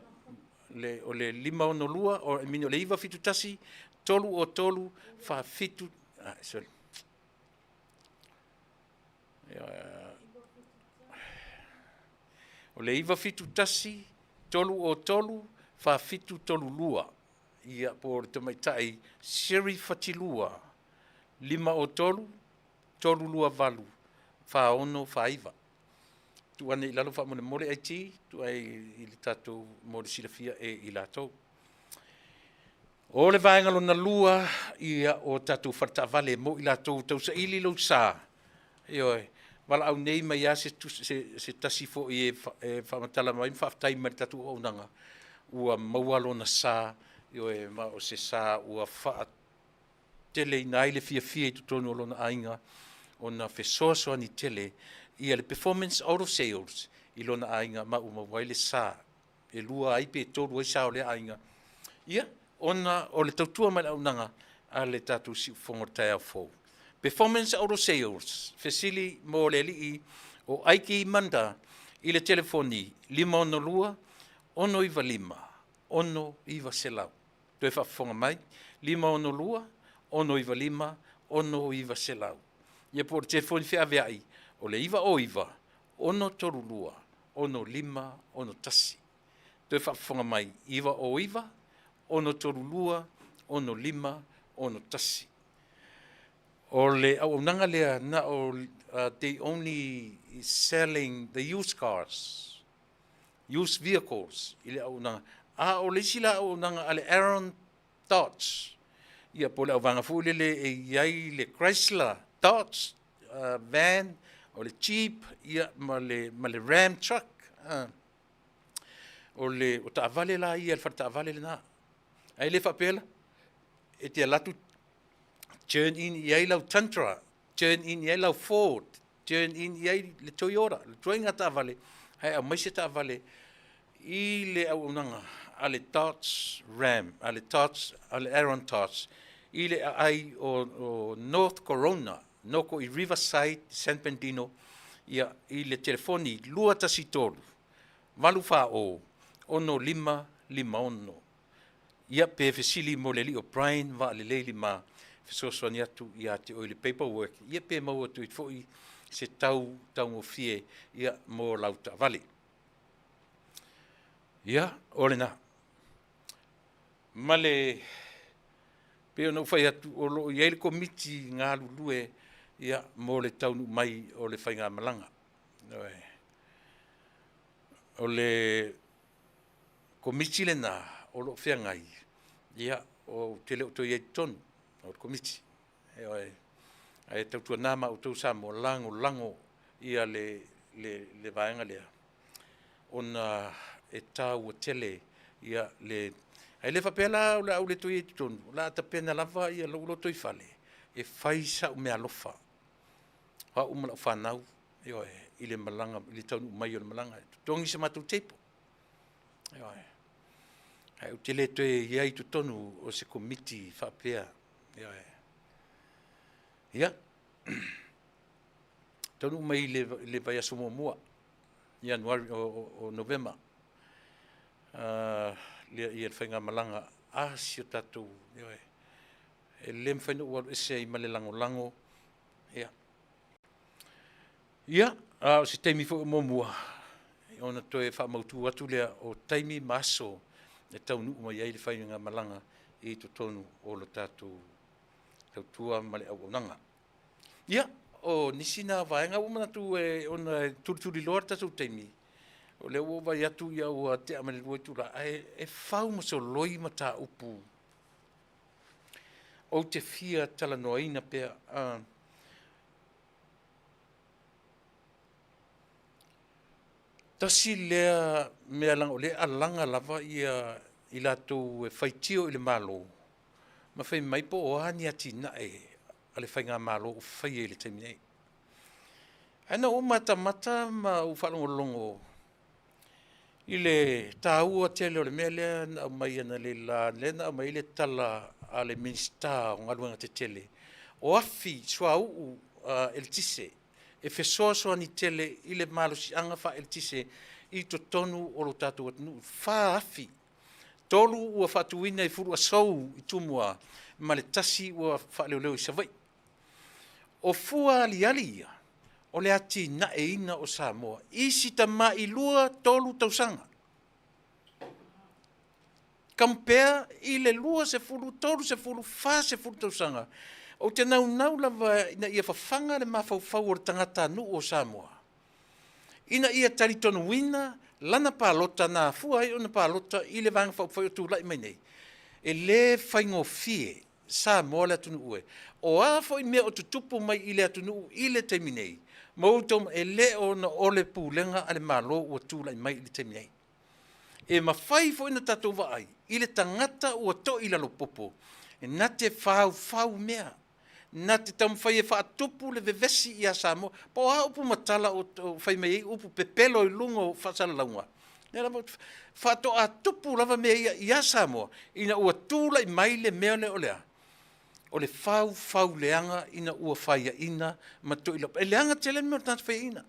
o le 5 ono lua, o mino le iwa fitu tasi, tolu o tolu, fa fitu, sorry. O le iwa fitu tasi, tolu o tolu, fa fitu tolu lua. Ia por tamaitai seri fatilua 5 o tolu, tolu lua valu, fa ono fa iwa. Tu ane I lalo fa mole aiti, tu ai I le tatou mole silafia I latou. O le vaenga lona lua ia o tatou fartavale mo I latou tau sa ili lau sa. Wala au nei mai a se tasi fo e whamatala mai mwhaftai mai tatou o nanga. Ua maua lona sa, ma o se sa ua wha tele I le fia I tutono lona ainga o na fesoasoa ni tele ia le performance out of sales I lona ainga ma umawai le sa e lua ai pe toru ai sa o le ainga ia ona o le tautua mai au nanga a le tatu si fongo tae fo performance out of sales fesili mo le li o aiki manda I le telefoni 5 ono lua ono iwa 5 ono iwa selau toe fa fonga mai 5 ono lua ono iwa 5 ono iwa selau ia por telefoni fe ave ai o le iwa o iwa ono toru lua ono 5 ono tasi toe fa fonga mai iwa o iwa ono toru lua ono 5 ono tasi o le au nanga lea na o they only selling the used cars used vehicles ile au nanga o le sila au nanga ale Aaron Dodge ia po le au vanga fu le iai le Chrysler Dodge van o le Jeep ia ma le Ram truck o ta vale la ia le ta vale na ai le fa pela e te latu turn in iai lau Tantra turn in iai lau Ford turn in iai le Toyota le toinga ta vale ai au mai se ta vale I le au nanga ale Dodge Ram ale Dodge ale Aaron Dodge I le ai o North Corona noko I Riverside San Bernardino ia I le telefoni lua tasi tolu valu fa o ono 5 ono ia pe fesili mo le li o Brian va le leili ma fesoasoani atu ia te o le paperwork ia pe mau atu I foi se tau mo fie ia mo lauta vale ia ole na male pe no fai atu o lo ia le komiti ngā lulue ia mo le taunu mai o le whainga malanga. O le komiti le nā o lo whiangai ia o te leo toi ei tonu o le komiti. Ai tautua nāma o tau sa mo lango ia le vaenga lea. Ona e tau o tele ia le ai le whapela o le au le toi e tonu, la ta pena lava ia lo toi fale, e whaisa o mea lofa. Ha umala o whanau, I le malanga, I le taunu mai o le malanga, tongi se matu teipo. Hai o te le toe ia i tu tonu o se komiti whapea. Ia. Tonu mai le vai aso mua. Januari o November. Ia i whainga malanga. Si o tatou. E lem whainu ua ese i male lango. Ia. Ia. O se teimi fo mua. Ona toe whamautu atu lea o taimi maso. E tau nuu mai ai le whainga malanga i to tonu o lo tātou tautua male au nanga. Ia, o nisina vaenga umana tu e ona turi loa tātou teimi. O leo o vai atu ia o te amane lua tura. E whau maso loi mata upu. O te fia tala noaina pea. Tasi lea mea langa, o lea alanga lava ia i latou e whaitio i le malo. Ma whai maipo o ani ati nae a le whainga malo o whai e le taimi nei. Ana o mata ma u whalongolongo i le tāua tele o le mea lea na mai ana le la lena mai le tala a le minsta o ngaluanga te tele. O afi sua uu el tise. E fesoasoa ni tele i le malo si anga wha el tise i to tonu o lo tātou atunu. Wha afi. Tolu ua whatuina i furu asou i tumua ma le tasi ua whaleo i savai. O fua ali ia, o le ati na e ina o Samoa. Isi ta mai lua tolu tausanga. Kampea i le lua se furu tolu se furu wha se furu tausanga. O te nau lava ina ia whawhanga le mawhauwhau o tangata nu o Samoa. Ina ia taritonu wina, lana pālota nā fuai o na pālota i le vanga whauwhau o tūlai mai nei. E le whaingo fie, Samoa le atunu ue. O a foi mea o tutupu mai i le atunu i le teimi nei. Mautom e le o na ole pūlenga ale malo o tūlai mai i le teimi nei. E mawhai foi na tatou vaai, i le tangata o to i lalo popo. E na te whau mea. Na te tamwhai e whaatupu le vevesi i a Samoa, po a upu matala o whai mei upu pepelo i lungo whasala launga. Whaato a tupu lava mea i a Samoa, ina ua tūla i mai le mea le olea. O le whau leanga ina ua whaia ina mato i lapa. E leanga tele mea o tātu whaia ina.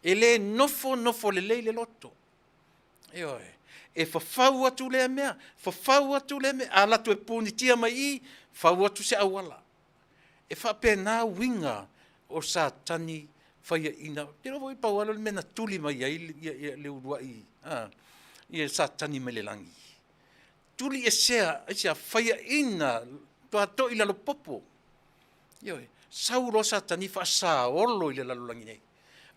E le nofo le leile loto. E whawhau atu lea mea, a latu e pūnitia mai i, whau atu se awala. E whapena winga o sa tani whaia ina. Tira voi paualo le mena tuli mai ai le urua i. I e sa tani mai le langi. Tuli e sea whaia ina toa to i lalo popo. Sauro sa tani wha sa olo i le lalo langi nei.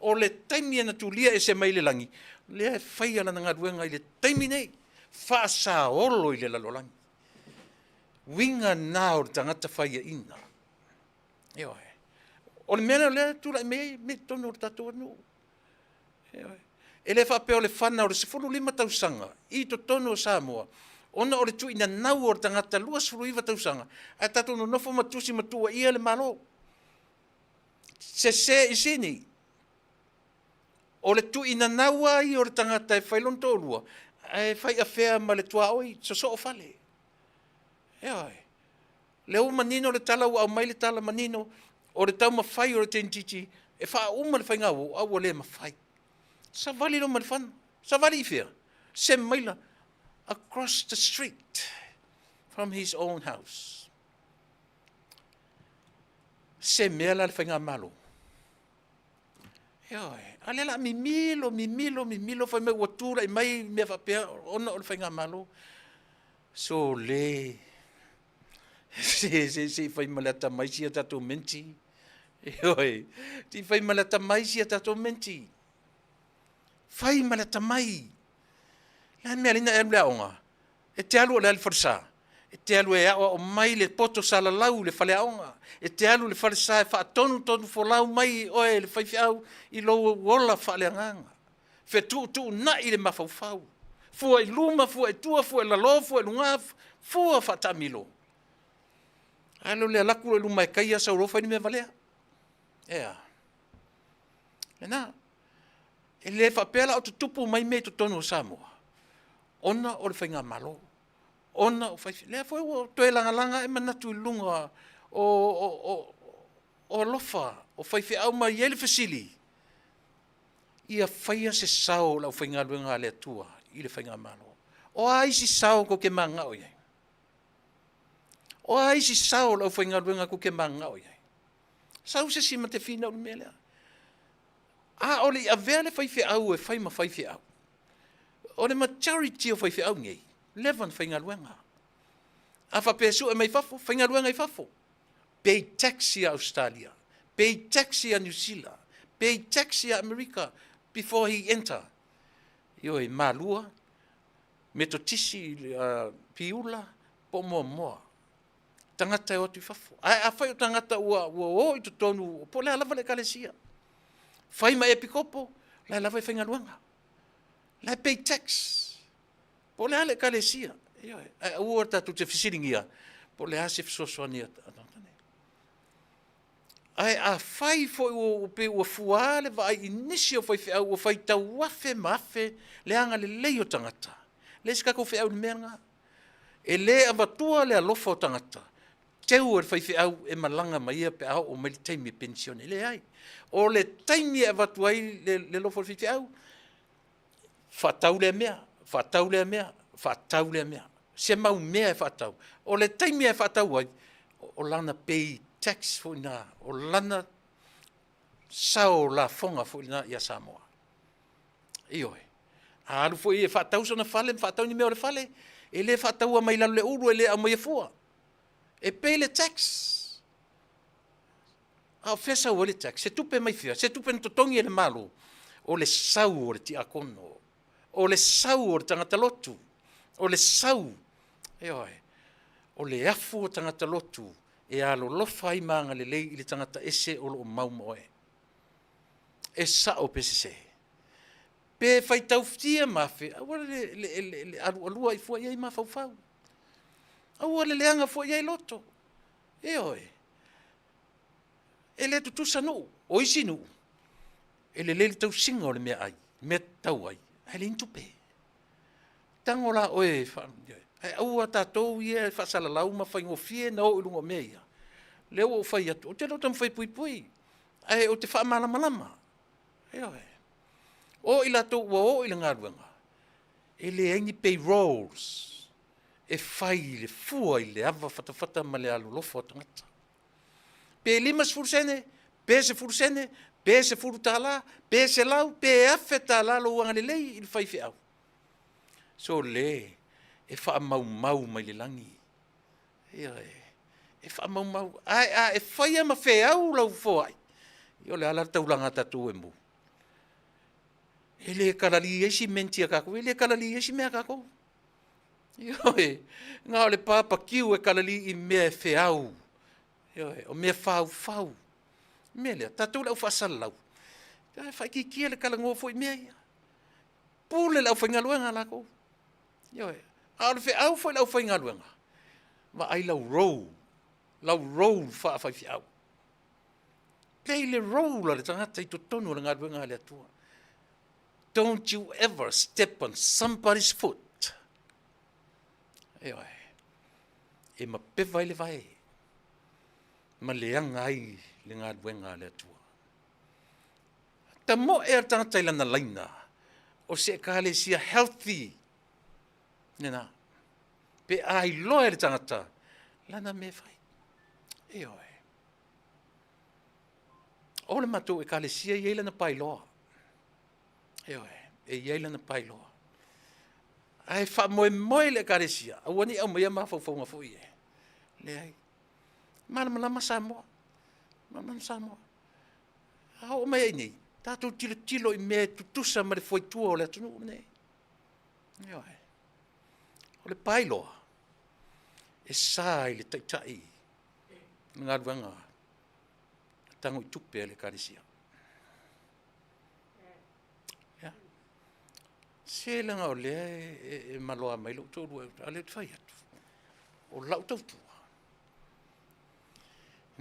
O le taimi ana tulia e se mai le langi. Le whaia lana ngā ruenga i le taimi nei. Wha sa olo i le lalo langi. Winga nā o tangata whaia ina. O le mena le tūra me tono o tatou anu. E le whapea o le whana o le 15 tausanga i to tono o Samoa. Ona o le tu ina nau o le tangata 2 tausanga. A tatou no nofo matusi matua ia le malo. Se i sini. O le tu ina nau ai o le tangata e whailon tōrua. E whai a whea ma le tua oi, so o whale. Le o manino le tala au mai le tala manino o le tau mawhai o le tentiti e wha uma le whainga au o le mawhai. Sa vali lo malfan, sa vali fia. Se maila across the street from his own house. Se mea la le whainga malo. Alela mi milo whai me watura i mai mea whapea ona o le whainga malo. So le se fai malata mai sia tatou menti. Ti fai malata mai sia tatou menti. Fai malata mai. La mea lina e aonga. E te alu le alfarsa. E te alu e o mai le poto sala lau le fale aonga. E te alu le fale sa e wha tonu fo lau mai oe le fai fiau i lo wola fale anganga. Fe tu na i le mafau. Fua i luma, fua i tua, fua i lalo, fua i lunga, fua wha tamilo. Alo le alaku luma e kaia sa urofa ni me valea. Ena. E le whapela o tutupu mai me to tono Samoa. Ona o le whainga malo. ona o fai le foi o toe langa e manatu i lunga o lofa o fai au mai ele fasili ia faia se sao la fainga luenga le tua i le fainga malo o ai si sao ko ke manga o ye o ai si sao la fainga luenga ko ke manga o ye sao se si mate fina o mele a ole a vele fai au e fai ma fai au o le majority o fai au ngei levan fainga luenga a fa pesu e mai fafo fainga luenga i fafo pay taxi a Australia pay taxi a New Zealand pay taxi a America before he enter. Yo e malua, me to tisi piula, po moa. Tangata e o tu fafo. A whai o tangata ua o i to tonu, po lea lava le kalesia. Whai ma epikopo, lea lava e whainga luanga. Lea pay tax. Po lea le kalesia. Yo e, ua tatu te fisiringia, po lea se fisosoania. Ai a fai foi o pe o fuale vai inicio foi o fai tau afe mafe le anga le leio tangata le ska ko fe au menga e le avatua le alofa o tangata teu fai au e malanga mai pe au o mai taimi pension le ai o le taimi avatua le lofa fi au fa tau le mea se mau mea fa tau o le taimi fa tau ai o lana pei tax fo na o lana sao la fonga fo na ia Samoa. Io e. A lu fo e fa tau sona fale, fa tau ni me o le fale. E le fa tau mai la le uru e le a mai fo. E pay le tax. A fesa o le tax, se tupe mai fia, se tupe to tongi le malo. O le sau o le ti akono. O le sau o le tangata lotu. O le sau. Io e. O le afu o tangata lotu. E alo lofa i manga le lei i le tangata ese o lo mau moe. E sa o pese. Pe fai tau ftia mafe, awa le alua i fua iai mafau fau. Awa le leanga fua iai loto. E oe. E le tutusa nu, o isi nu. E le le tau singa o le mea ai, mea tau ai. Ai le intupe. Tangola oe fa. Aua tātou ia whasala lau ma whai ngofie na o ilunga mea. Leo o whai atu. O te rau tam whai pui pui. Ai o te wha malama. Eo e. O ila tō ua o ila ngā ruanga. E le aingi payrolls. E whai le fua i le awa whatawhata ma le alu lofo tangata. Pe limas furusene, pe se furusene, pe se furutala, pe se lau, pe afe tala lo wanga le lei il whai au. So le. E wha mau mai le langi. E wha mau. E whaia ma whea au lau fōai. Io le ala taulanga tatu e mu. E le karali esi mentia kako. E le karali esi mea kako. Io e. Ngā o le pāpa kiu e karali i mea whea au. Io e. O mea whau. Mea lea. Tatu lau whasala lau. E whai ki kia le kalangoa fōi mea ia. Pūle lau whaingaluenga lako. Io e. Alu fe au foi lau foi ngaluenga. Ma ai lau roll fa fi au. Play le roll le tangata I tonu le ngaluenga le atua. Don't you ever step on somebody's foot. E ma pe vai le vai. Ma le anga ai le ngaluenga le atua. Ta mo e tangata I lana laina. O se kale sia healthy. Nena, pe ai loa le tangata, lana me fai. E oe. O le matou e kalesia I eila na pai loa. E oe, e eila na pai loa. Ai wha moe le kalesia, a wani au mea mawhau whaunga fui e. Le ai. Malama Samoa. Malama Samoa. A o mea nei, tātou tilo I mea tutusa ma le foitua o le atunu nei. E oe. O le pailoa, e sā I le taitai, ngā ruanga, tango I tupe le karisia. Se langa o lea e maloa mai lau tōru a le whai atu, o lau tautua.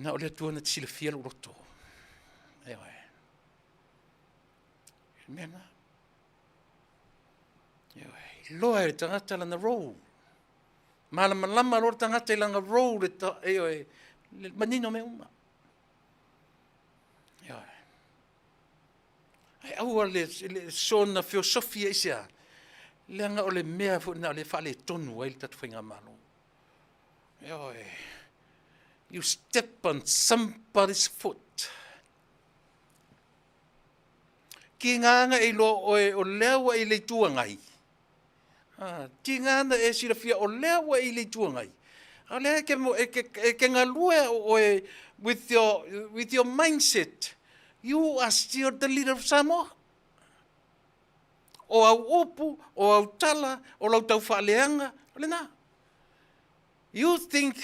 Nā o lea tua na tisila fia lo roto. E oe. Mena. Loa e tangata lana roll. Malama lor tangata I langa road le manino me uma. Ia. Ai aua le sona filosofia isia. Leanga o le mea fu na le fale tonu ai le tatu whainga malo. Ia. You step on somebody's foot. Ki nganga I lo o lewa I le tuangai. Ki ngana sila fia o lewa I le tuangai. A lea ke ngalua with your mindset, you are still the leader of Samoa. O au opu, o au tala, o lau tau whaaleanga, ole nā. You think,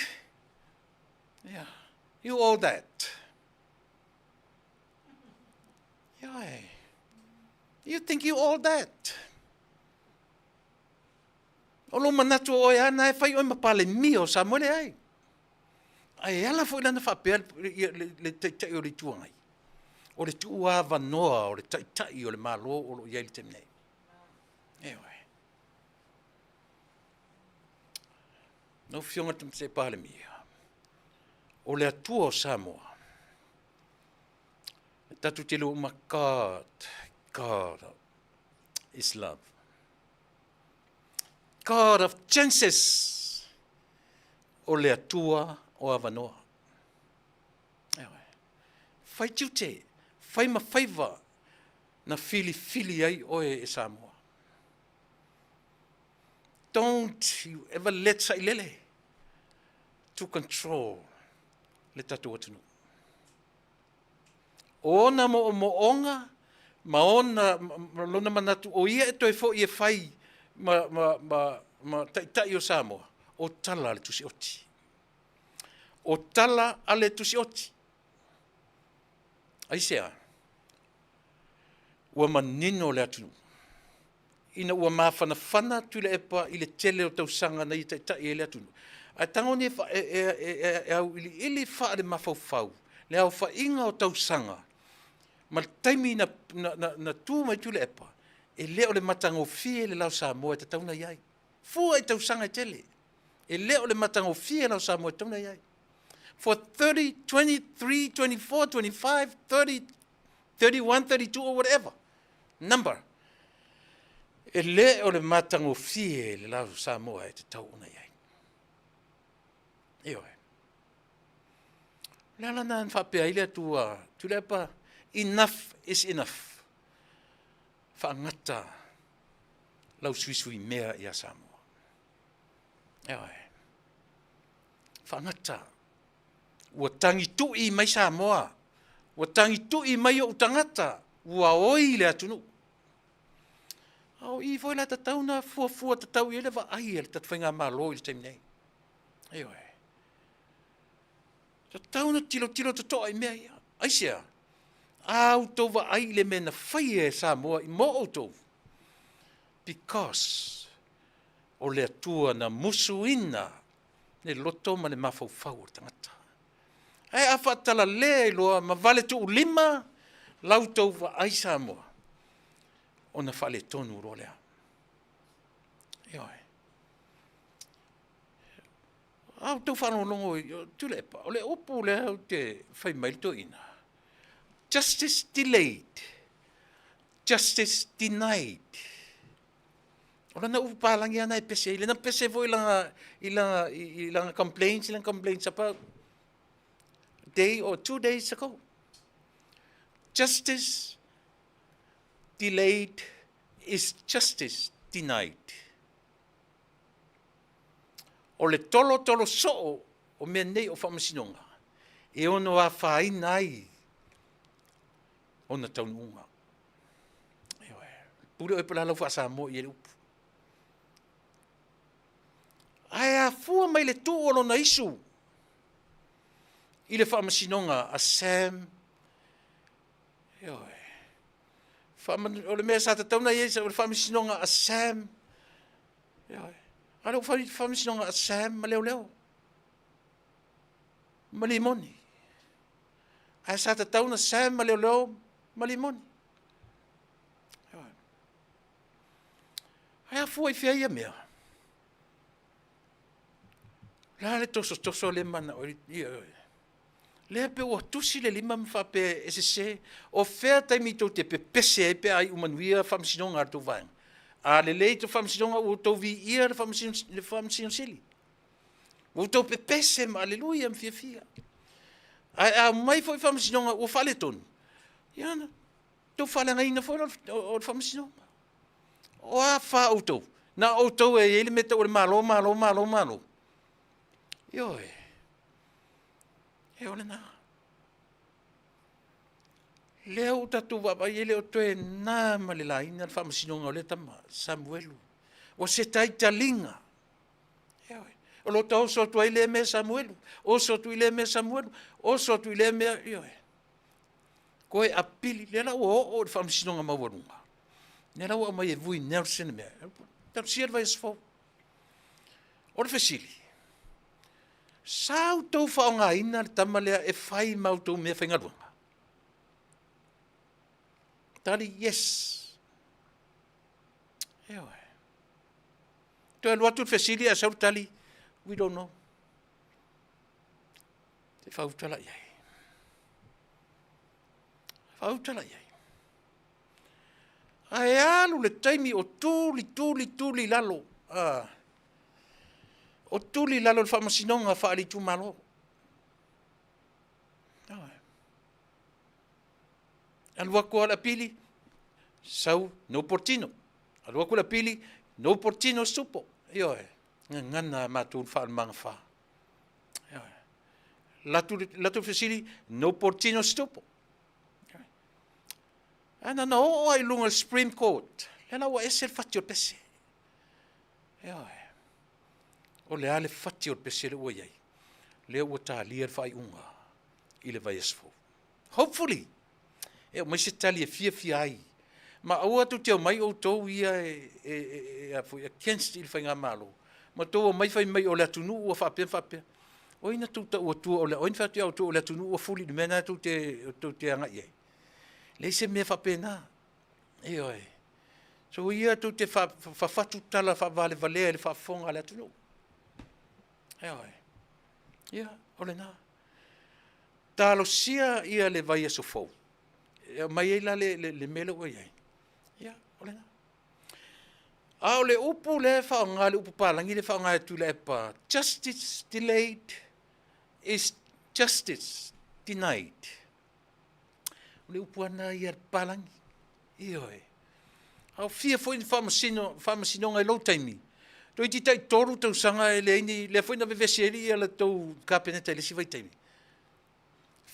yeah, you all that. Yeah, you think you all that. O lo manatu o ana e whai o mapale mi o Samoa le ai. Ai ala fo lana whapea le teitai o le tuangai. O le tua vanoa, o le teitai o le malo o lo iai le temnei. Ewe. No fionga tam se pale mia. O le atua o Samoa. Tatu te lo ma God is love. God of chances. O le atua o avanoa. Ewe. Fai tute, fai mawhaiva na fili ai oe Samoa. Don't you ever let sailele to control le tatu atunu. Ona mo onga, ma ona lona manatu o ia e toi fo ia fai ma tai o Samoa, o tala le tusi oti. O tala ale tusi oti. Aisea, ua manino le atunu. Ina ua mawhanawhana tu le epa I le tele o tausanga na I tai le atunu. A tango ni au ili wha le mawhauwhau, le au wha inga o tausanga, ma taimi na tū mai tu le epa, e leo le matango fie le lau Samoa te tauna iai. Fua I tausanga tele, e leo le matango fie lau Samoa te tauna iai. For 30, 23, 24, 25, 30, 31, 32 or whatever number. E leo le matango fie le lau Samoa te tauna iai. Ewe. Lala na whapea ile tua, tu lepa, enough is enough. Whaangata lau suisui mea I a Samoa. Ewe. Whaangata. Ua tangi tui mai Samoa. Ua tangi tui mai o tangata. Ua oi le atunu. Au I foi la tatau na fua tatau I le wa ai le tatwhainga malo I le taimi nei. Ewe. Tatau na tilo tatoa I mea ia. Aisea. Au tau wa ai le mena whai e Samoa I mo o tau. Because o le atua na musuina ne loto ma le mawhauwhau o tangata. Ai a whatala le loa ma vale tu lima lau tau wa ai Samoa. O na whale tonu rolea. Ioi. Au tau whanau longo tu lepa. O le opu le au te whai mailto ina. Justice delayed. Justice denied. O lana upalangi ana I pese. Ilana pese vo ilanga complaints about a day or 2 days ago. Justice delayed is justice denied. O le tolo so o mea nei o whamasinonga. E ono a whaina ai o na taununga. Ewe. Pure o pala lau wha Samoa I e upu. Ai a fua mai le tu o na isu. I le whamasinonga a Sam. Ewe. O le mea sa te tauna I e o le whamasinonga a Sam. Ewe. Ara o whamisinonga a Sam ma leo. Ma limoni. A sa te tauna Sam ma leo ma limoni. Ai a fua I whia ia mea. La le toso le mana o le pe o tusi le lima mfa pe se o fea taimi tau te pepese pe ai umanuia whamsinonga tu vai. A le tu whamsinonga o tau vi ia le whamsinonga sili. O tau pepese ma aleluia mfia. A mai foi whamsinonga o whale tonu. Iana, tau whale ngaina foi o whamsinonga. O a wha o tau. Na o tau e ele meta o le malo. Io e ole na. Leo tatu wapa ele o toe nā malila ina le whamasinonga o le tama Samuelu. O se taitalinga. O lo tau so tu ile me Samuelu. O so tu ile me Samuelu. O so tu ile me koe apili. Lela o le whamasinonga mawarunga. Lela o mai e vui Nelson mea. Tau sier vai esfo. O le fesili. Sao tau whaonga ina le tamalea e whai mautou mea whaingaruanga. Tali, yes. Ewa. Toi luatu fesili a sau tali, we don't know. Te whautala iai. Whautala iai. Ai alu le taimi o tuli lalo. O tuli lalo le whamasinonga whaali tu malo. Alua ko la pili, sau no portino. Alua ko la pili, no portino supo. Io ngana matu whaal manga wha. Latu fesili, no portino supo. Ana na o ai lunga Supreme Court. Lena wa ese fati o pese. O le ale fati o pese le o iai. Le o ta lia fai unga. I le vai esfo. Hopefully. E mai se tali e fia ai. Ma aua tu te mai o tau ia foi against il whainga malo. Ma tau mai fai mai o le atunu ua whapea. O ina tu ta ua tua o le oin whati au tu o le atunu ua fuli ni mena tu te anga iai. Le se mea whapea na. Oi. So ia tu te whafatu tala whavale valea le whafonga le atunu. Oi. Ia, ole na. Talo sia ia le vai aso fau. Mai eila le mele o iai. Ia, ole na. A le upu le whaonga, le upu palangi le whaonga e tu le epa. Justice delayed is justice denied. Le upu ana ia palangi. Ioi. Au fia foi ni whamasino ngai lau taimi. Toi ti tai toru tau sanga e le ini, le foi na veveseri ia le tau kapeneta le sivai taimi.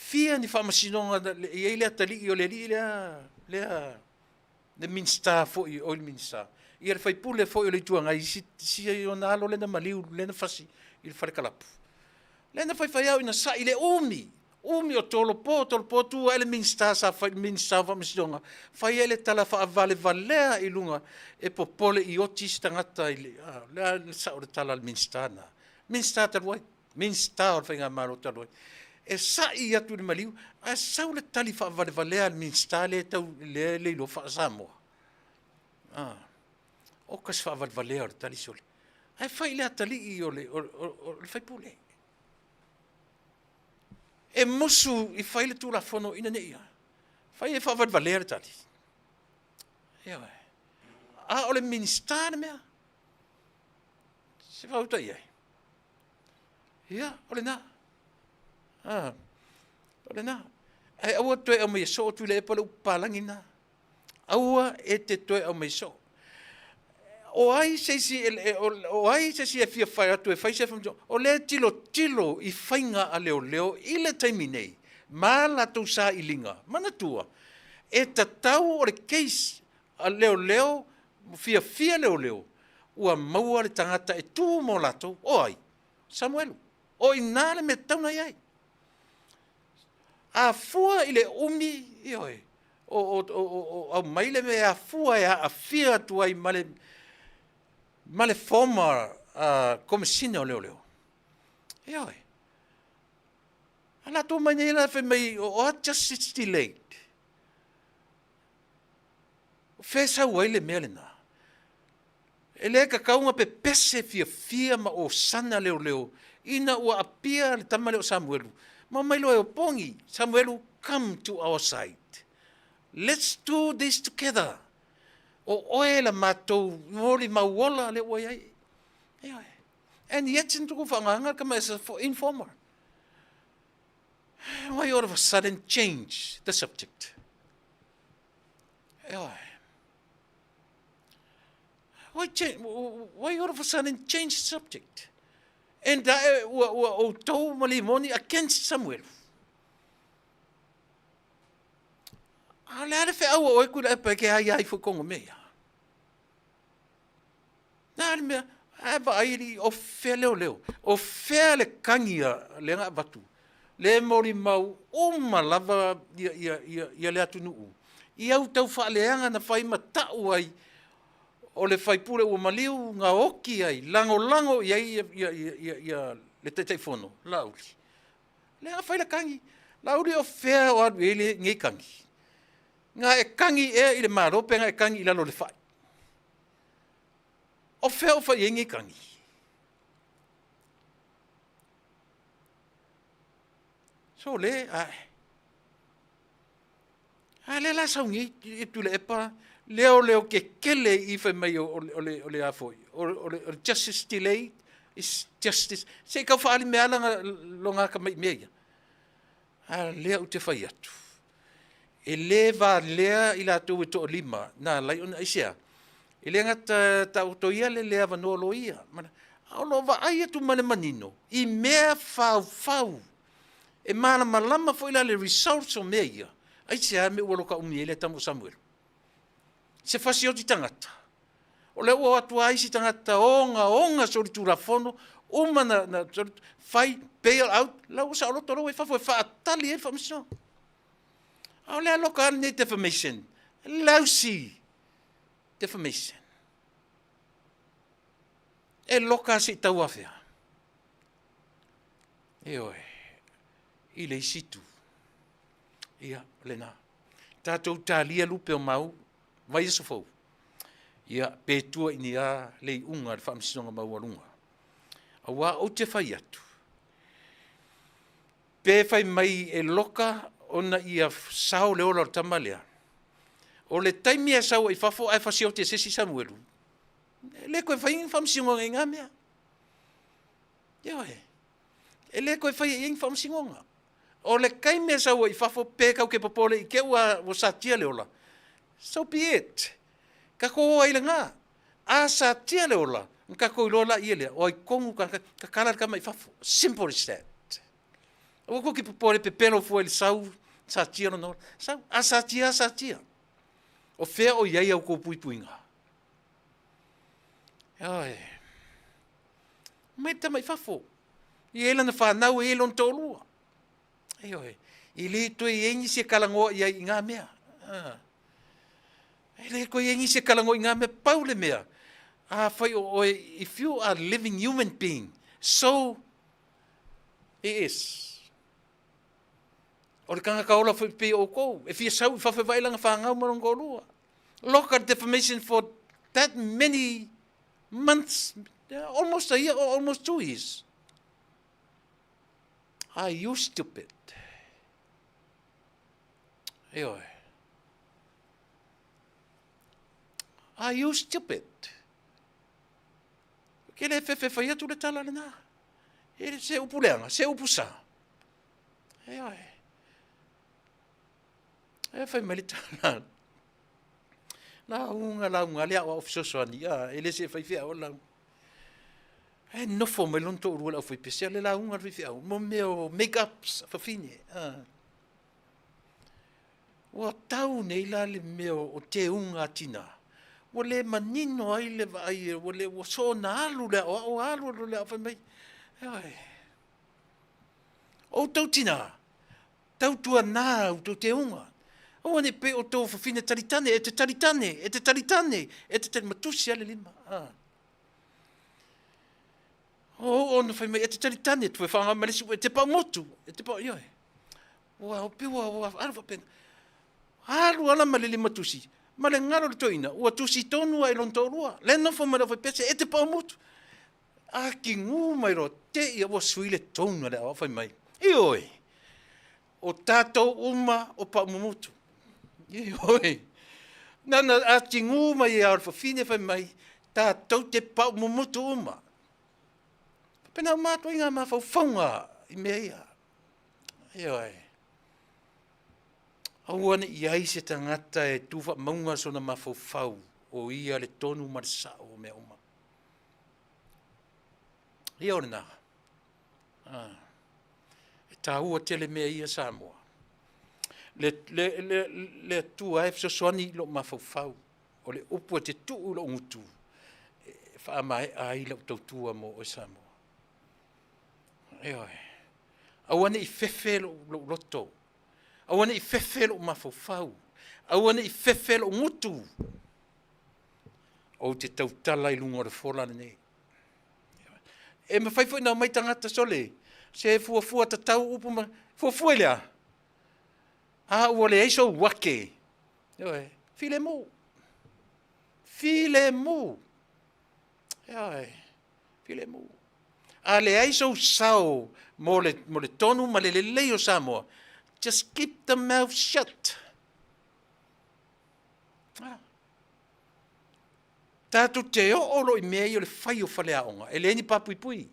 Fia ni whamasinonga i eile atali i o le li le minsta fo i o le minsta. I ar whai pule fo i o le tuanga i si o na alo le na maliu, le na fasi i le wharekalapu. Le na whai au ina sa i le umi o tolopo tu ele minsta sa whai minsta whamasinonga. Whai ele tala wha valea i lunga e popole i otis tangata i le sa o le tala le minsta na. Minsta taluai, minsta o le whainga maro taluai. E sa i atu le maliu, a sau le tali whavalea le minsta le tau le ilo whaasamoa. O kas whavalea o le tali sole. Ai whai le atali i o le whaipule. E musu i whai le tūra whono ina ne ia. Whai e whavalea le tali. Ia. A o le minsta ne mea. Se whauta iai. Ia, o le na. Ole na. Ai aua toe au mai so tu le pala upalangi na. Aua e te toe au mai so. O ai se si e fia whai atu e whai se whamjo. O le tilo i whainga a leo i le taimi nei. Mā la tau sa i linga. Mana tua. E ta tau o le case a leo fia leo. Ua maua le tangata e tū mo lato. O ai. Samuelu. O i nāle me tauna iai. A fua i le umi ioi. O maile me a fua e a fia tuai male former komisina o leo. Ioi. Ala tō mai nei la whi mai o justice delayed. Whesau ai le mea le nā. E le kakaunga pe pese fia ma o sana leo. Ina ua apia le tama leo Samuelu. Ma mailo e o pongi. Samuelu, come to our side. Let's do this together. O oe la mātou, mori mauola le ua iai. And yet in tuku whanganga kama as for informer. Why all of a sudden change the subject? Why all of a sudden change the subject? And o tau malimoni against Samuel. A le ale fe au o kula e peke ai fu kongo mea. Na ale mea, ba airi o fe leo. O fe le kangia le nga batu. Le mori mau uma lava ia le atu nuu. I au tau whaaleanga na whai matau ai o le whai pure ua maliu ngā oki ai, lango iai le tetei whono, lauri. Le nga whai la kangi, lauri o whea o adu ele ngai kangi. Ngā e kangi e i le marope, ngā e kangi i lalo le whai. O whea o whai e ngai kangi. So le, le la saungi i tule epa, leo ke kele i whai mai o le afoi. O le justice delayed is justice. Se kau whaali mea langa longa ka mai mea. Lea u te whai atu. E le va lea i la tau e to lima. Na lai ona isea. E le ngata tau toia le lea vanoa lo ia. Aolo va ai atu mane manino. I mea fau. E mana malama fo ila le results o mea ia. Ai sea me ua loka umi ele tamu Samuel. Se fasi o ti tangata. O le ua atua isi tangata onga sori tura fono. Uma na fai bail out. Lau sa olo toro e fafo e fa atali e famison. Au le aloka ane defamation. Lousy defamation. E loka si tau afea. E oe. I le isitu. Ia, lena. Tātou tālia lupe o mau. Vai eso fau. Ia, pētua ini a lei unga le whaamisinonga mau alunga. Awa o te whai atu. Pē whai mai e loka ona ia sao le ola o tamalea. O le taimi e sao i whafo ai whasio te sesi Samuelu. Le koe whai inga whaamisinonga e ngā mea. Ia e. E le koe whai inga whaamisinonga. O le kai mea sau i whafo pē kau ke popole i ke ua satia le ola. So be it. Ka ko ai le ngā. A satia le ola. Ka ko i lola i ele. O i kongu ka kalar ka mai whafo. Simple as that. O ko ki popole pe pelo fua ili sau satia no. Sau. A satia. O whea o iai au ko puipuinga. Ai. Mai ta mai whafo. I ele na whanau e elon tolua. I le to e engi se kalango i ngā mea. I le ko e engi se kalango i ngā mea paule mea. Whai if you are living human being, so it is. O le kanga kaola whai pe o kou. E fia sau i whawhi wailanga whangau marongo lua. Loka defamation for that many months, almost a year, almost 2 years. Are you stupid? Are you stupid? Ke le fefe whai atu le tala le nā. E se upu leanga, se upu sa. E whai mai le tala. La unga lea wa ofisoso ani. E le se whai fia o la. E nofo mai lonto urua la whai pese. Le la unga fia o. Mo meo make-ups whawhine. Wa tau nei la le meo o te unga tina. Wa le manino ai le vai, wa le wa so na alu le o alu le fa mai. O tau tina. Tau tua na o te unga. O ne pe o to fa fina taritane, e te matusi ale lima. O no fa mai e te taritane tu fa ma le te pa motu, e te pa yo. Wa o pe wa alu fa pen. Alu ala malili matusi. Ma le ngaro le toina, ua tusi tonu ai lon tōrua. Le nofo mai rau pese, e te pau mutu. A ki ngū mai ro, te ia ua suile tonu le awhai mai. I oi, o tātou uma o pau mumutu. I oi, nana a ki ngū mai e aur whawhine whai mai, tātou te pau mumutu uma. Pena o mātua inga mā whauwhaunga i mea ia. I oi. Awane i ai se tangata e tuwa maunga sona mawhauwhau o ia le tonu marisa o mea uma. Ia ore nā. E tā ua tele mea ia Samoa. Le tua e fsoswani lo mawhauwhau o le upua te tuu lo ngutu. Whaamai ai lau tautua mo o Samoa. Ia oi. Awane i whewhe lo loto. Awane i whewhe lo mawhauwhau. Awane i whewhe lo ngutu. O te tautala i lunga o le whola nei. E mawhaifo ina mai tangata sole. Se fuafua ta tau upu ma. Fuafua lea. A ua le eiso wake. Ioe. File mu. File mu. Ioe. File mu. A le eiso sao. Mo le tonu ma le leo Samoa. Just keep the mouth shut. Tātou te o lo I mea I o le whai o whalea onga. E le ni papui pui.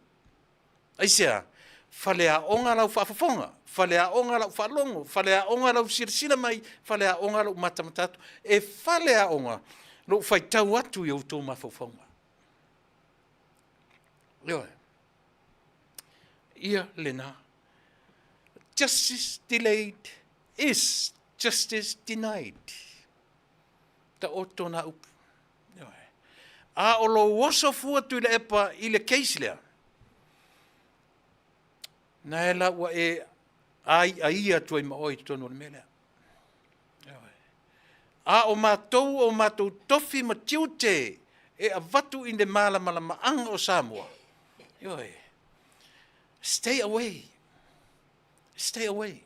Aisea, whalea onga lau whaafafonga. Whalea onga lau whalongo. Whalea onga lau sirsina mai. Whalea onga lau matamatatu. E whalea onga lo whai tau atu I o tō mawhauwhaunga. Ioe. Ia lena. Justice delayed is justice denied. Ta o tōna upu. A o lo woso fua tu le epa I le case lea. Na e la ua e ai atua I maoi tonu le melea. A o mātou tofi ma tiute e a vatu I le mala maanga o Samoa. Stay away. Stay away.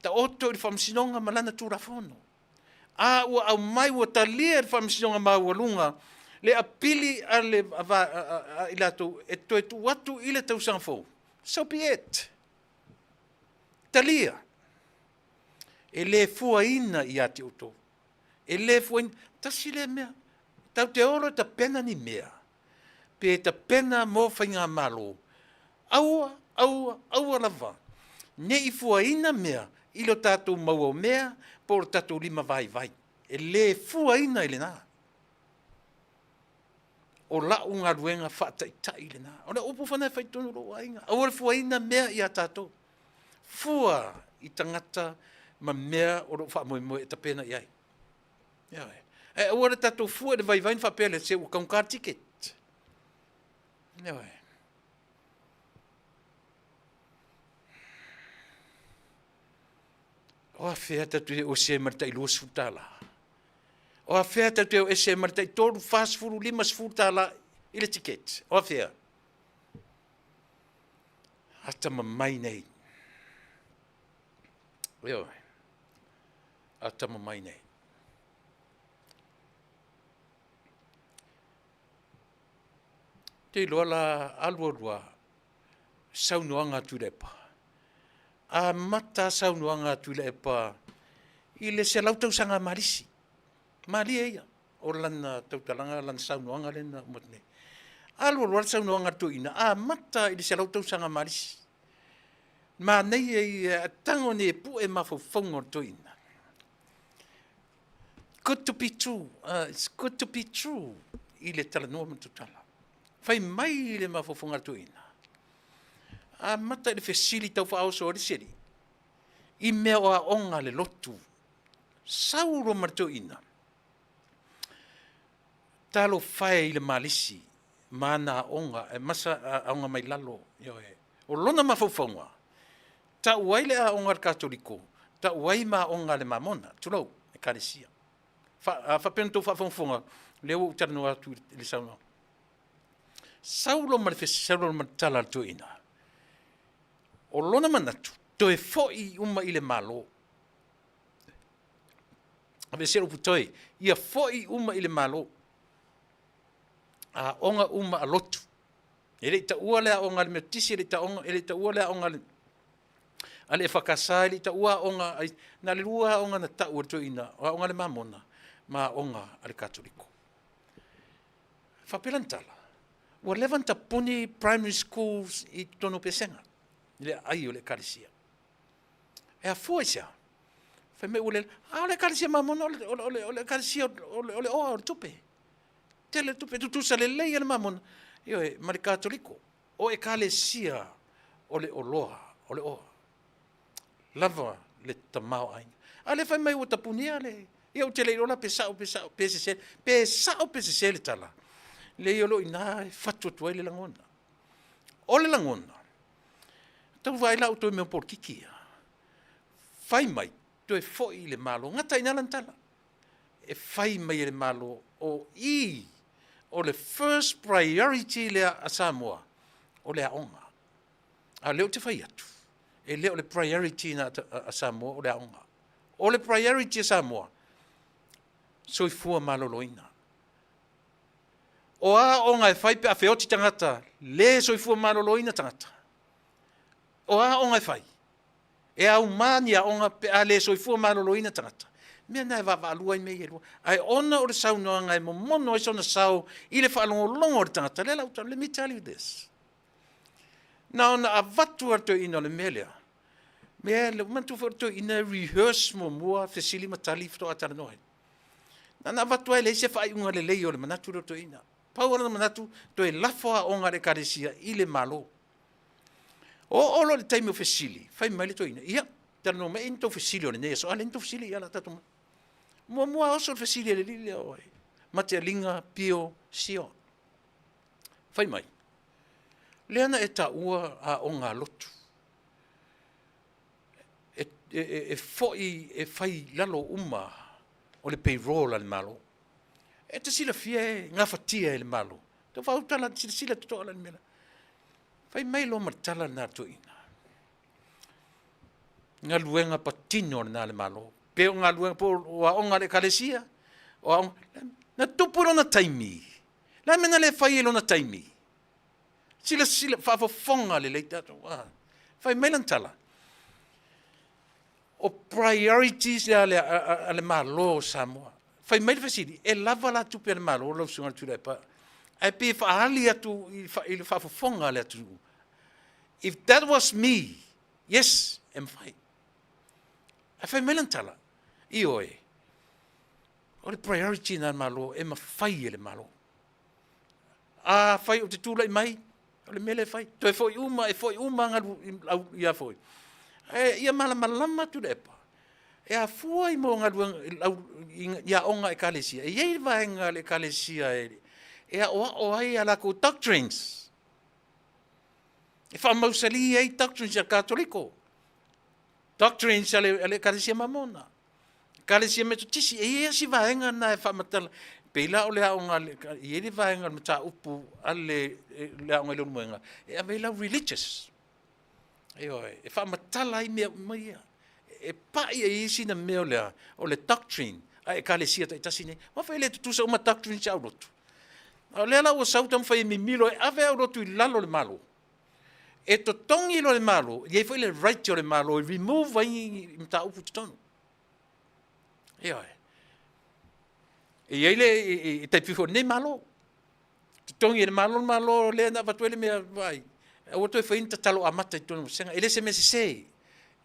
Ta oto I whamsinonga malana tūra whono. A ua au mai ua talia le whamsinonga maualunga le apili a le I lato e toe tu watu I le tausanga fō. So be it. Talia. E le fua ina I ati oto. E le fua ina. Tasi le mea. Tau te oro ta pena ni mea. Pe ta pena mo whainga malo. Aua lava. Ne I fua ina mea. Ilo tātou maua mea. Por tātou lima vai. E le fua ina I le nā. O lau ngā ruenga whaatai le nā. O le upu whanai whaitonu ro ainga. Au le fua ina mea I a tātou. Fua I tangata ma mea o ro whaamoe e ta pena I ai. E au le tātou fua le vai whapele se u kaunka ticket. O a whea tatu o se marita I lua sfutala. O a whea tatu o se marita I tōru whasfuru lima sfutala I le ticket. O a whea. Ata ma mai nei. Ata ma mai nei. Te loa la alua saunoanga turepa. A mata saunoanga tu le pa I le se lautau sanga marisi. Mali ia. O lana tautalanga lan saunoanga lena motne. Alua saunoanga tu ina. A mata I le se lautau sanga marisi. Ma nei e tango ne pu e mawhauwhaunga tu ina. Good to be true. It's good to be true. I le tala noa matutala. Whai mai I le mawhauwhaunga tu ina. A mata le fesili tau whaau so ori seri. I mea o a onga le lotu. Sauro marto ina. Talo whae I le malisi. Mana onga. E masa a onga mai lalo. O lona mawhauwhaunga. Ta uai le a onga katoliko. Ta uai ma onga le mamona. Tulau. E karesia. Whapento whawhauwhaunga. Leo utarano atu le sauna. Sauro marifesi. Sauro martala tu ina. O lona manatu, toe fo'i uma I le malo. Ave se o putoi, ia foi uma ile malo. A onga uma alotu. Ele ta ua lea onga le metisi, ele ta ua lea onga le ale whakasa, ele ta ua onga, na le lua onga na ta ua to ina, onga le mamona, ma onga ale katoliko. Whapelantala. Ua levanta puni primary schools I tono pesenga. Le ai o le karisia. E a fuesa. Fai me ule, ole karisia mamona, ole karisia, ole oa o tupe. Tele tupe tutusa le leia le mamona. Io e mari katoliko. O e kalesia ole oloa, ole oa. Lava le tamao ainga. Ale fai mai o tapunia le. Ia o tele ola pesao, pesao le tala. Le iolo ina fatu tuai le langona. O le langona. Tau vai lau toi meo por kikia. Fai mai, toi foi le malo. Ngata ina lantala. E fai mai le malo o o le first priority le a Samoa. O le a onga. A leo te fai atu. E leo le priority na a Samoa o le a onga. O le priority a Samoa. Soi fua malo loina. O a onga e fai pe a feoti tangata. Le soi fua malo loina tangata. O a onga e fai. E a umani a onga pe a le soi fua malo loina tangata. Mea nai wa alua I mei erua. Ai ona o le sau noa ngai mo mono e sona sau I le whaalongo o le tangata. Le lauta, let me tell you this. Na ona a vatu ato ina le melea. Mea le umantu whato ina rehearse mo mua fesili matali fito atara noe. Na vatu ai le se whai unga le lei o le manatu roto ina. Pauara na manatu to e lafoa onga le karesia I le malo. O olo le taimi o fesili. Fai mai le to ina. Ia, tala no me into fesili o le nea. So ale into fesili ia la tatu. Mua oso le fesili le lile o ai. Mate linga, pio, sio. Fai mai. Leana e ta ua a onga lotu. E fai lalo uma o le payroll al malo. E te sila fie ngafatia e le malo. Te whautala sila tutoa le mela. Fai mai lo martala na to ina. Nga luenga patino na le malo. Peo nga luenga po wa onga le kalesia. Na tupuro na taimi. La mena le fai lo na taimi. Sila whafonga le leita. Fai mai lantala. O priorities ale malo Samoa. Fai mai fasili e lava la tupe ale malo lo sunga tu pa. Ai pe fa ali atu il fa fonga le atu. If that was me, yes, I'm fine. Ai fai mai lantala. Io e. O le priority na malo e ma fai ele malo. A fai o te tula I mai. O le mele fai. To e foi uma ngalu ia foi. Ia malama tu depa. E a fuai mo ngalu ia onga e kalesia. E ia vaenga le kalesia e. E a o ai ala ko doctrines. E fa mausali e doctrines ya katoliko. Doctrines ale kalesia mamona. Kalesia metotisi e ia si vaenga na e fa matala. Pela o le onga ia vaenga mata upu ale le onga le muenga. E a vela religious. E fa matala I mea. E pa I isi na mea lea, o le doctrine, e kalesia ta itasine, ma fai le tutusa uma doctrine si au rotu. O lea la ua sautam fai mimilo, e ave au rotu I lalo le malo. E to tongi lo le malo, e fai le right o le malo, e remove vai mta upu tutonu. E iei le, e taipifo ne malo. Tongi le malo, lea na vatuele mea vai. E oto e fai inta talo amata I tonu senga, ele se mese sei.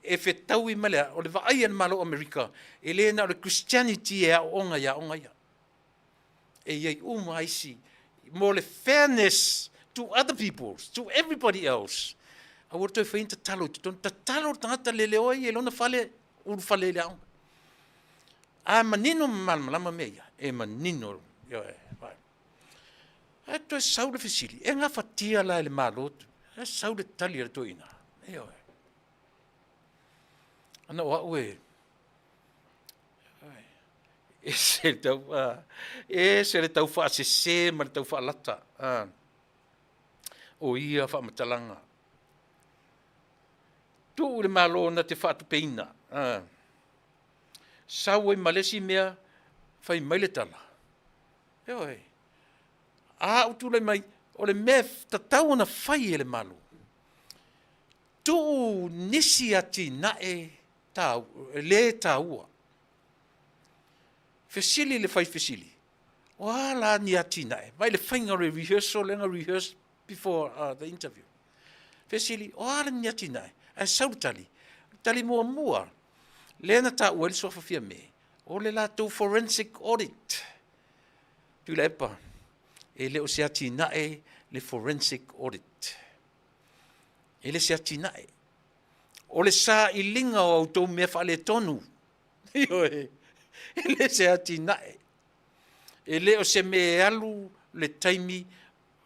E fe tau I malea, o le vaai an malo Amerika, e le na o le Christianity e a onga ia. E iei umaisi, mo le fairness to other people, to everybody else. A orto e whainta talo, ta talo tangata le leo e lona fale, uru fale le aunga. A manino malama mea, e manino, vai. E to e saure fesili, e nga fatia la le malo, e saure tali le toina, Ana wa we. E se le tau fa se ma le tau fa lata. O ia fa matalanga. Tu le malo na te fa tu peina. Sau e malesi mea, fai mai le tala. Oi. A utu le mai, o le mea tatau na fai e le malu. Tu nisi ati na le taua. Fesili le fai fesili. O ala ni ati na e. Vai le whainga re rehearsal, lenga rehearse before the interview. Fesili, o ala ni ati na e. A sautali. Tali mua mua. Lena ta ua le sofa fia me. O le la tau forensic audit. Tu le epa. E le o se ati na e le forensic audit. E le se ati na e. O le sa i linga o autou mea wha le tonu. Ioe. E le se ati na e. E le o se me alu le taimi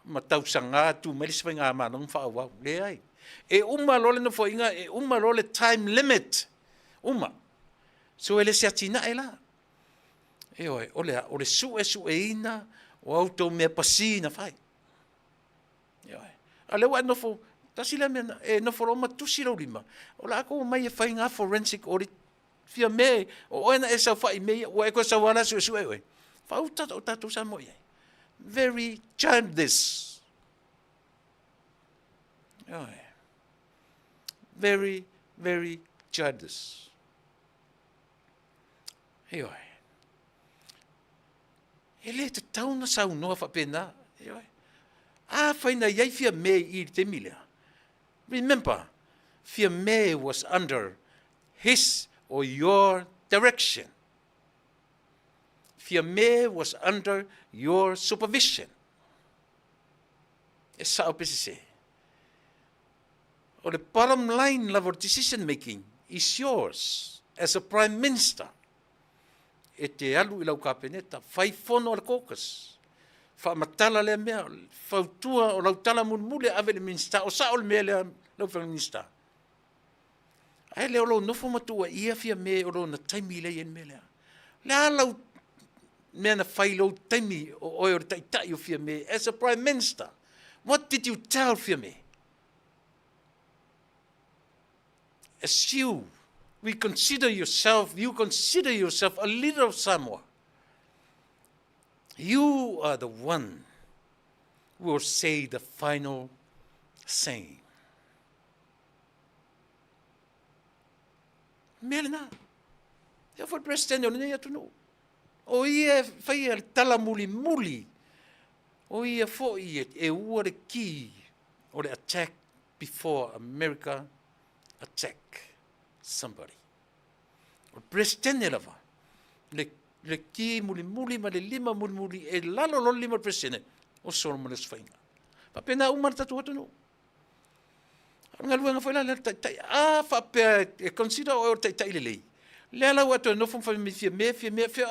ma tau sanga tu me le se ngā manong wha awau. Le ai. E uma lo le no fo inga, e uma lo le time limit. Uma. So ele se ati na e la. E oi, o le su e ina o autou mea pasi na whai. E oi. A lewa no fo, tasi le mea, e no fo roma tusi lau lima. O la ako mai e whai ngā forensic audit. Fia me, o oena e sau whai mea, o e koe sau wala su e oi. Whau tata o tatu sa mo iei. Very childish. E oi. Very, very childish. E oi. E le te tauna sau noa whapena. E oi. A whaina iei fia me I te milea. Remember, fia me was under his or your direction. Fia me was under your supervision. E sao pese se. Or the bottom line level decision making is yours as a prime minister. E te alu I lau kapeneta, whai fono al caucus. Wha matala lea mea, whautua o lau tala mulmule ave le minister, o sao le mea lea lau whang minister. Ai leo lau nofo matua ia fia me o lau na taimi lea ien mea lea. Lea lau mea na whai lau taimi o oi o taitai o fia me, as a prime minister. What did you tell fia me? As you consider yourself a leader of Samoa. You are the one who will say the final saying. Melena, e foi presidente o nei atu no. O ia fai al tala muli. O ia foi e ua le ki o le attack before America attack somebody. O presidente lava. Le ki muli ma le lima muli e lalo lo lima presidente. O solo mo le sfainga. Pa pena umar tatu atu no. Nga luenga foi la le tai fa pe e consider o tai le lei. Le la wa to no fo me fia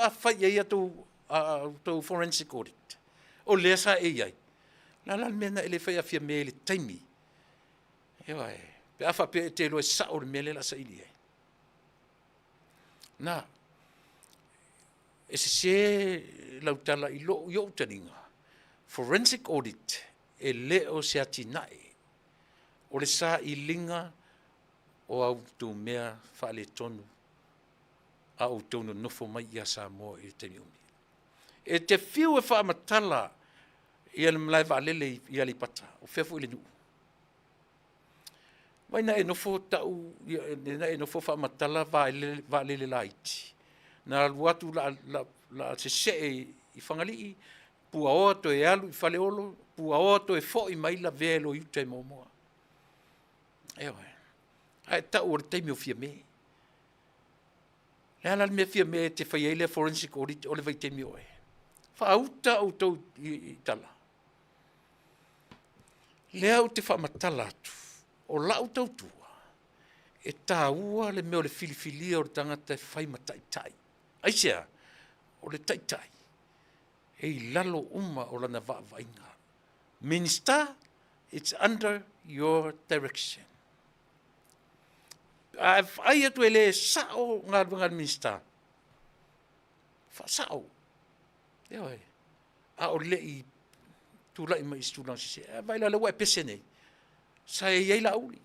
a fa ia to forensic audit. O le sa e ia. La mena ele fa fia me le taimi. E vai. Pe a fa pe te lo sa o me le la sa ili. Na. E se la utala I lo yo taninga. Forensic audit e le o se atinai. O le sa I linga o au tu mea whaale tonu a au tonu nofo mai ia sa mo I te niumi. E te whiu e wha matala I ale mlai waalele I ali pata, o whewhu I le nuu. Waina e nofo tau, na e nofo wha matala waalele la iti. Na luatu la se se I whangalii, pua oa to e alu I whale olo, pua oa to e fo I maila velo I utai momoa. Ewe, ai tau o teimi o fia me. Lea me fia me te whai eile forensic audit o le vai teimi o e. Whaauta au tau I tala. Lea o te whaamatala atu, o lau tau tua, e tā ua le meo le filifilia o le tangata e whai mataitai. Aisea, o le taitai, e I lalo uma o lana vainga. Minister, it's under your direction. Ai atu ele sao ngā minister. Sao. E oi. A o le I tūlai mai stūlang sise. Vai la lewa e pese nei. Sa e iei la auli.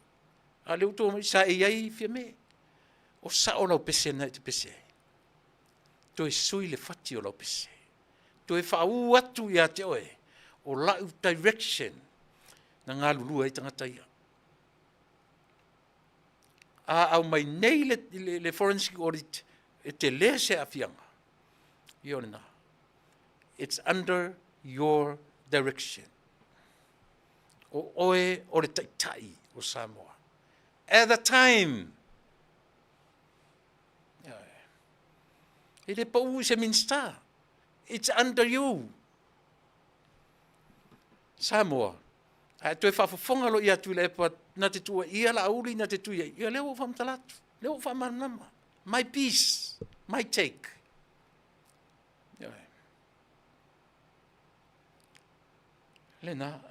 A leu tō mai sa e iei fia me. O sao lau pese nei te pese. Toe sui le fati o lau pese. Toe whaau atu ia te oe. O lau direction. Na ngā lulua i tangata ia. Au mai nei le forensic audit. E te lea se afianga. Iona. It's under your direction. O oe o le taitai o Samoa. At the time. Ele pau se minsta. It's under you. Samoa. Toe whafafonga lo ia tu le pa na te tua ia la auli na te tua ia leo whamtalatu. Leo whamanama. My piece. My take. Lena,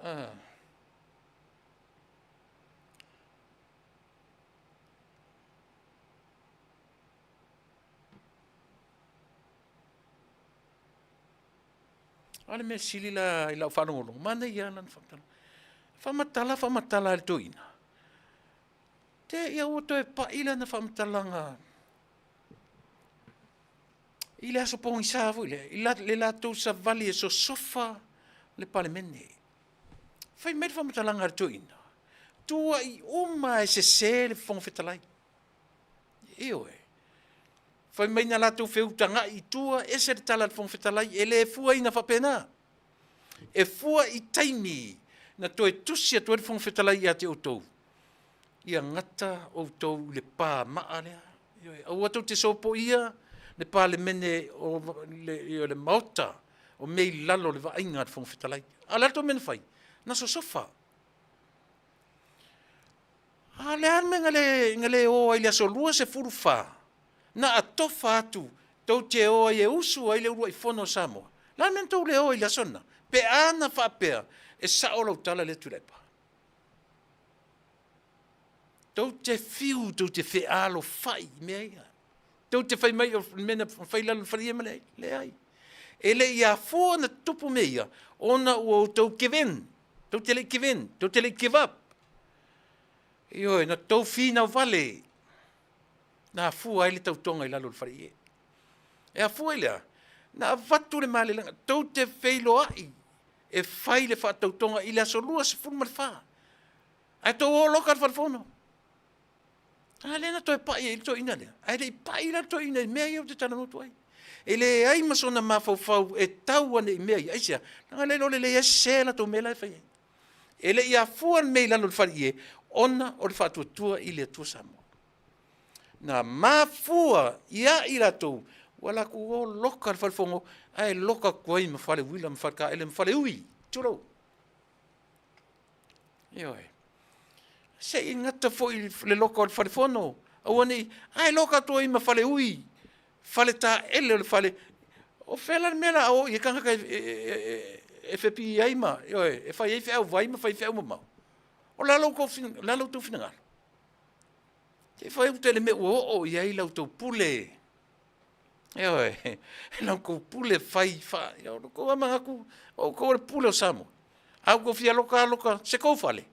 ale me sili la ila whanongono. Mana ia lan whamatala. Whamatala le toina. Te ia oto e paila na whamatalanga. Ile aso pongi savu ile. Le la tau sa vali e so sofa le palemene. Fai mei whamatalanga le toina. Tua i uma e se le whongwhetalai. Eo e. Fai mai na latu whiutanga i tua e se le tala le whongwhetalai e le fua ina whapena. E fua i taimi na toe tusi a toe le whongwhetalai i a te outou. Ia ngata outou le pā maa lea. Au atu te sopo ia le pā le mene o le maota o mei lalo le vainga le whongwhetalai. A lato mene fai. Na so sofa. A le anme ngale o ai le aso lua se furu wha. Na atofa atu. Tau te o ai e usu ai le urua i whono Samoa. La men tau le o ai le asona. Pe ana whapea e saolau tala le tulepa. Tau te fiu, tau te whealo whai mea ia. Tau te whai mai o mena whai lalo wharia ma le ai. E le ia fua na tupu mea, ona ua tau keven. Tau te le keven, tau te le give up. Ioi, na tau whina vale. Na fua ai le tau tonga i lalo wharia. E a fua i lea, na vatu le male langa, tau te wheilo ai. E whai le wha tau tonga i le aso lua se furu mara wha. Ai tau o loka le whafono. Lena toi pai e toi ina lea. Ai le pai la toi ina mea iau te tana motu ai. E le ai masona mawhau e tau ane i mea i aisia. Nanga le lole le se la tau mea lai whai. E le ia fuan mei lalo le whari e ona o le whatua tua i le tua Samoa. Na mafua ia i la tau wala ku o loka le whalfongo ai loka kuai ma whale wila ma whalka ele ma whale ui. Turo. Ioi. Se i ngata fo i le loka o le whale whono. Awane, ai loka toi ma whale ui. Whale ta ele o le whale. O whela mela o i kangaka e whepi ai ma. Ioi, e whai e whiau vai ma whai whiau ma mau. O lalau tau whinangaro. Te whai utele me o i ai lau tau pule. Ioi, lau kou pule whai wha. Ioi, kou amangaku, o kou le pule o Samoa. Au kou fia loka, se kou whale.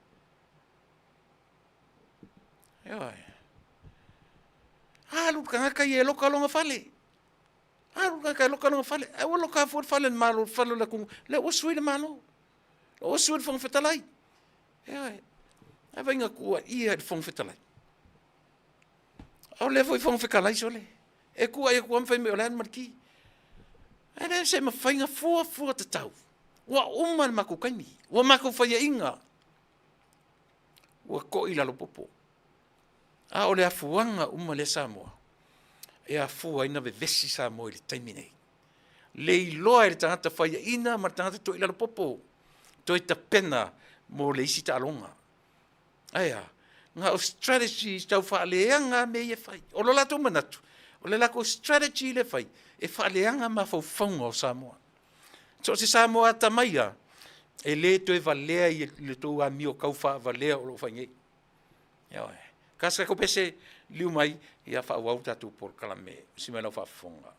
Ioi. Alu kangaka i e loka longa whale. Alu kangaka i loka longa whale. Ai wa loka fuat whale na malo, whale la kung. Le o sui le malo. Le o sui le whangwhetalai. Ioi. Ai vainga kua ia le whangwhetalai. Au le foi whangwhetalai sole. E kua ia kua mwhai me o lehan mariki. Ai le se ma whainga fua te tau. Wa uma le mako kaimi. Wa mako whaia inga. Wa ko ila lo popo. A o le afuanga uma le Samoa. E afua ina ve vesi Samoa i le taimi nei. Le iloa e le tangata whaia ina ma tangata to ila lo popo. To i ta pena mo le isi ta alonga. Aia, nga o strategy tau whaaleanga me e whai. O lo lato manatu. O le lako strategy le whai. E whaaleanga ma whauwhaunga o Samoa. So se Samoa tamaia. E le to e valea i le tau a mio kauwha valea o lo whaingei. Iaoi. Kasa ko pese liu mai ia fa wau tatu por kalame simela fa fonga.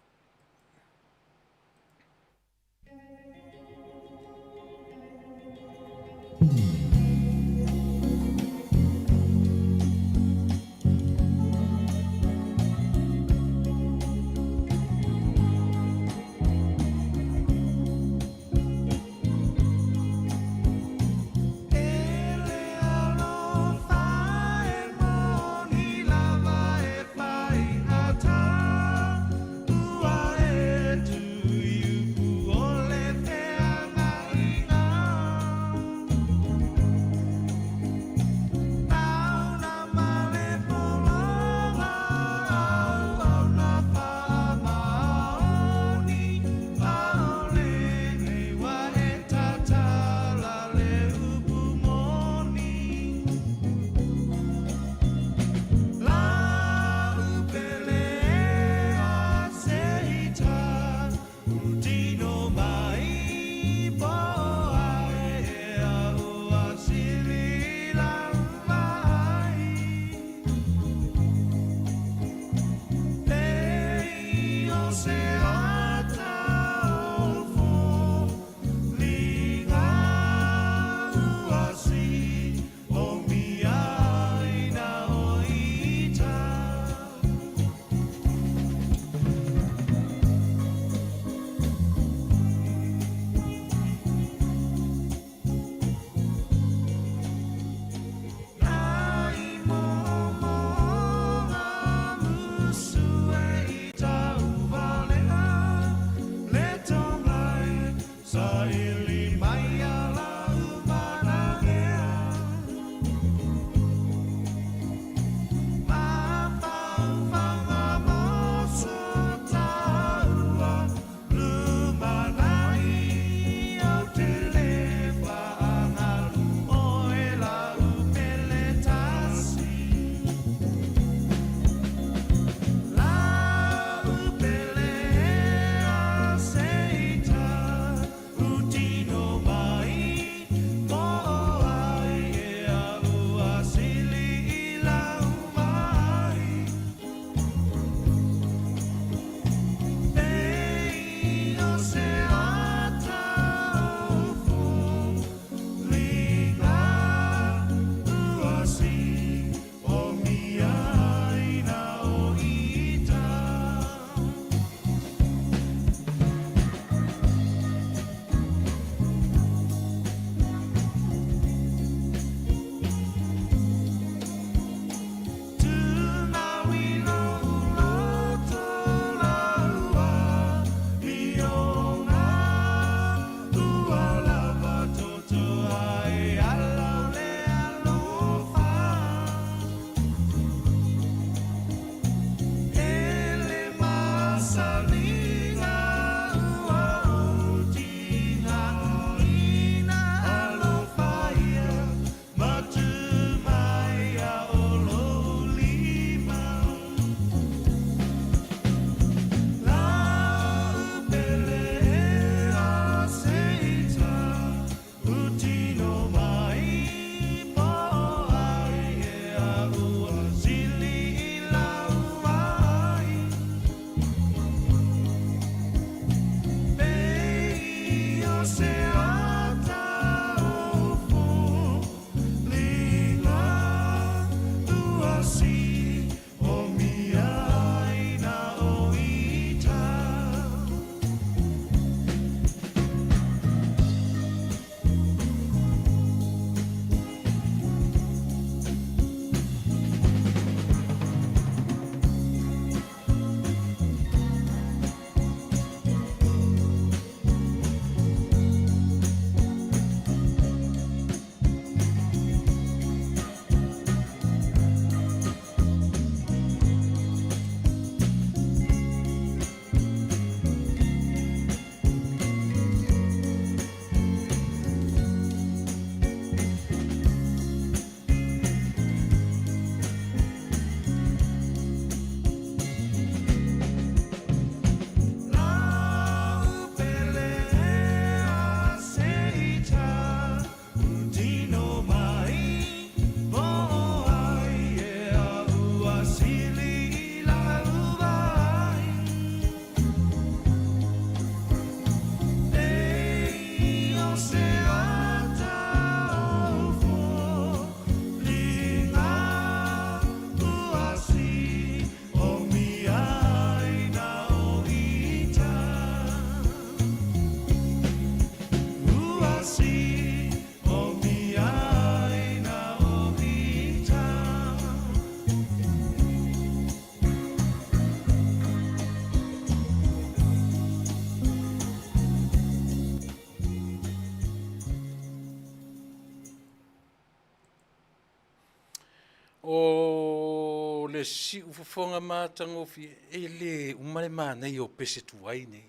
o le si ufofonga matangofi e le umale mana o pese tuai nei.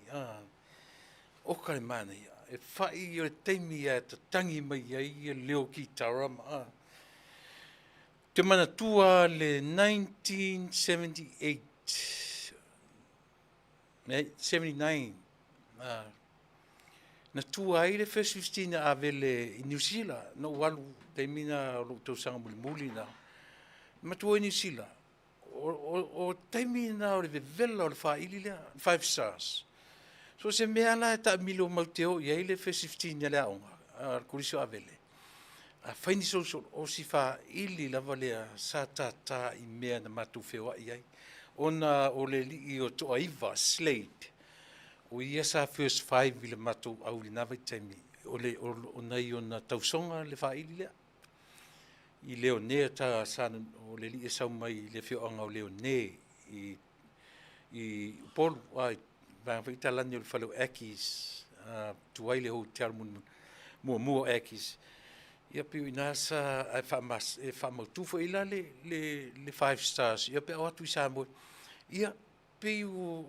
O kare mana ia. E whai o le teimi a ta tangi mai ai e leo ki tarama. Te mana tua le 1978. 79. Na tua ai le first 15 a vele i New Zealand. No walu te mina o tau sanga muli muli na. Ma tua i New Zealand. O te mina o le vela o le whaili lea. 5 stars. So se mea la ta milo mauteo i ai le first 15 le aonga. Kuriso a vele. A whaini so o si whaili lava lea sa ta i mea na matu whewa i ai. Ona o le li i o toa iwa, Slade. O ia sa first 5 i le matu au li nawa i taimi. O nei o na tausonga le whaili lea. I leo ne ta sa o le li e sau mai le whioanga o leo ne i polu ai vang fa italani o le whalau Akis tuai le hou tear mua Akis. Ia piu ina sa e whamautufa ila le 5 stars. Ia pe awatu i Samoa. Ia piu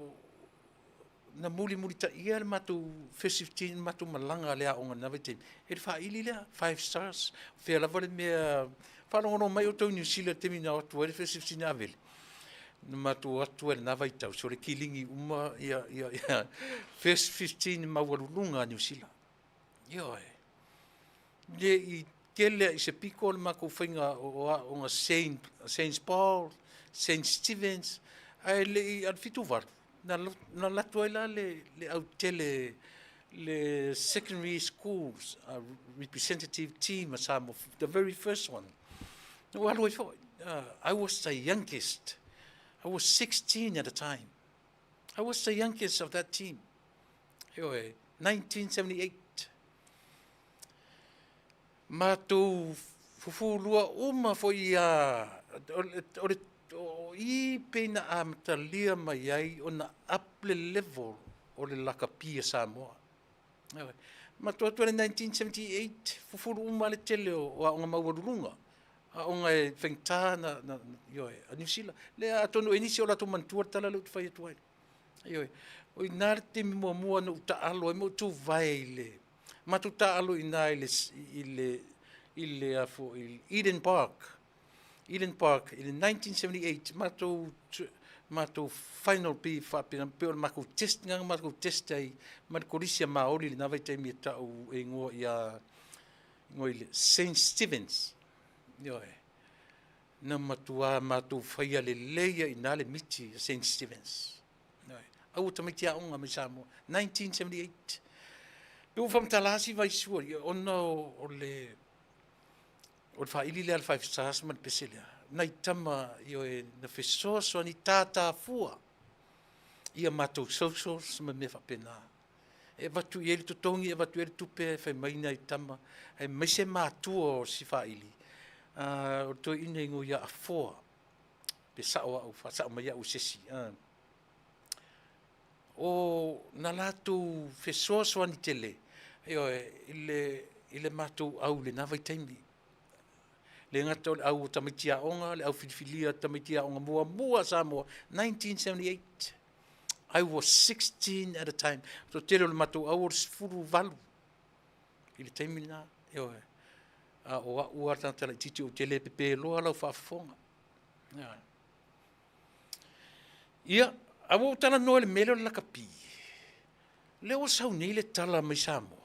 na muli ta ia le matu first 15 matu malanga lea o ngana vete. E le whaili lea 5 stars. Whea lava le mea whanongono mai o tau New Zealand temi na atu le first 15 avele. Na matu atu ele nawa i tau. So le kilingi uma ia first 15 mawalulunga New Zealand. Ia e. Le i kele i se piko le mako whainga o nga Saint Paul, Saint Stevens, ai le i adfitu varu. Na latu ai la le au tele le secondary schools representative team Samoa, the very first one. No, I was the youngest. I was 16 at the time. I was the youngest of that team. 1978. Mātou fufulua uma fo ia o I pena a matalia mai ai o na uple level o le lakapia Samoa. Mātou atua le 1978 fufulu uma le tele o a onga mauarurunga. A onga e whengtā na a New Zealand. Le a tonu enisi o lato mantua tala leu te whai atuai. O i nare te mua na uta alo e mo tu vai le. Mātou ta alo i nā i le afo i Eden Park. Eden Park, in 1978, mātou final pi whapena, peo mako test, nganga mako test ai, korisia maori li nawai taimi e tau e ngoa i le St. Stevens. Na mātou whaia le leia i nale miti St. Stevens. Au tamiti a onga me Samoa, 1978. Peo whamtalasi vai sua, ona o le whaili lea le 5 stars man peselea. Nai tama na whesoa soa ni tātā fua. Ia mātou socials ma me whapena. E watu i eri tutongi, e watu eri tupe, whai maina i tama. Hei maise mātua o si whaili. O toi ina ingo ia a fua. Pe sao au, sao mai au sesi. O na lātou whesoa soa ni tele. Ile mātou au le nawai taimi. Le ngata au tamitia onga, le au filifilia tamitia onga mua Samoa, 1978. I was 16 at the time. So tele le matou au furu valu. I le taimi na, o ua tantala titi o tele pepe loa lau whaafonga. Ia, au tala noa le mele o le lakapi. Le o sau nei le tala mai Samoa.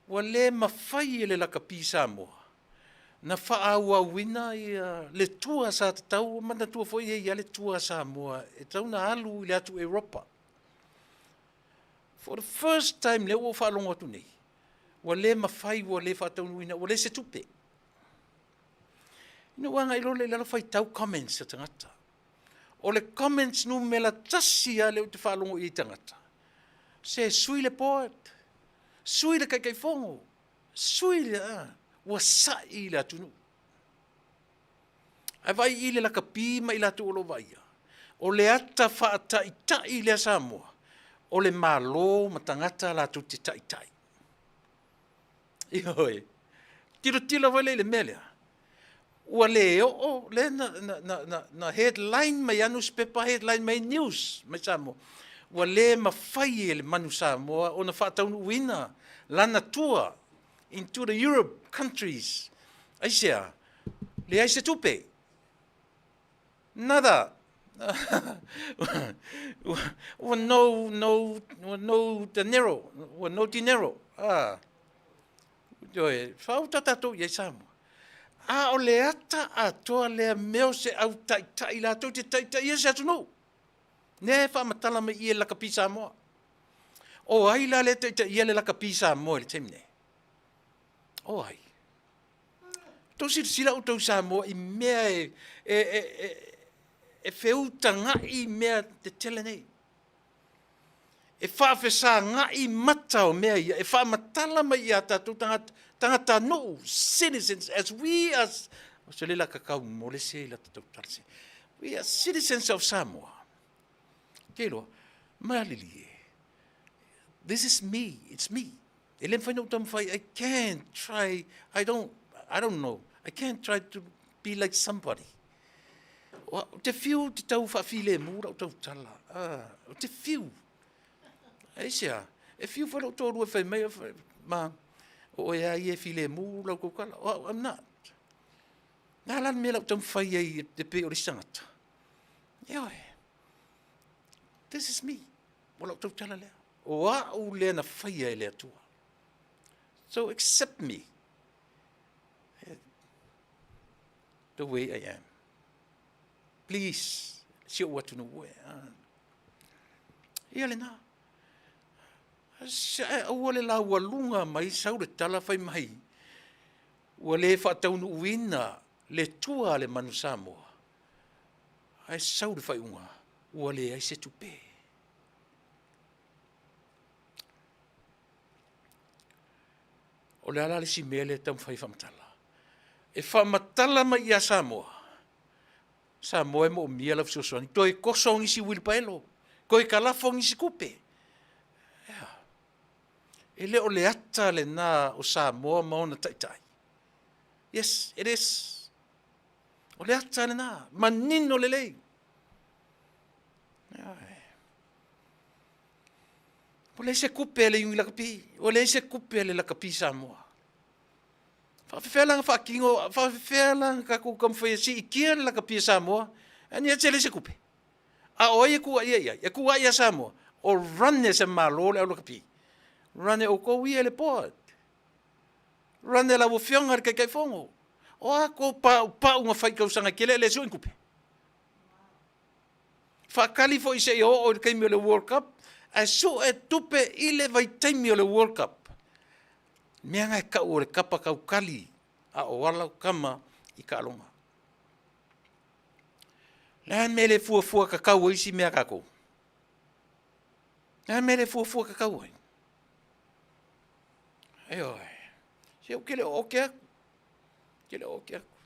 Wa le mawhai le lakapi Samoa. Na whaau wina i le tua sa tau, mana tua foi e le tua Samoa, e tau na alu i le atu Europa. For the first time, le o whaalongo atu nei. Wa le mawhai, wa le whaatau nuina, wa le se tupe. Ina wanga ilo le lalo whai tau comments a tangata. O le comments nu me la tasi a leo te whaalongo i tangata. Se sui le poet, sui le kai fongo, sui le wa sa i le atunu. Ai vai i le lakapi ma i le atu olo vaia. O le ata whaata i tai le Samoa. O le malo ma tangata la atu te tai. Ihoi. Tiro vai le melea. ua le o le na headline mai newspaper headline mai news mai Samoa ua le mafai e le manu Samoa ona faataunuuina lana tour into the Europe countries aisea le ai se tupe nada no dinero Joe, fauta tatou ia Samoa. A o le ata a toa lea meo se au tai la tau te tai ia se atu no. Ne wha matala me ia laka pi Samoa. O ai la le tai ia le laka pi Samoa le temne. O ai. Tau sila o tau Samoa i mea e feuta ngai mea te tele nei. E whaafesa ngai mata o mea ia, e whaamatala mai ia tātou tangata no, citizens, as we as, o se lela kakau mole se ila tātou tarse, we are citizens of Samoa. Kei loa, mai alili e, this is me, it's me. E lem whainau tamu whai, I can't try, I don't know, I can't try to be like somebody. O te fiu te tau whaafile mura o tau tala, o te fiu. Aisia, e fiu whalo tōru e whai mea, ma, o e ai e file mū lau koukala. Oh, I'm not. Nā lan mea lau tam whai ai te pe o ri sangata. Eoi, this is me. O lau tau tala lea. O a o lea na whai ai lea tua. So accept me. The way I am. Please, sio watu no ue. Ia le nā. Ua le la ua lunga mai sau le tala whai mai. Ua le whaataunu uina le tua le manu Samoa. Ai sau le whai unga. Ua le ai se tupe. O le ala le si mea le tam whai whamatala. E whamatala mai ia Samoa. Samoa e mo mia la fsiosoani. Toi kosongi si wilpaelo. Koi kalafongi si kupe. E le o le ata le nā o Samoa maona taitai. Yes, it is. O le ata le nā. Manino le lei. O le se kupe le yungi lakapi. O le se kupe le lakapi Samoa. Whawhewhelanga whakingo, whawhewhelanga kako kamwhai si I kia le lakapi Samoa. Ani a tele se kupe. A oi e kua ia. E kua ia Samoa. O rane se malo le au lakapi. Rane o kou ia le poat. Rane la wofionga kai fongo. O a ko pa unga whai kausanga kele le suin kupe. Whakali fo ise o kai mio le World Cup. A so e tupe ile vai taimi o le World Cup. Mea ngai ka o le kapa kau kali. A o wala kama I ka alonga. Lan me le fua kakau isi mea kako. Lan me le fua kakau ai. Aioi, se o kele oke aku. Kele oke aku.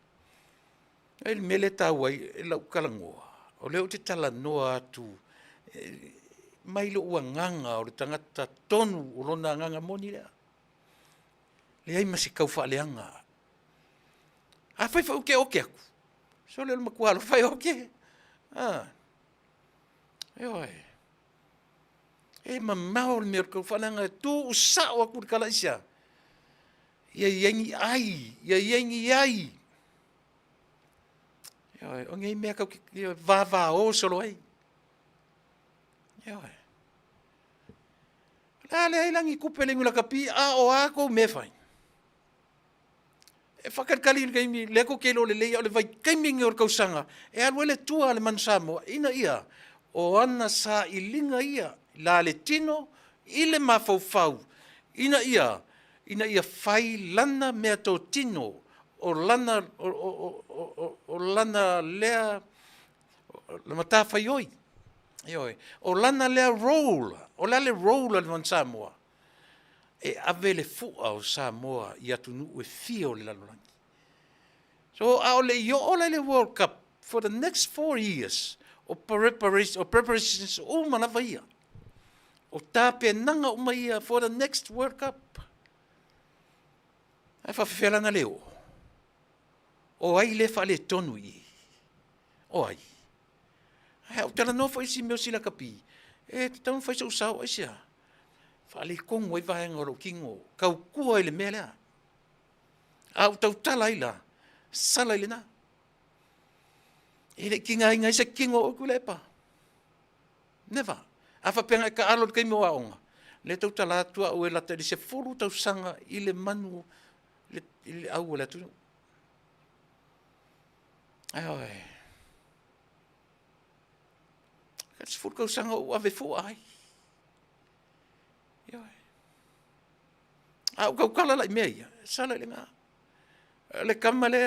Ai mele tau ai, e lau kalangoa. O leo te tala noa atu. Mai lo ua nganga o le tangata tonu o lona nganga moni lea. Le ai masi kau whaaleanga. A whai oke aku. So leo makualo, whai oke. Aioi. E mamau le mea kau whaaleanga, tu usao aku le kalaisia. Ia yengi ai. O ngai mea kau vava o solo ai. La le ai langi kupe le ngula kapi a o ako me fai. E whakatkali ni kaimi leko kelo le leia o le vai kaimingi o kausanga. E alwele tua le man Samoa ina ia o ana sa ilinga ia la le tino ile mafaufau. Ina ia fai lana mea tō tino o lana lea le mata fai oi. O lana lea roll, o le roll le man Samoa. E ave le fua o Samoa I atunu e fia o le lalolangi. So a o le io o le World Cup for the next 4 years o preparations o manawa ia. O tāpea nanga uma ia for the next World Cup. Ai whawhewhelanga leo. O ai le fa le tonu i. O ai. Ai au tala no fa isi meo sila kapi. E te tau fa isa usau ai sia. Fa le kongo i vahenga ro kingo. Kau kua i le mea lea. Au tau tala ila. Sala i le na. E le kinga inga isa kingo o kulepa. Never. Afa penga ka alo kai mo aonga. Le tau tala atua o e lata li se furu tau sanga i le manu i le au le atu. Ai oi. Ka se furu kau sanga o ave fu ai. Ai. Au kau kala lai mea ia. Sala i le ngā. Le kama le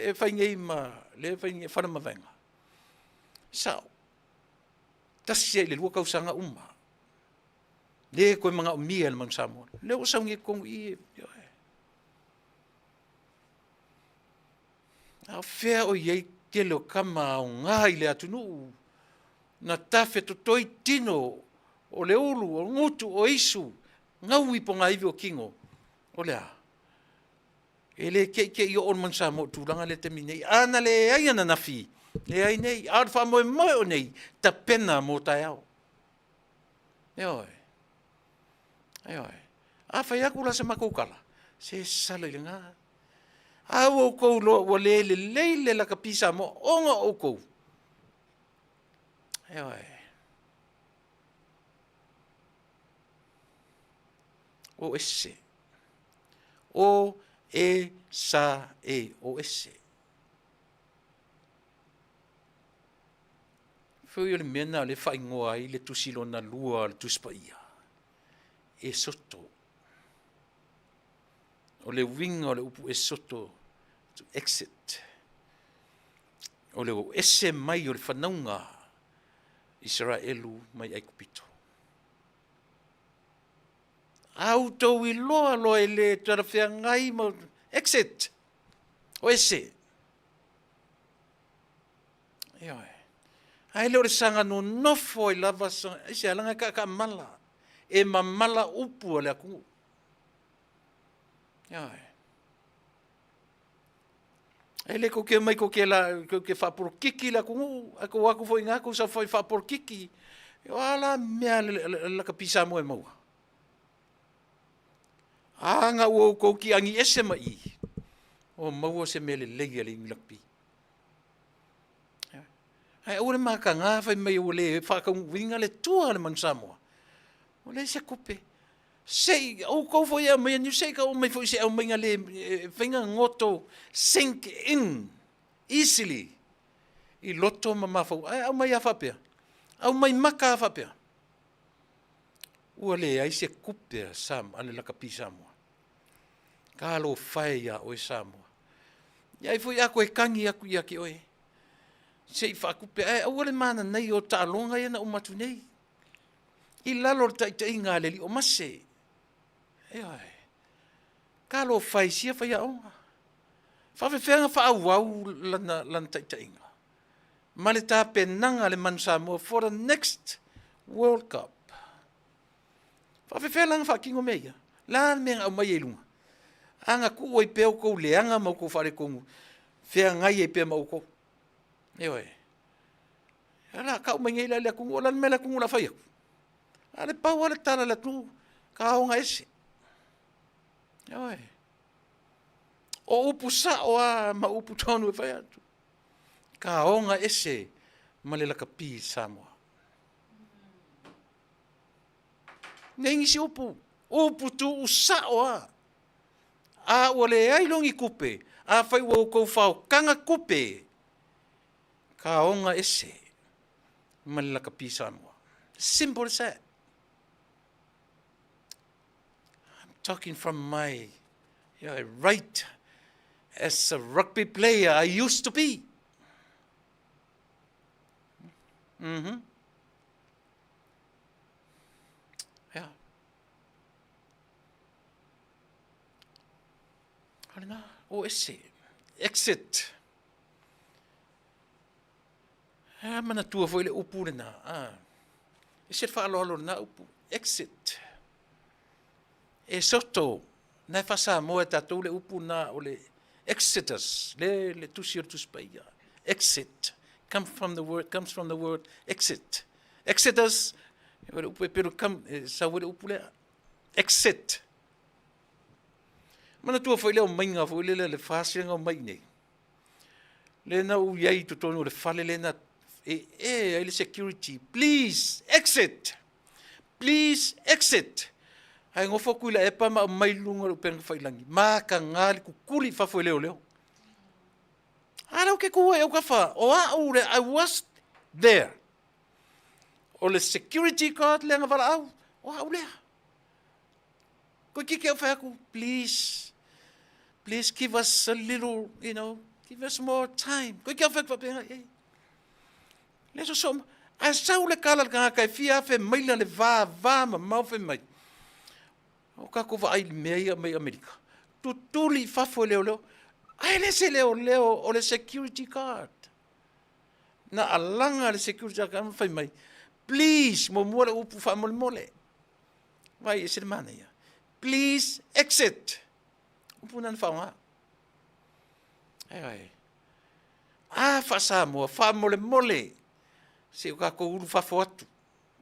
e whaingei ma, le whaingei whanama venga. Sao. Tasi e le lua kau sanga uma. Le koe mga o mia le mang Samoa. Le o saungi kongu i e. A whea o iei te leo kama o ngā i le atunu. Na tawhe to toi tino o le ulu, o ngutu, o isu. Ngau i po ngā iwi o kingo. O lea. E le ke i o mang Samoa tūranga le te minei. Ana le ai ana na whi. Le ai nei. Aar wha moe moe o nei. Ta pena mo tai au. E oi. Ai oi. A whai aku la se makaukala. Se salo i le ngā. Au o kou loa ua leile la ka pisa mo. Onga o kou. Ai oi. O ese. O e sa e. O ese. Fui o le mena le whaingoa i le tusilo na lua le tuspa ia. E soto. O le winga o le upu e soto to exit. O le o ese mai o le whanaunga Israelu mai aikupito. Au tau i loa e le tarawhia ngai mo exit. O ese. Ioi. Ai leo le sanga no nofo i lava sanga. Ise alanga ka mala. E mamala upu le aku. Ai. Ai le ko ke mai ko ke la ko ke fa por kiki la ku ako aku foi nga ko sa foi fa por kiki. Yo ala mea la ka pisa mo e mo. Anga wo ko ki angi ese mai. O mo se mele legi le nglapi. Ai ore maka nga fa mai o le fa ka winga le tua le man Samoa. O le se kupe. Sei, o ko foi a mai, you sei ka o mai foi se o mai le venga ngoto sink in easily. I loto mama fo, ai mai a fapea. Au mai maka a fapea. Ua le ai se kupe Sam ale la kapi Samoa. Ka lo fai o Samoa. Ia foi a koe kangi aku ia ki oe. Sei fa kupe ai o le mana nei o talonga ia na o matu nei. I lalo tai ngā le li o mase. E ai. Ka lo fai sia fai a onga. Fa whenga wha au lana tai inga. Ma le tā penanga le man Samoa for the next World Cup. Fa whenga wha kingo meia. Lāna mea au mai e lunga. Anga ku oi peo kou leanga mau kou whare kongu. Whea ngai e pea mau kou. E oi. Ala kau mai ngai la kungu. Ola mela kungu la whai aku. Ale pau ale tala la tu ka onga ese. Oi. O upu sa o a ma upu tonu e whai atu. Ka onga ese ma le laka pi Samoa. Nengi si upu. Upu tu usa o a. A ole ai longi kupe. A whai wau kou whao kanga kupe. Ka onga ese ma le laka pi Samoa. Simple as that. Talking from my right as a rugby player I used to be. Yeah. Halina, o ese. Exit. Mana tua foi le upu na. Ese fa lo na upu. Exit. E soto, nai whasa moe tatou le upu na o le Exodus, le tusi o tuspaia. Exit. Comes from the word exit. Exodus, pero sa wale upule. Exit. Mana tua foi leo mainga foi le fasinga o mai nei. Le na u yai tu tonu le fale le na le security. Please exit. Please exit. Ai ngofo kuila e pa mai lunga o penga failangi. Ma ka ngali ku kuli fa foi leo. Ara o ke kua e ka fa. O I was there. O le security guard le nga vala au. O au le. Ko kike o fa ku please. Please give us a little, give us more time. Ko kia fa penga le so a sau le kala ka kai fia fe maila le va ma mau fe mai. O ka ko va ai mai America. Tutuli fa fo leo. Ai le se leo o le security guard. Na alanga le security guard fa mai. Please mo le upu fa mole. Vai e se mana ia. Please exit. Punan fa nga. Ai. Fa sa mo fa mole. Se o ka ko uru fa fo atu.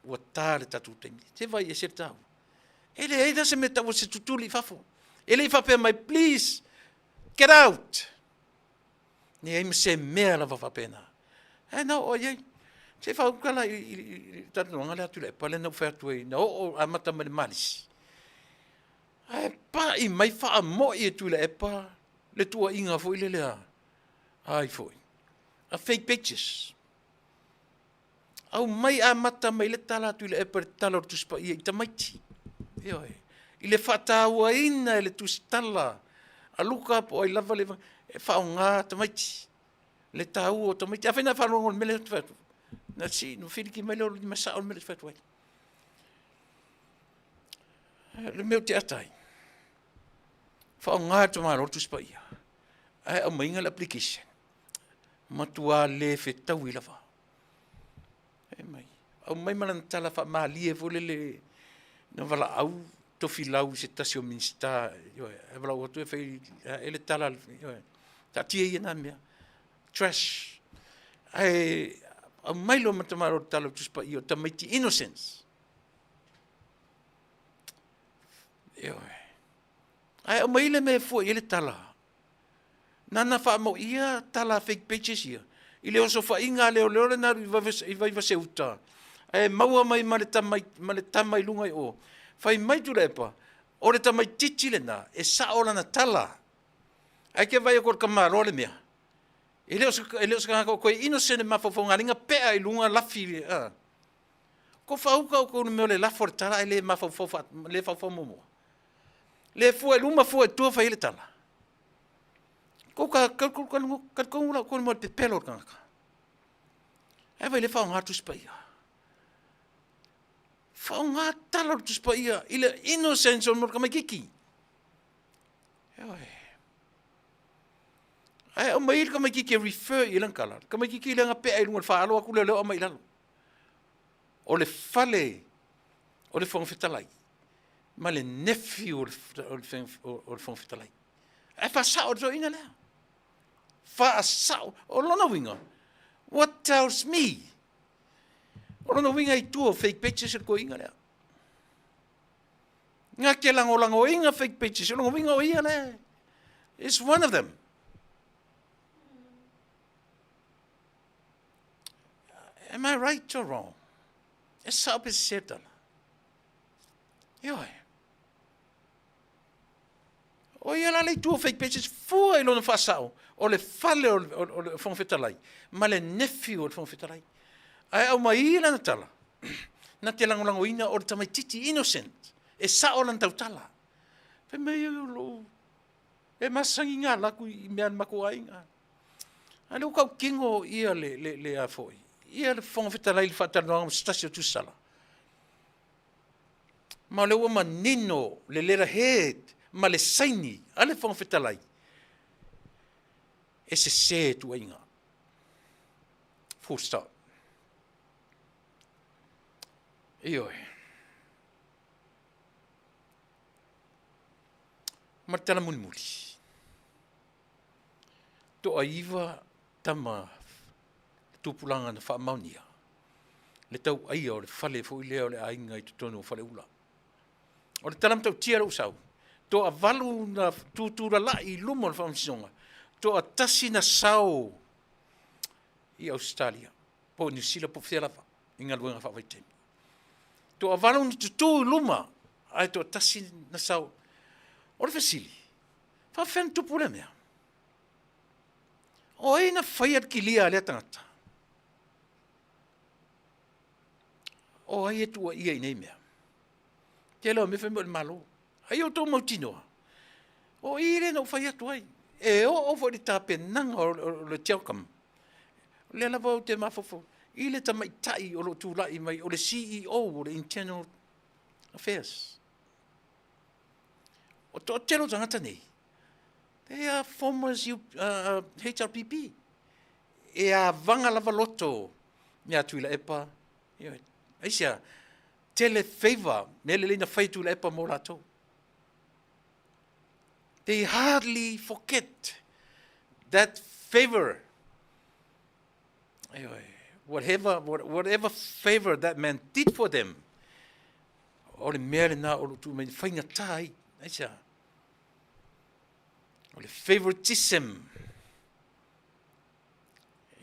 O tale tatu tengi. Se vai e se tau. Ele ainda se meta o se tutuli fa fo. Ele fa pe mai please get out. Ni ai me se mea la fa pena. No o ye. Se fa kala i tatu nga le atu le pa le no fa tu e no a mata me malis. Ai pa i mai fa mo i tu le pa le tua inga foi le lea. Ai foi. A fake pictures. Au mai a mata mai le tala tu le pa tala tu spa i tamaiti. Io i le fata wa ina le tu stalla. A luka po ai lava le fa nga tamaiti. Le tau o tamaiti. A fena fa no mele fatu. Na si no fili ki mele o ma sa o mele fatu. Le meu te atai. Fa nga to ma rotu spa ia. Ai o mainga le application. Matua le fe tau i lava. Mai. Au mai malan tala fa mali e vole le na vala au to filau se tasio minsta yo e vala o to fe ele tala yo ta tie na mea trash ai au mai lo matamaro tala tu spa io tamaiti innocence yo ai au mai le me fo ele tala nana fa mo ia tala fake pages ia ile o so fa inga le na i vai se uta e maua mai male tamai lunga o fai mai tu lepa o le tamai titi le na e sa ola na tala ai ke vai ko kamaro le mea ile o ska ko innocent ma fo nga linga pe ai lunga la fi ko fa uka ko me le la fortala ile ma fo le fo mo le fu e luma fu e tu fa ile tala ko ko mo te pelo ka ai vai le fa nga tu spaia fa nga tala tu spaia ile innocence o mo ka makiki ai o mai ka makiki refer ile kala ka makiki le nga pe ai lunga fa alo ku le o mai lalo o le fale o le fong fitalai ma le nephew o le fong fitalai ai fa sa o ina le fa sa o lona winga what tells me o lona winga I tu fake pictures ko inga le nga ke lango inga fake pictures o lona winga o ia le is one of them am I right or wrong es sa pe setala yo o ia la le tu fake pages fu e lona fa sao o le fale o le fong fitalai ma le nephew o le fong fitalai ai au mai la tala na te lango ina o tamai titi innocent e sa o lan tala pe me lo e masangi nga la ku i me ma ko ainga ale ka kingo ia le a foi ia le fong fitalai le fatalo stasio tu sala ma le o manino le lera head ma le saini ale fong fitalai e se tu inga full stop io martana mulmuli to aiva tama tupulanga na whaamaunia. Le tau aia o le whale fo i lea o le ainga i tutonu o whale ula. O le talam tau tia rau sau. To a valu na tūtura la i lumo na whaamsonga. To a tasi na sau i Australia. Po New Zealand po whialawa. Inga luenga whawaitemi. To a valu ni tutu i luma. Ai to a tasi na sau. O le whasili. Whawhen tupu le mea. O e na whaiat ki lia lea tangata. O ai e tua ia i nei mea. Te leo me whemmo le malo. Ai o tō mautinoa. O i re no whai atu ai. E o fo le tāpe nanga o le tiaukam. Le alawa o te mafofo. I le tamai tai o lo tūlai mai o le CEO o le Internal Affairs. O tō telo tangata nei. They are former HRPP. E a vanga lava loto. Mea tuila epa. Aisia, tele favor. Nele lina whaitu la epa mō rātou. They hardly forget that favor. Whatever favor that man did for them. O le mea le nā o lo tu mai whainga tai. Aisia. O le favoritism.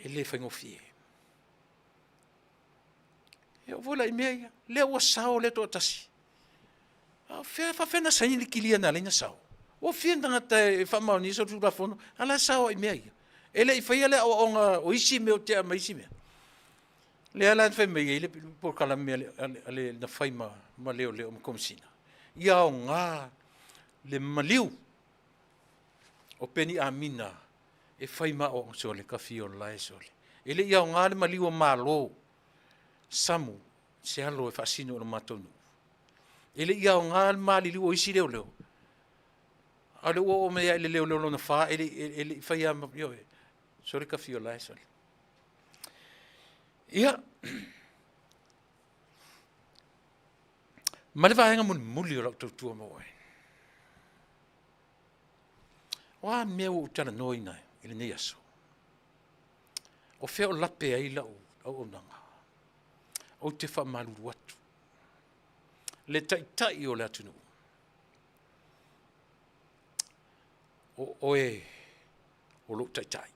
E le whaingofie. E o vola i mea ia. Lea ua sao le toa tasi. Whawhena saini ki lia nā leina sao. O whiendanga te whamau ni so tūra whono. Ala sao i mea ia. E le i whaia le o onga o isi mea o te ama isi mea. Le ala whai mea i le porkala mea le na whai ma leo leo ma komisina. Ia o ngā le maliu. O peni amina e whai ma o sole ka fio lai sole. E le ia o ngā le maliu o malo. Samu, se alo e whaasino o matonu. E le ia o ngā le mali liu o isi leo leo. A le o mea ele leo leo na wha, ele whai ama, yo e, sore ka fio lai sole. Ia, ma le vaenga muli o lau tautua mo e. Wa mea o utana noi nai, ele nei aso. O feo lape ai lau, au nanga. O te whamaluru atu. Le tai o le atunu. O e, o lo tai.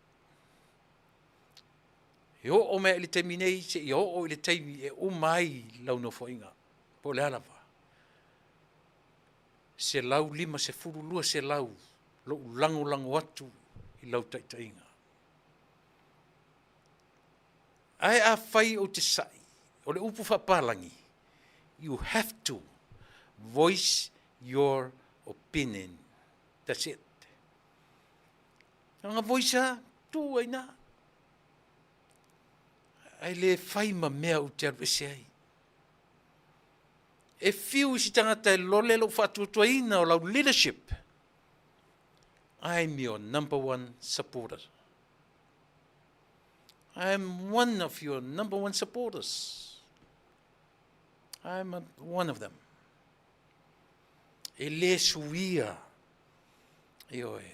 E o mea le teimi nei, se i o le teimi e o mai lau no foinga. Po le alawa. Se lau lima, se furu lua se lau. Lo lango atu i lau taitainga. Ai a whai o te sai. O le upu whapalangi. You have to voice your opinion. That's it. Nga voice a, tu ai na. Ai le whai ma mea o te arwese ai. E fiu si tangata e lole lo whatuatuaina o lau leadership. I'm your number one supporter. I'm one of your number one supporters. I'm one of them. E le suia. E oe.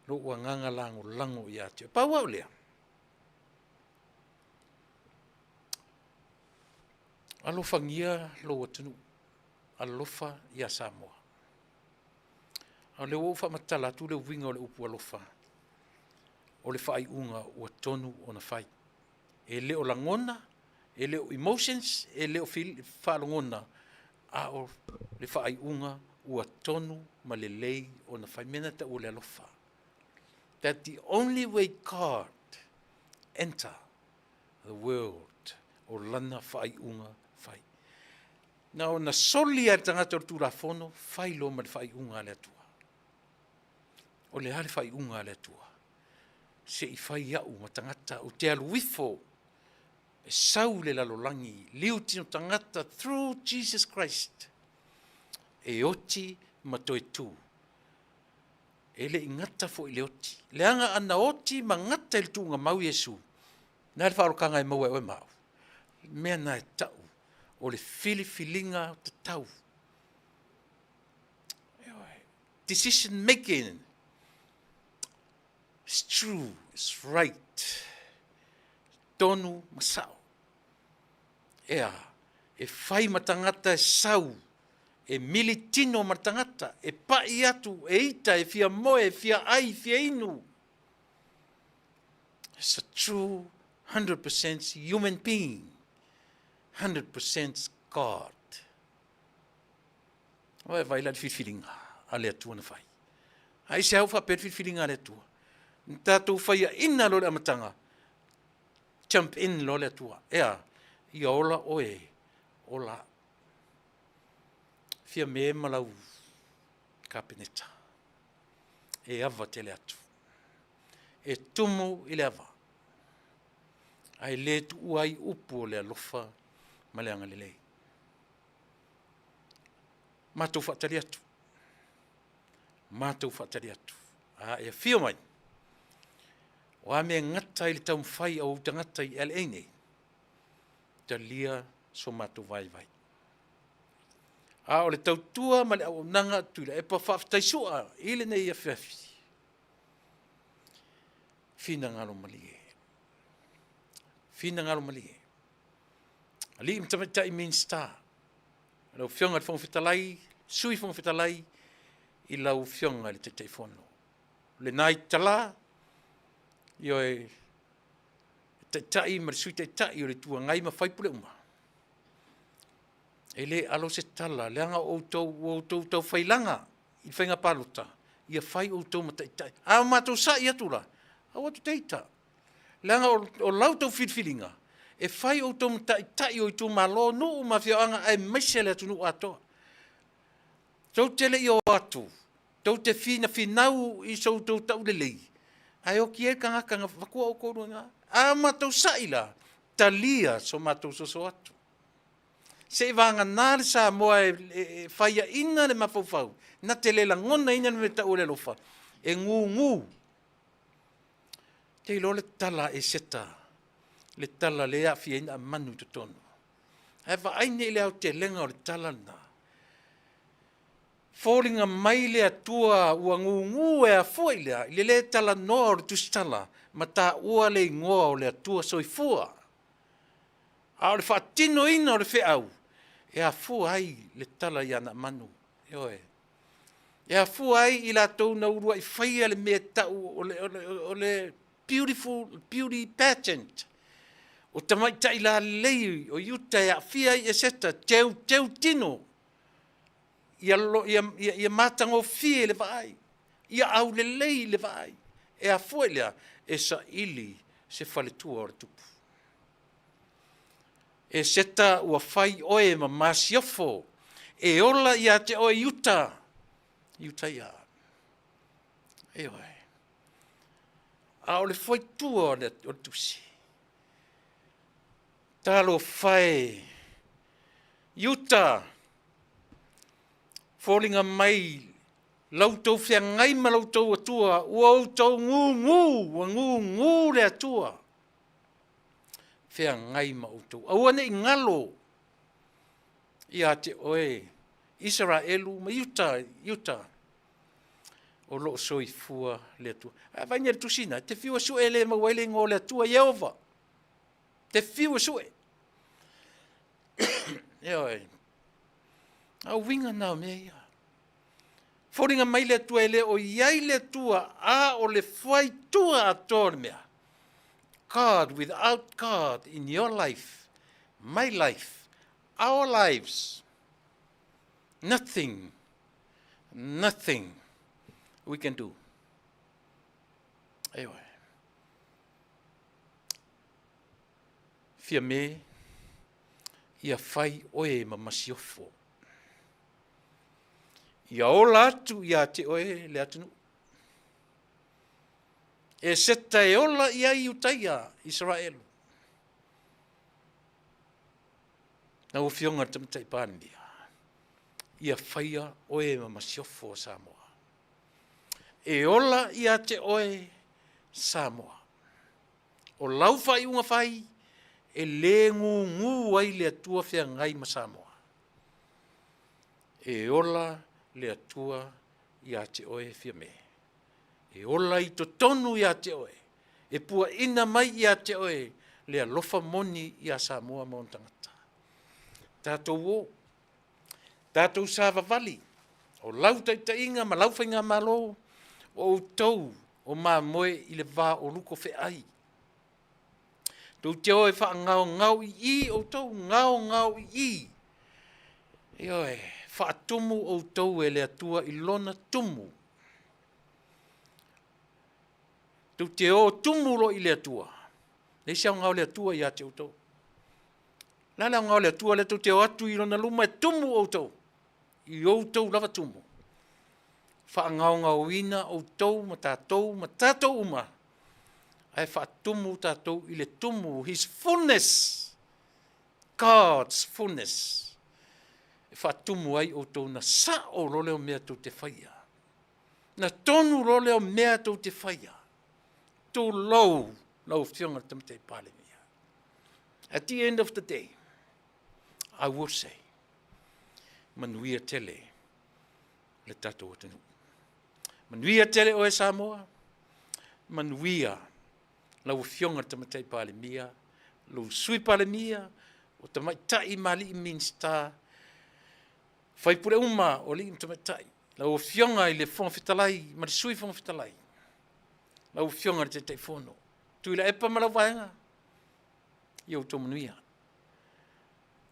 Lo ua nganga lango i atu. Pa wau lea. Alofa ngia lo atunu. Alofa ia Samoa. A le ufa matala tu le winga o le upu alofa. O le whai unga ua tonu o na whai. E leo langona, e leo emotions, e leo whalongona. A o le whai unga ua tonu ma le lei o na whai mena ta o le alofa. That the only way God enter the world o lana whai unga whai. Na o na soli a tangata o tūra whono, whai lo ma le whai unga le atua. O le hale whai unga le atua. Se i whai au ma tangata o te aluifo e sau le lalolangi, liu tino tangata through Jesus Christ. E oti ma toi tu. E le ingata fo i le oti. Le anga ana oti ma ngata il tu nga mau Yesu. Nā le whaarokanga e maua e oe mau. Mea nā e tau. O le filinga o te tau. Decision making. It's true, it's right. Tonu masao. Ea, e whai matangata e sau, e militino matangata, e pai atu, e ita, e fia moe, e fia ai, fia inu. It's a true 100% human being, 100% God. Oe vai la whiwhiringa, ale atua na whai. Ai se hau whapet whiwhiringa ale atua. Tātou whaia ina lole amatanga, jump in lole atua. Ea, ia ola oe, ola. Fia me malau kapeneta. E ava tele atu. E tumu ile ava. Ai le tu uai upu o le alofa ma le anga lelei. Mātou whaatari atu. Mātou whaatari atu. E whio mai. O a mea ngata ili tau mwhai au tangata i LA nei. Ta lia so mātou vai vai. O le tau tua ma le au nanga tuila. E pa whaftaisua ile nei a whiawhi. Whina ngaro malie. Whina ngaro malie. Ali im tamata i main star. Lau whionga le whongwhitalai, sui whongwhitalai, i lau whionga le te whono. Le nai tala, i oe tai ma le sui tai o le tua ngai ma whaipule uma. E le alo se tala, le anga o tau whailanga, i whainga palota, i a whai o tau ma tai. A mātou sa i atura, a watu teita. Le anga o lau tau whitwhiringa, e whai o tau ma tai o i tau malo no ma whio anga ai maisele atu nu atoa. Tau tele i o atu, tau te finau i sau tau le lei. Ai o ki e kanga wakua o kourua ngā. A mātou saila, talia so mātou soso atu. Se vanga nāre sa moa e whaia ina le mawhauwhau. Na te lela ngona ina me tau le lofa. E ngu. Te ilo le tala e seta. Le tala le a fia ina manu te tonu. Hai wa aine le au te lenga o le tala na. Fōringa mai lea tua ua ngu e a fua lea, i le tala noa o le tustala, ma tā ua le ingoa o lea tua soifua. A o le whaatino ina o le whiau, e a fua ai le tala i ana manu. E a fua ai i la tau na urua i whaia le mea tau o le beauty pageant. O tamaita i la lei o yuta e a fia i e seta, teu tino. Ia matango fie le vai. Ia au le lei le vai. E a fuelea e sa ili se whaletua o tupu. E seta ua whai oe ma masiofo. E ola ia te oe yuta. Yuta ia. E oe. A o le whai tua o tusi. Talo whai. Yuta. Fōringa mai, lautou whia ngai ma lautou atua, ua outou ngu le atua. Whia ngai ma outou. Aua nei ngalo, ia te oe, Israelu ma Yuta. O loo soifua le atua. Vaina le tusina, te whiua sue le mawaile ngō le atua Yehova. Te whiua sue. Eoi. Au winga nao mea ia. Fōringa mai le tua ele o iai le tua a o le whai tua ator mea. God, without God in your life, my life, our lives, nothing we can do. Ewa. Fia me, ia whai oe ma masiofo. Ia ola atu ia te oe le atunu. E seta e ola ia i utaia Israelu. Na o fionga tamatai pāndia. Ia whaia oe ma masiofo Samoa. E ola ia te oe Samoa. O lau whai unga whai e le ngu ai le atua whia ngai ma Samoa. E ola le atua i a te oe whia me. E ola I to tonu ia te oe. E pua ina mai ia te oe. Lea lofa moni ia Samoa mo tangata. Tātou o. Tātou sāwa vali. O lau taitainga ma lau whainga malo. O tau o mā moe I le vā o luko whe ai. Tau te oe wha ngau I o tau ngau I. E oe, wha tumu o tau e lea tua I lona tumu. Tau te o tumu lo I lea tua. Nei siau ngau lea tua ia te o tau. Lala ngau lea tua lea tau te o atu I lona luma e tumu o tau. I o tau lava tumu. Wha ngau ina o tau ma tātou uma. Ai wha tumu tātou I le tumu. His fullness. God's fullness. E wha tumu ai o tau na sa o role o mea tau te whaia. Na tonu role o mea tau te whaia. Tō lau whionga tamatei pāle mea. At the end of the day, I will say, manuia tele le tātou atanu. Manuia tele o e Samoa, manuia lau whionga tamatei pāle mea, lau sui pāle mea, o tamaitai mali I minsta, whaipure uma o li tamaitai, lau whionga I le whongwhitalai, ma le sui whongwhitalai, lau whionga le te whono. Tui la epa malau vaenga, iau tō manuia.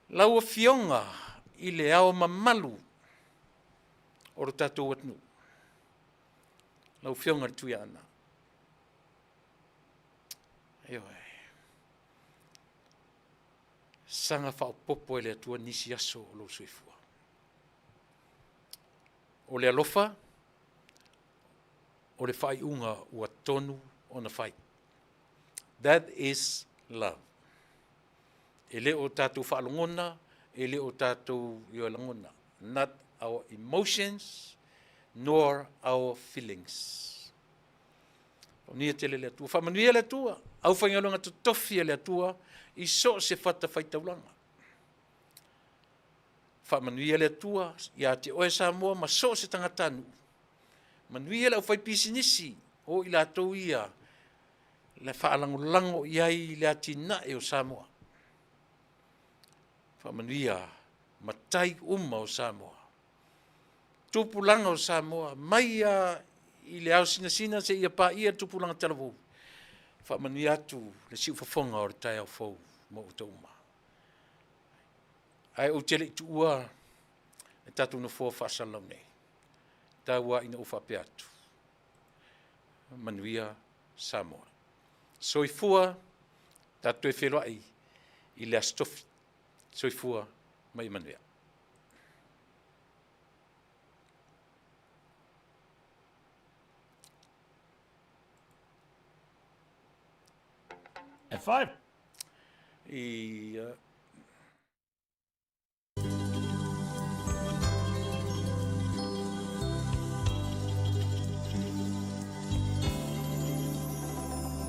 Lau whionga I le ao mamalu, o ro tātou atnu. Lau whionga le tui ana. Eoi. Sanga whao popo e le atua nisi aso o lo suifua. O le alofa, o le whai unga ua tonu o na whai. That is love. E le o tātou whaalongona, e le o tātou iolangona. Not our emotions, nor our feelings. Nia tele le atua. Whamanuia le atua. Au whaingalonga tu tofi le atua, I so se whata whaitaulanga. Whamanuia le atua, ia te oe Samoa, ma so se tangatanu. Manuia le au whaipisinisi, o I la tau ia, le whaalangolango iai le atina e o Samoa. Whamanuia, matai uma o Samoa. Tupulanga o Samoa, mai I le au sina se ia pa ia tupulanga talavu. Whamanuia atu le siu whafonga o le tai au fau mo o tauma. Ai o tele tu ua e tatu no fua whasalau nei. Tā ua ina uwha pe atu. Manuia Samoa. Soifua tatu e whelai I le astofi. Soifua mai manuia. F5.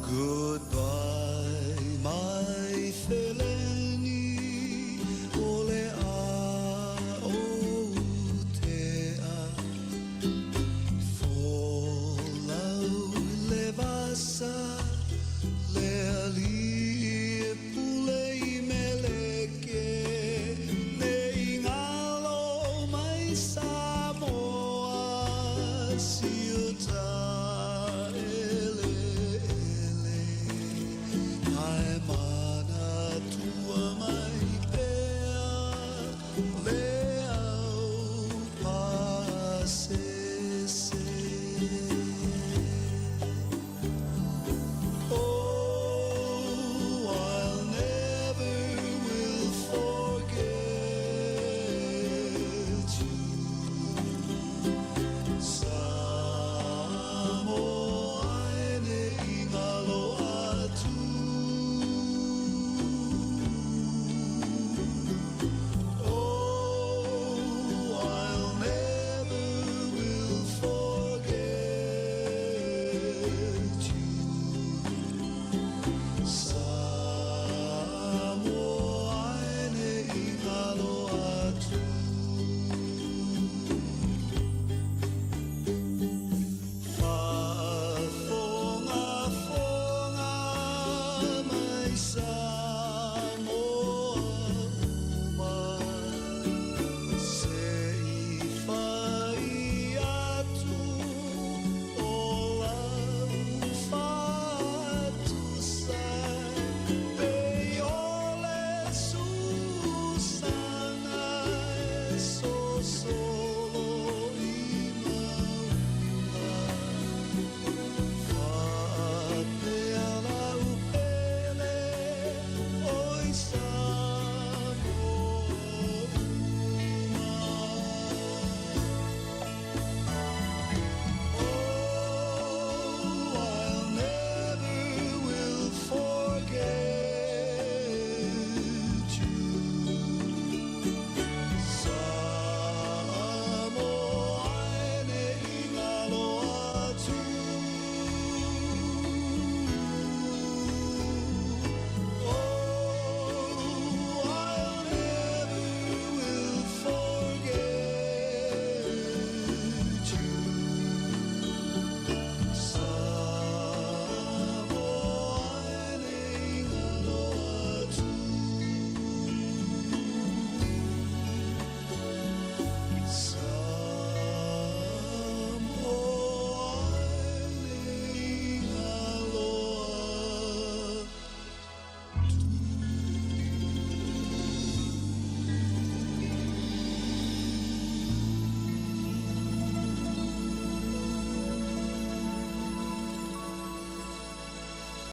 Goodbye, my Feleni, ole a o te a. Follow levasa.